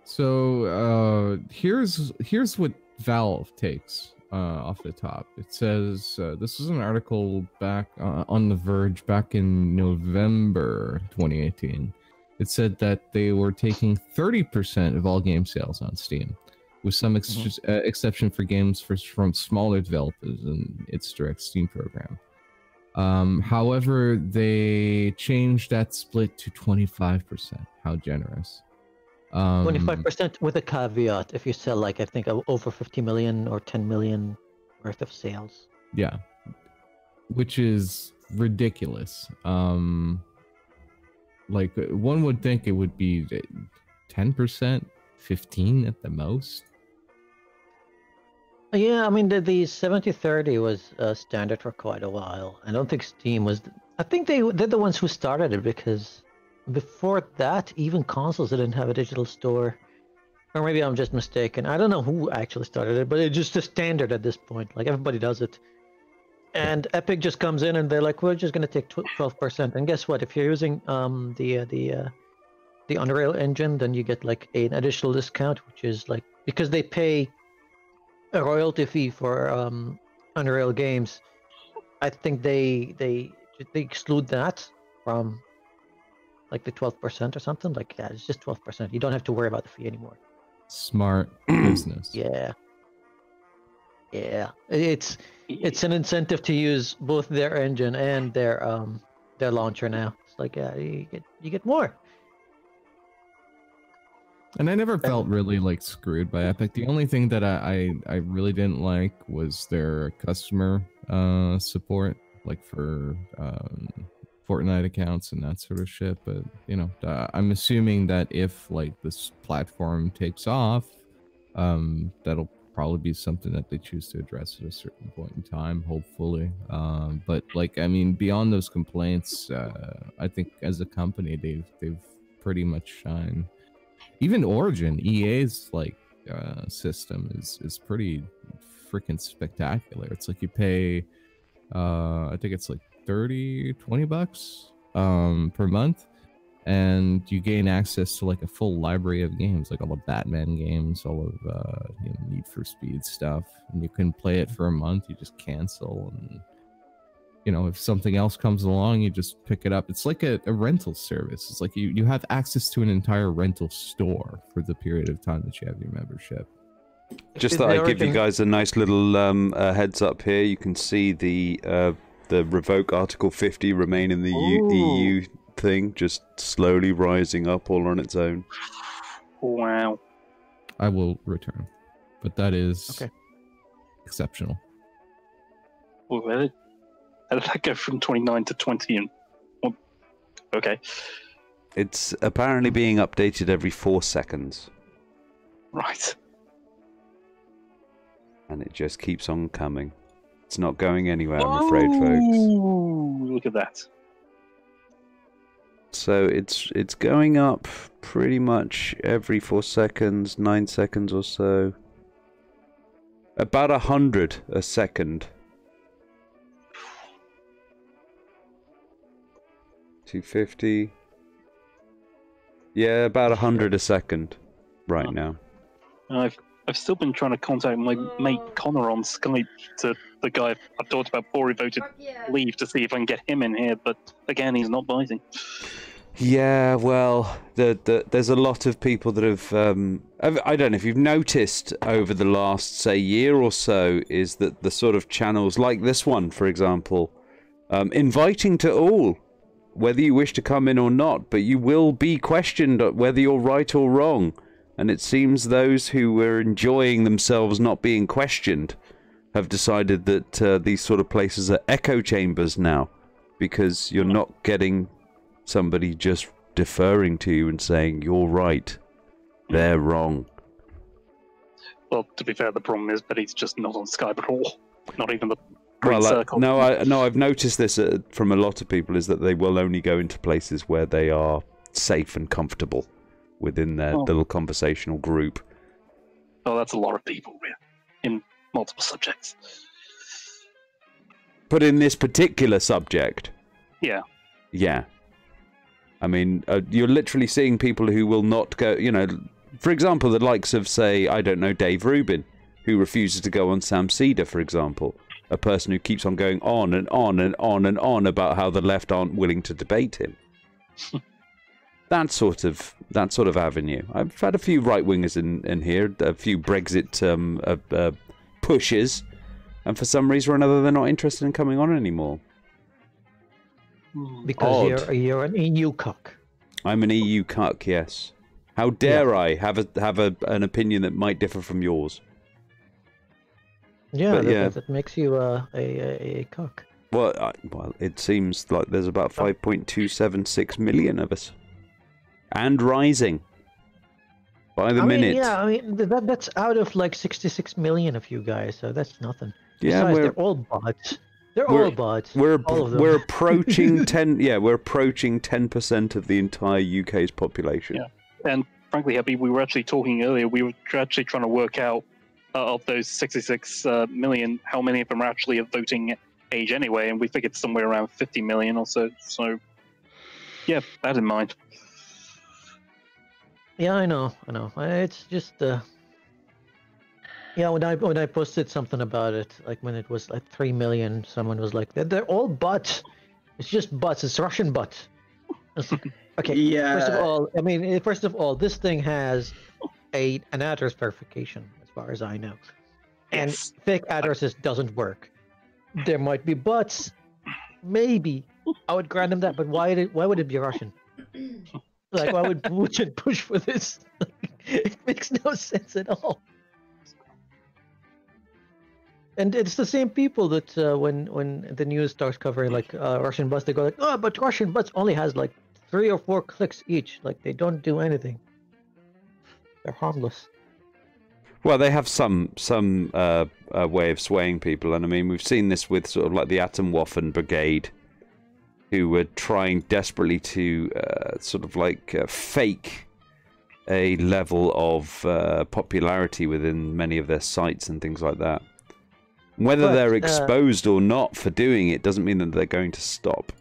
So here's what Valve takes off the top. It says this is an article back on The Verge back in November 2018. It said that they were taking 30% of all game sales on Steam, with some exception for games from smaller developers in its direct Steam program. However, they changed that split to 25%. How generous. 25% with a caveat if you sell, like, I think over 50 million or 10 million worth of sales. Yeah, which is ridiculous. Like, one would think it would be 10%, 15% at the most. Yeah, I mean, the 70-30 was standard for quite a while. I don't think Steam was... I think they're the ones who started it, because before that, even consoles didn't have a digital store. Or maybe I'm just mistaken. I don't know who actually started it, but it's just a standard at this point. Like, everybody does it. And Epic just comes in and they're like, we're just going to take 12%. And guess what? If you're using the Unreal Engine, then you get, like, an additional discount, which is, like, because they pay a royalty fee for Unreal games. I think they exclude that from, like, the 12% or something. Like, yeah, it's just 12%. You don't have to worry about the fee anymore. Smart business. Yeah. It's an incentive to use both their engine and their launcher now. It's like, yeah, you get more. And I never felt really, like, screwed by Epic. The only thing that I really didn't like was their customer support, like, for Fortnite accounts and that sort of shit. But, you know, I'm assuming that if, like, this platform takes off, that'll probably be something that they choose to address at a certain point in time, hopefully. But, like, I mean, beyond those complaints, I think as a company, they've pretty much shined. Even Origin, EA's, like, system is pretty freaking spectacular. It's like you pay, I think it's like $20 per month, and you gain access to, like, a full library of games, like all the Batman games, all of Need for Speed stuff, and you can play it for a month. You just cancel, and, you know, if something else comes along, you just pick it up. It's like a rental service. It's like you have access to an entire rental store for the period of time that you have your membership. Just thought I'd give you guys a nice little heads up here. You can see the revoke Article 50 remain in the EU thing, just slowly rising up all on its own. Wow. I will return, but that is exceptional. Well, How did that go from 29 to 20? And well, okay, It's apparently being updated every 4 seconds. right. And it just keeps on coming. It's not going anywhere, I'm afraid, folks. Ooh, look at that. So it's going up pretty much every 4 seconds, 9 seconds or so. About 100 a second. 250. Yeah, about 100 a second right now. I've still been trying to contact my mate Connor on Skype, to the guy I've talked about before who voted leave, to see if I can get him in here, but again, he's not biting. Yeah, well, there's a lot of people that have... I don't know if you've noticed over the last, say, year or so, is that the sort of channels like this one, for example, inviting to all, whether you wish to come in or not, but you will be questioned whether you're right or wrong. And it seems those who were enjoying themselves not being questioned have decided that these sort of places are echo chambers now, because you're not getting somebody just deferring to you and saying, you're right, they're wrong. Well, to be fair, the problem is that he's just not on Skype at all. Not even the green circle. No, I've noticed this from a lot of people, is that they will only go into places where they are safe and comfortable within their little conversational group. Oh, that's a lot of people in multiple subjects. But in this particular subject... Yeah. Yeah. I mean, you're literally seeing people who will not go, you know, for example, the likes of, say, I don't know, Dave Rubin, who refuses to go on Sam Cedar, for example. A person who keeps on going on and on and on and on about how the left aren't willing to debate him. That sort of avenue. I've had a few right-wingers in here, a few Brexit pushes, and for some reason or another, they're not interested in coming on anymore. Because you're an EU cuck. I'm an EU cuck, yes. How dare I have an opinion that might differ from yours? Yeah, that makes you a cuck. Well, it seems like there's about 5.276 million of us. And rising. By the minute. Yeah, I mean, that's out of like 66 million of you guys, so that's nothing. Yeah, Besides, they're all bots. They're all bots. We're approaching 10. Yeah, we're approaching 10% of the entire UK's population. Yeah, and frankly, Happy, we were actually talking earlier. We were actually trying to work out of those 66 million, how many of them are actually of voting age anyway, and we figured somewhere around 50 million or so. So, yeah, that in mind. Yeah, I know. It's just yeah, when I posted something about it, like when it was like 3 million, someone was like, they're all bots. It's just bots. It's Russian bots. Okay. Yeah. First of all, this thing has an address verification, as far as I know, and fake addresses doesn't work. There might be bots, maybe. I would grant them that, but why would it be Russian? Like, why would Putin push for this? It makes no sense at all. And it's the same people that when the news starts covering like Russian bots, they go like, oh, but Russian bots only has like 3 or 4 clicks each. Like, they don't do anything. They're harmless. Well, they have some way of swaying people, and I mean, we've seen this with sort of like the Atomwaffen Brigade, who were trying desperately to sort of like fake a level of popularity within many of their sites and things like that. Whether they're exposed or not for doing it doesn't mean that they're going to stop.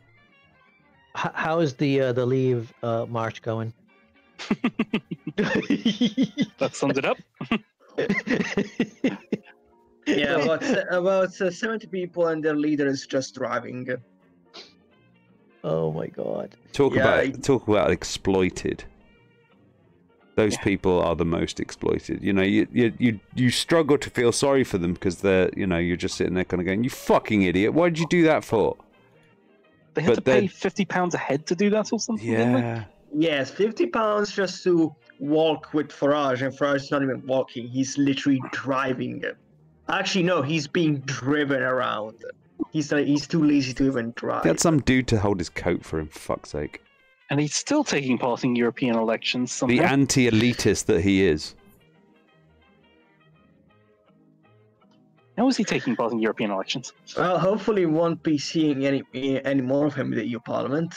How is the Leave march going? That sums it up. Yeah, about 70 people and their leader is just driving. Oh my god. Talk about exploited. Those people are the most exploited. You know, you struggle to feel sorry for them because they're, you know, you're just sitting there kind of going, you fucking idiot, why did you do that for? They had to pay £50 a head to do that or something, didn't they? Yes, £50 just to walk with Farage, and Farage is not even walking, he's literally driving. Actually, no, he's being driven around. He's too lazy to even try. He had some dude to hold his coat for him, for fuck's sake. And he's still taking part in European elections somehow. The anti-elitist that he is. How is he taking part in European elections? Well, hopefully we won't be seeing any more of him in the EU Parliament.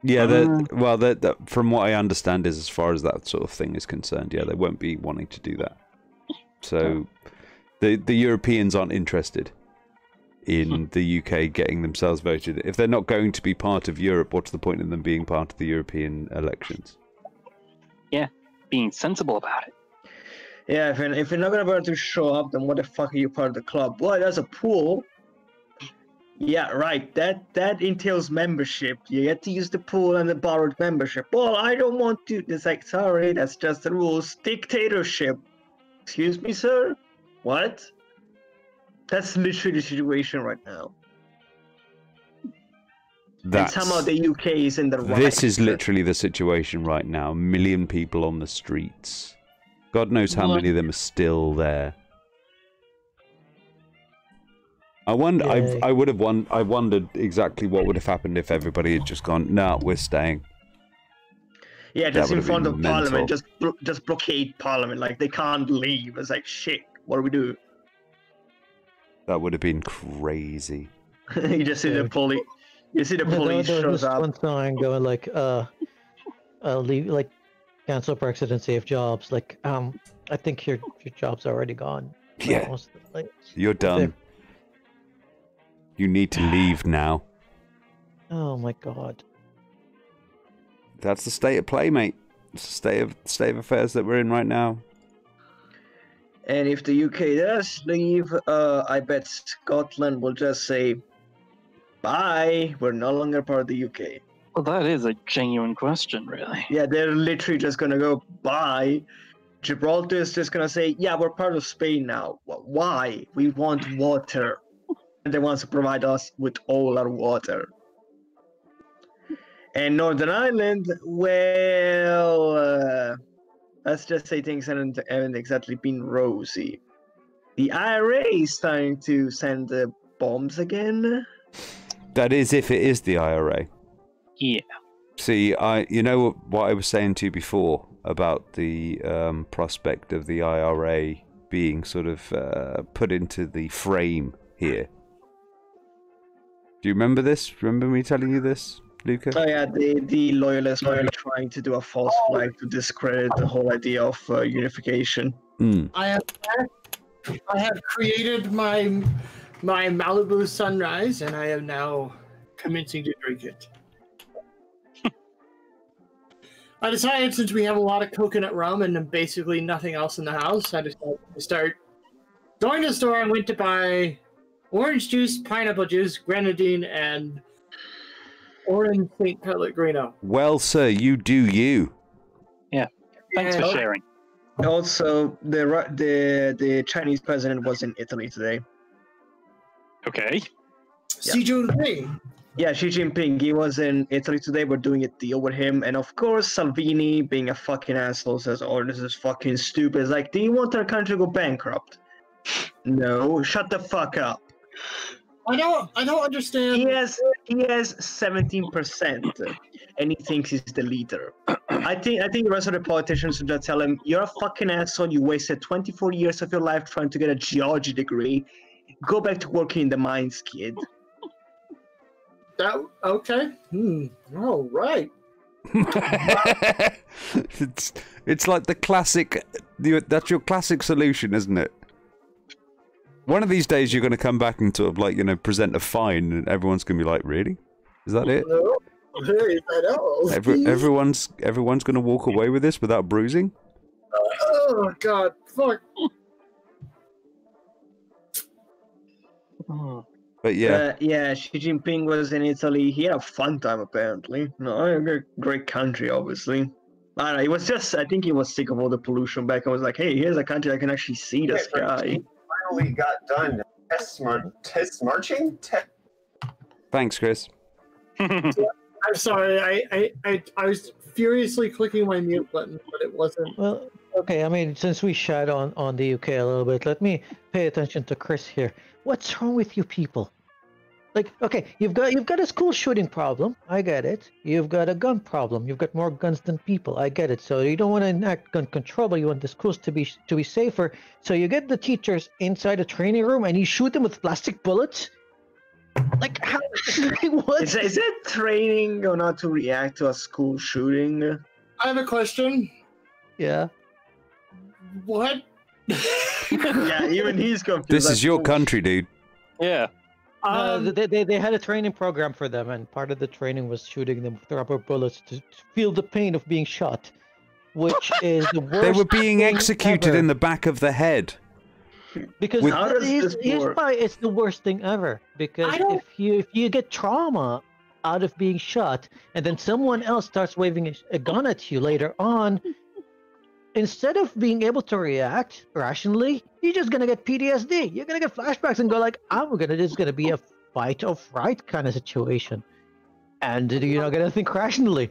Yeah, from what I understand is as far as that sort of thing is concerned, yeah, they won't be wanting to do that. So the Europeans aren't interested in the UK getting themselves voted. If they're not going to be part of Europe, what's the point in them being part of the European elections? Yeah, being sensible about it. Yeah, if you're not gonna be able to show up, then what the fuck are you part of the club? Well, there's a pool. Yeah, right. That entails membership. You get to use the pool and the borrowed membership. Well, I don't want to. It's like, sorry, that's just the rules. Dictatorship. Excuse me, sir? What? That's literally the situation right now. And somehow the UK is in the right. This is literally the situation right now. 1 million people on the streets. God knows how many of them are still there. I wonder. I wondered exactly what would have happened if everybody had just gone, "No, we're staying." Yeah, just in front of mental. Parliament, just blockade Parliament. Like they can't leave. It's like shit. What do we do? That would have been crazy. You just see the police. You see the police shows up. One sign going like, leave, like, cancel Brexit and save jobs. Like, I think your job's already gone. Like, Yeah, you're done. You need to leave now. Oh my god. That's the state of play, mate. It's the state of affairs that we're in right now. And if the UK does leave, I bet Scotland will just say, bye, we're no longer part of the UK. Well, that is a genuine question, really. Yeah, they're literally just gonna go, bye. Gibraltar is just gonna say, yeah, we're part of Spain now. Why? We want water. And they want to provide us with all our water. And Northern Ireland, well, let's just say things haven't exactly been rosy. The IRA is starting to send bombs again. That is, if it is the IRA. Yeah. See, you know what I was saying to you before about the prospect of the IRA being sort of put into the frame here. Do you remember this? Remember me telling you this, Luca? Oh yeah, the loyalists are trying to do a false flag to discredit the whole idea of unification. Mm. I have created my Malibu Sunrise, and I am now commencing to drink it. I decided, since we have a lot of coconut rum and basically nothing else in the house, I decided to start going to the store. I went to buy orange juice, pineapple juice, grenadine, and orange St. Pellegrino. Well, sir, you do you. Yeah. Thanks for sharing. Also, the Chinese president was in Italy today. Okay. Xi Jinping. Yeah, Xi Jinping. He was in Italy today. We're doing a deal with him, and of course, Salvini, being a fucking asshole, says, "Oh, this is fucking stupid." It's like, do you want our country to go bankrupt? No, shut the fuck up. I don't understand. He has 17%, and he thinks he's the leader. I think the rest of the politicians should just tell him, "You're a fucking asshole. You wasted 24 years of your life trying to get a geology degree. Go back to working in the mines, kid." Okay. All right. It's like the classic. That's your classic solution, isn't it? One of these days, you're going to come back and sort of like, you know, present a fine, and everyone's going to be like, "Really? Is that it?" No. Hey, Everyone's going to walk away with this without bruising. Oh God! Fuck. But yeah, yeah, Xi Jinping was in Italy. He had a fun time, apparently. No, a great country, obviously. I don't know. He was just, I think he was sick of all the pollution back and was like, "Hey, here's a country I can actually see the sky." Finally got done. Test marching. Thanks, Chris. I'm sorry. I was furiously clicking my mute button, but it wasn't. Well, Okay, I mean, since we shat on the UK a little bit, let me pay attention to Chris here. What's wrong with you people? Like, okay, you've got a school shooting problem. I get it. You've got a gun problem. You've got more guns than people. I get it. So you don't want to enact gun control, but you want the schools to be safer. So you get the teachers inside a training room and you shoot them with plastic bullets. Like, how? What? Is it training or not to react to a school shooting? I have a question. Yeah. What? Yeah, even he's confused. This like, is your country, dude. Yeah. They had a training program for them, and part of the training was shooting them with rubber bullets to feel the pain of being shot, which is the worst. They were being thing executed ever. in the back of the head. Because here's why it's the worst thing ever. Because if you get trauma out of being shot, and then someone else starts waving a gun at you later on, instead of being able to react rationally, you're just gonna get PTSD. You're gonna get flashbacks and go like, this is gonna be a fight or fright kind of situation, and you're not gonna think rationally.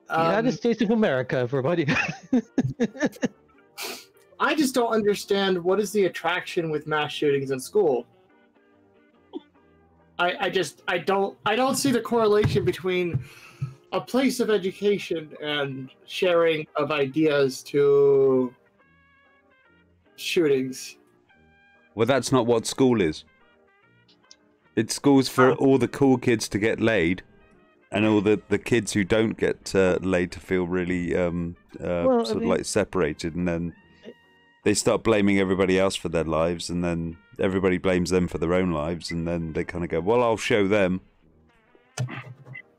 United States of America, everybody. I just don't understand what is the attraction with mass shootings in school. I don't see the correlation between a place of education and sharing of ideas to shootings. Well, that's not what school is. It's schools for all the cool kids to get laid, and all the kids who don't get laid to feel really sort of like separated, and then they start blaming everybody else for their lives, and then everybody blames them for their own lives, and then they kind of go, well, I'll show them.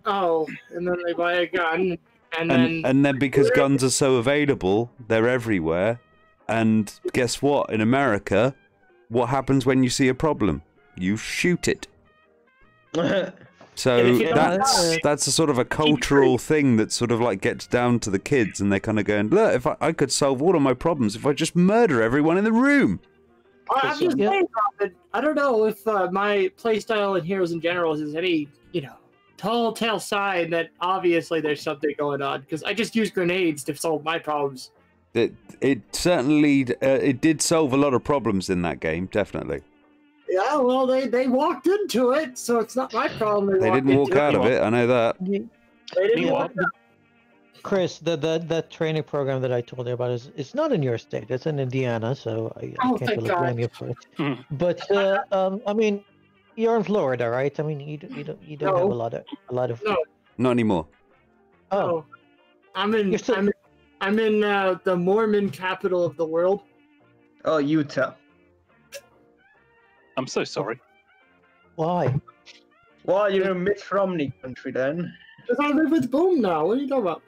Oh, and then they buy a gun, and then because guns are so available, they're everywhere, and guess what? In America, what happens when you see a problem? You shoot it. So that's a sort of a cultural thing that sort of like gets down to the kids, and they're kind of going, look, if I could solve all of my problems if I just murder everyone in the room. I'm just saying, Robin, I don't know if my playstyle in Heroes and Generals is any, tall tale sign that obviously there's something going on, because I just use grenades to solve my problems. It certainly it did solve a lot of problems in that game, definitely. Yeah, well, they walked into it, so it's not my problem. They didn't walk out of it, I know that. They didn't walk out. Chris, that training program that I told you about it's not in your state. It's in Indiana, so I can't really blame you for it. But I mean, you're in Florida, right? I mean, you don't have a lot of. No. Not anymore. Oh, I'm in the Mormon capital of the world. Oh, Utah. I'm so sorry. Why? Well, you're in Mitt Romney country then. Because I live with Boom now. What are you talking about?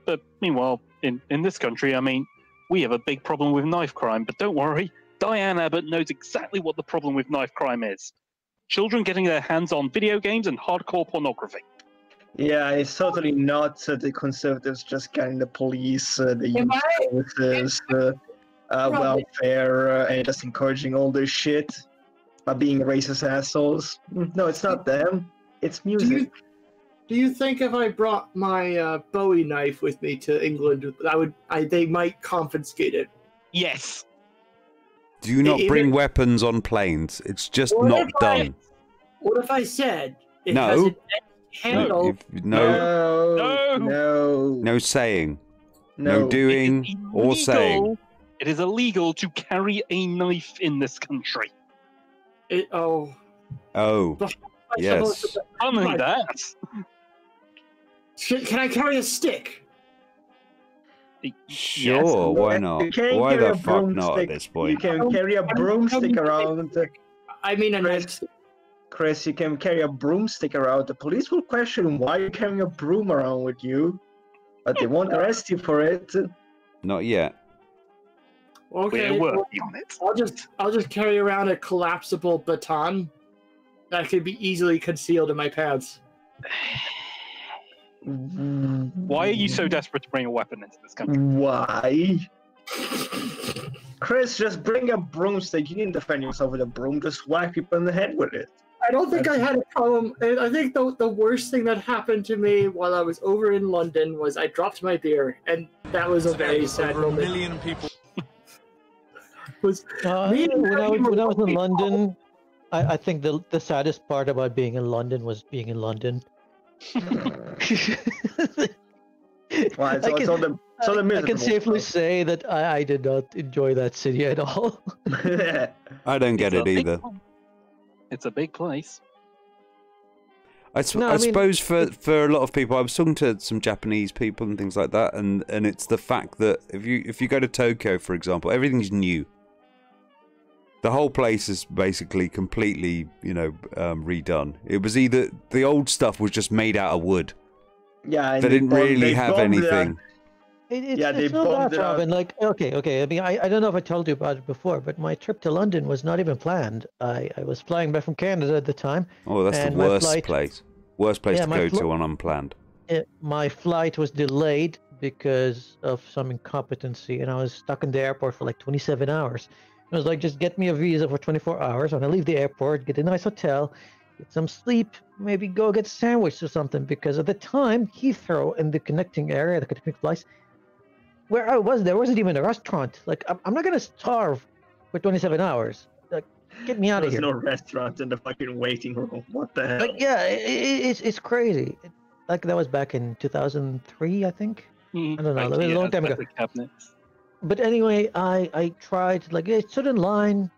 But meanwhile, in this country, I mean, we have a big problem with knife crime. But don't worry, Diane Abbott knows exactly what the problem with knife crime is. Children getting their hands on video games and hardcore pornography. Yeah, it's totally not the Conservatives just getting the police, the youth services, welfare, and just encouraging all this shit by being racist assholes. No, it's not them. It's music. Do you think if I brought my Bowie knife with me to England, they might confiscate it? Yes. Do not bring weapons on planes. It's just not done. What if I said it No. has a handle? No saying. No doing or saying. It is illegal to carry a knife in this country. Oh. Yes. Unlike that. Can I carry a stick? Sure, why not? Why the fuck not at this point? You can carry a broomstick around. I mean, Chris, you can carry a broomstick around. The police will question why you're carrying a broom around with you, but they won't arrest you for it. Not yet. Okay, we're working on it. I'll just carry around a collapsible baton that could be easily concealed in my pants. Why are you so desperate to bring a weapon into this country? Why? Chris, just bring a broomstick. You didn't defend yourself with a broom. Just whack people in the head with it. I don't think I had a problem. I think the worst thing that happened to me while I was over in London was I dropped my beer, and that was a very sad moment. A million people. when I was in London, I think the saddest part about being in London was being in London. Well, I can safely say that I did not enjoy that city at all. I don't get it either. It's a big place. I suppose for a lot of people, I was talking to some Japanese people and things like that, and it's the fact that if you go to Tokyo, for example, everything's new. The whole place is basically completely, redone. It was either the old stuff was just made out of wood. Yeah, they didn't really have anything. It's not that, Robin. Like, okay. I mean, I don't know if I told you about it before, but my trip to London was not even planned. I was flying back from Canada at the time. Oh, that's the worst place. Worst place to go to on unplanned. My flight was delayed because of some incompetency, and I was stuck in the airport for like 27 hours. It was like, just get me a visa for 24 hours. When I leave the airport, get a nice hotel, get some sleep, maybe go get a sandwich or something. Because at the time, Heathrow and the connecting area, the connecting flights, where I was, there wasn't even a restaurant. Like, I'm not gonna starve for 27 hours. Like, get me out of here. There's no restaurant in the fucking waiting room. What the hell? Like, yeah, it's crazy. Like, that was back in 2003, I think. I don't know. That was a long time ago. But anyway, I tried, like, I stood in line,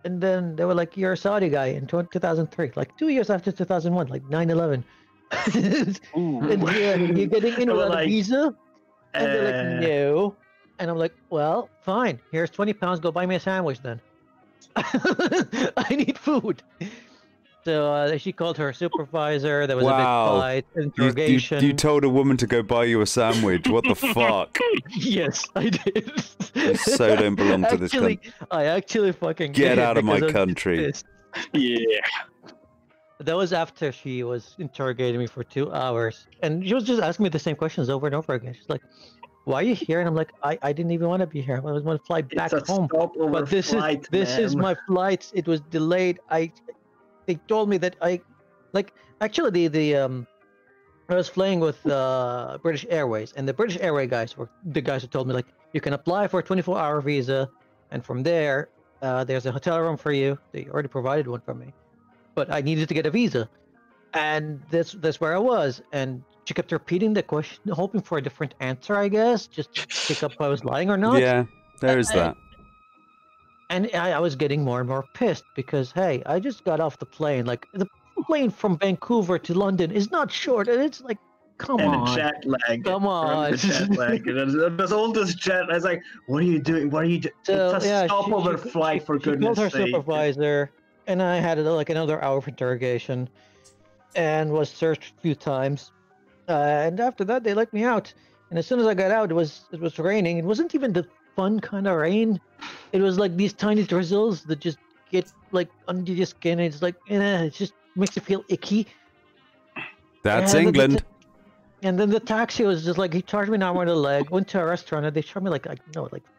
and then they were like, you're a Saudi guy in 2003, like 2 years after 2001, like 9/11. And you're getting in without a visa? And they're like, no. And I'm like, well, fine. Here's 20 pounds. Go buy me a sandwich then. I need food. So she called her supervisor. There was a big fight, interrogation. You told a woman to go buy you a sandwich. What the fuck? Yes, I did. You so don't belong to this country. I actually fucking get out of my country. Yeah. That was after she was interrogating me for 2 hours, and she was just asking me the same questions over and over again. She's like, "Why are you here?" And I'm like, "I didn't even want to be here. I was going to fly back home, but this is my flight. It was delayed. They told me that I was flying with British Airways, and the British Airways guys were the guys who told me, like, you can apply for a 24-hour visa, and from there, there's a hotel room for you. They already provided one for me, but I needed to get a visa, and that's where I was. And she kept repeating the question, hoping for a different answer, I guess, just to pick up if I was lying or not. Yeah, there is that. And I was getting more and more pissed because, hey, I just got off the plane. Like, the plane from Vancouver to London is not short, and it's like, come on. And the jet lag. Come on. The jet lag. There's all this jet. I was like, what are you doing? What are you doing? So, it's a stopover flight, for goodness sake. She called her supervisor, and I had like another hour of interrogation, and was searched a few times. And after that, they let me out. And as soon as I got out, it was raining. It wasn't even the fun kind of rain. It was like these tiny drizzles that just get like under your skin. It's like, it just makes you feel icky. That's England. And then the taxi was just like, he charged me an hour on the leg. Went to a restaurant and they charged me like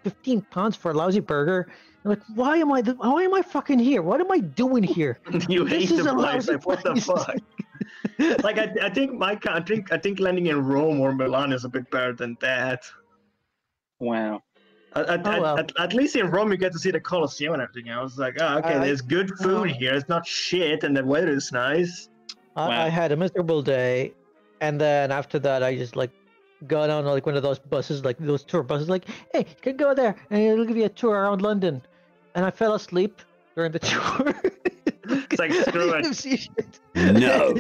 15 pounds for a lousy burger. I'm like, why am I fucking here? What am I doing here? You hate the place. Like, what the fuck? Like, I think landing in Rome or Milan is a bit better than that. Wow. At least in Rome you get to see the Colosseum and everything. I was like, okay, there's good food here. It's not shit, and the weather is nice. I had a miserable day, and then after that, I just like got on like one of those buses, like those tour buses. Like, hey, you can go there, and it'll give you a tour around London. And I fell asleep during the tour. It's like, screw it. See shit. No.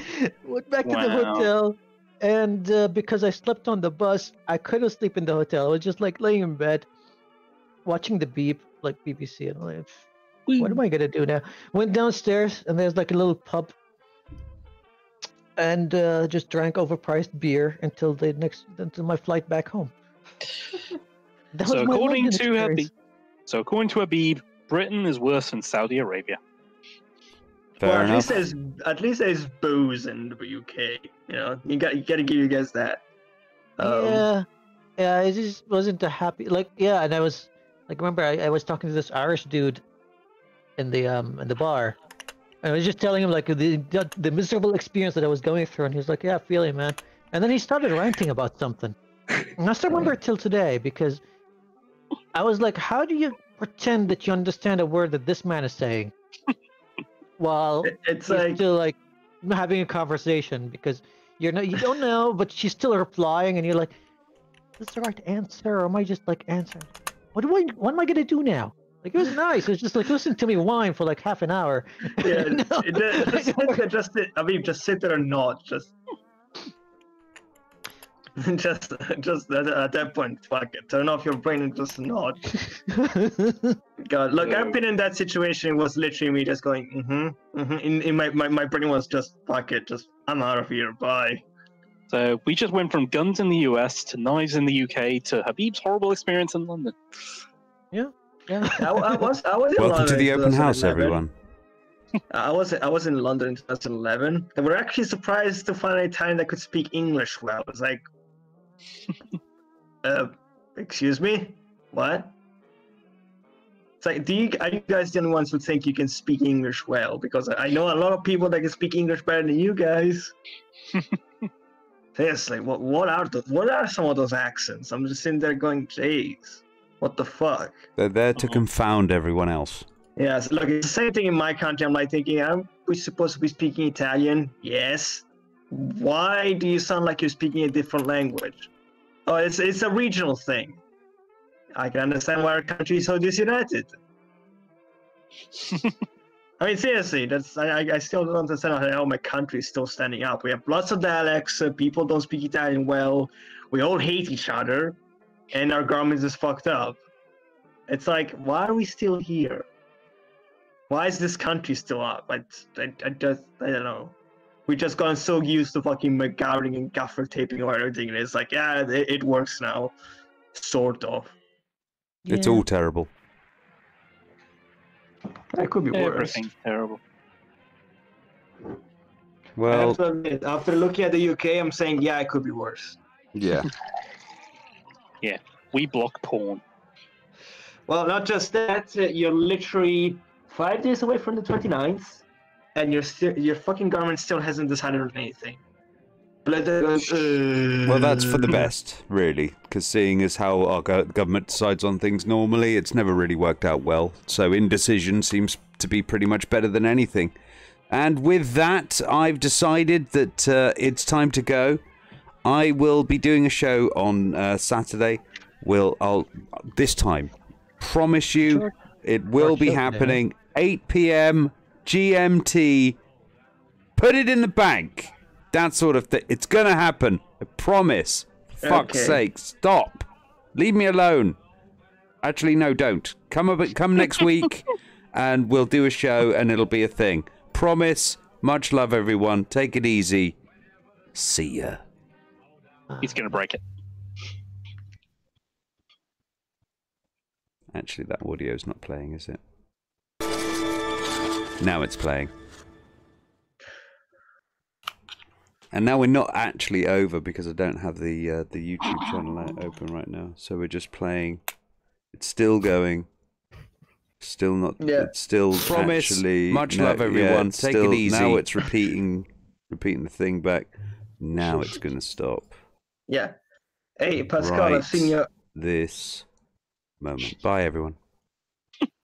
Went back to the hotel, and because I slept on the bus, I couldn't sleep in the hotel. I was just like laying in bed, watching the beep, like BBC, and I'm like, what am I gonna do now? Went downstairs, and there's like a little pub, and just drank overpriced beer until my flight back home. So according to Habib, Britain is worse than Saudi Arabia. Fair enough. At least there's booze in the UK. You know, you got to give you guys that. Yeah, it just wasn't a happy. Like, yeah, and I was like, remember, I was talking to this Irish dude in the bar, And I was just telling him like the miserable experience that I was going through, and he was like, "Yeah, I feel you, man." And then he started ranting about something, and I still remember it till today because I was like, "How do you pretend that you understand a word that this man is saying while It's he's like still like having a conversation because you don't know, but she's still replying, and you're like, "Is this the right answer, or am I just like answering? What am I gonna do now?" Like, it was nice. It was just like, listen to me whine for like half an hour. yeah, You know? just sit there and nod. Just at that point, fuck it. Turn off your brain and just nod. God, look, I've been in that situation. It was literally me just going, In my brain was just, fuck it, just I'm out of here. Bye. So we just went from guns in the US to knives in the UK to Habib's horrible experience in London. Yeah. I was in Welcome London to the in open house, 2011. everyone. I was in London in 2011. They were actually surprised to find an Italian that could speak English well. I was like, excuse me, what? It's like, are you guys the only ones who think you can speak English well? Because I know a lot of people that can speak English better than you guys. Seriously, what are some of those accents? I'm just sitting there going, jeez, what the fuck? They're there to confound everyone else. Yes, look, it's the same thing in my country. I'm like thinking, are we supposed to be speaking Italian? Yes. Why do you sound like you're speaking a different language? Oh, it's a regional thing. I can understand why our country is so disunited. I mean, seriously, I still don't understand how my country is still standing up. We have lots of dialects. People don't speak Italian well. We all hate each other, and our government is fucked up. It's like, why are we still here? Why is this country still up? I don't know. We just gotten so used to fucking McGowring and gaffer taping or everything, and it's like, yeah, it works now, sort of. It's all terrible. It could be worse. Everything's terrible. Well, after looking at the UK, I'm saying, yeah, it could be worse. Yeah. Yeah, we block porn. Well, not just that, you're literally 5 days away from the 29th, and your fucking government still hasn't decided on anything. Well, that's for the best, really, because seeing as how our government decides on things normally, it's never really worked out well. So indecision seems to be pretty much better than anything. And with that, I've decided that it's time to go. I will be doing a show on Saturday. I'll this time promise you it will be happening. 8 p.m. GMT. Put it in the bank. That sort of thing. It's gonna happen. I promise. For fuck's sake, stop. Leave me alone. Actually, no, don't. Come next week, and we'll do a show, and it'll be a thing. Promise. Much love, everyone. Take it easy. See ya. He's gonna break it. Actually, that audio's not playing, is it? Now it's playing. And now we're not actually over because I don't have the YouTube channel open right now. So we're just playing. It's still going. Still not. Yeah. It's still Promise. Actually. Much love, everyone. Yeah, Take it easy. Now it's repeating the thing back. Now it's gonna stop. Yeah. Hey, Pascal, I've seen your... this moment. Bye, everyone.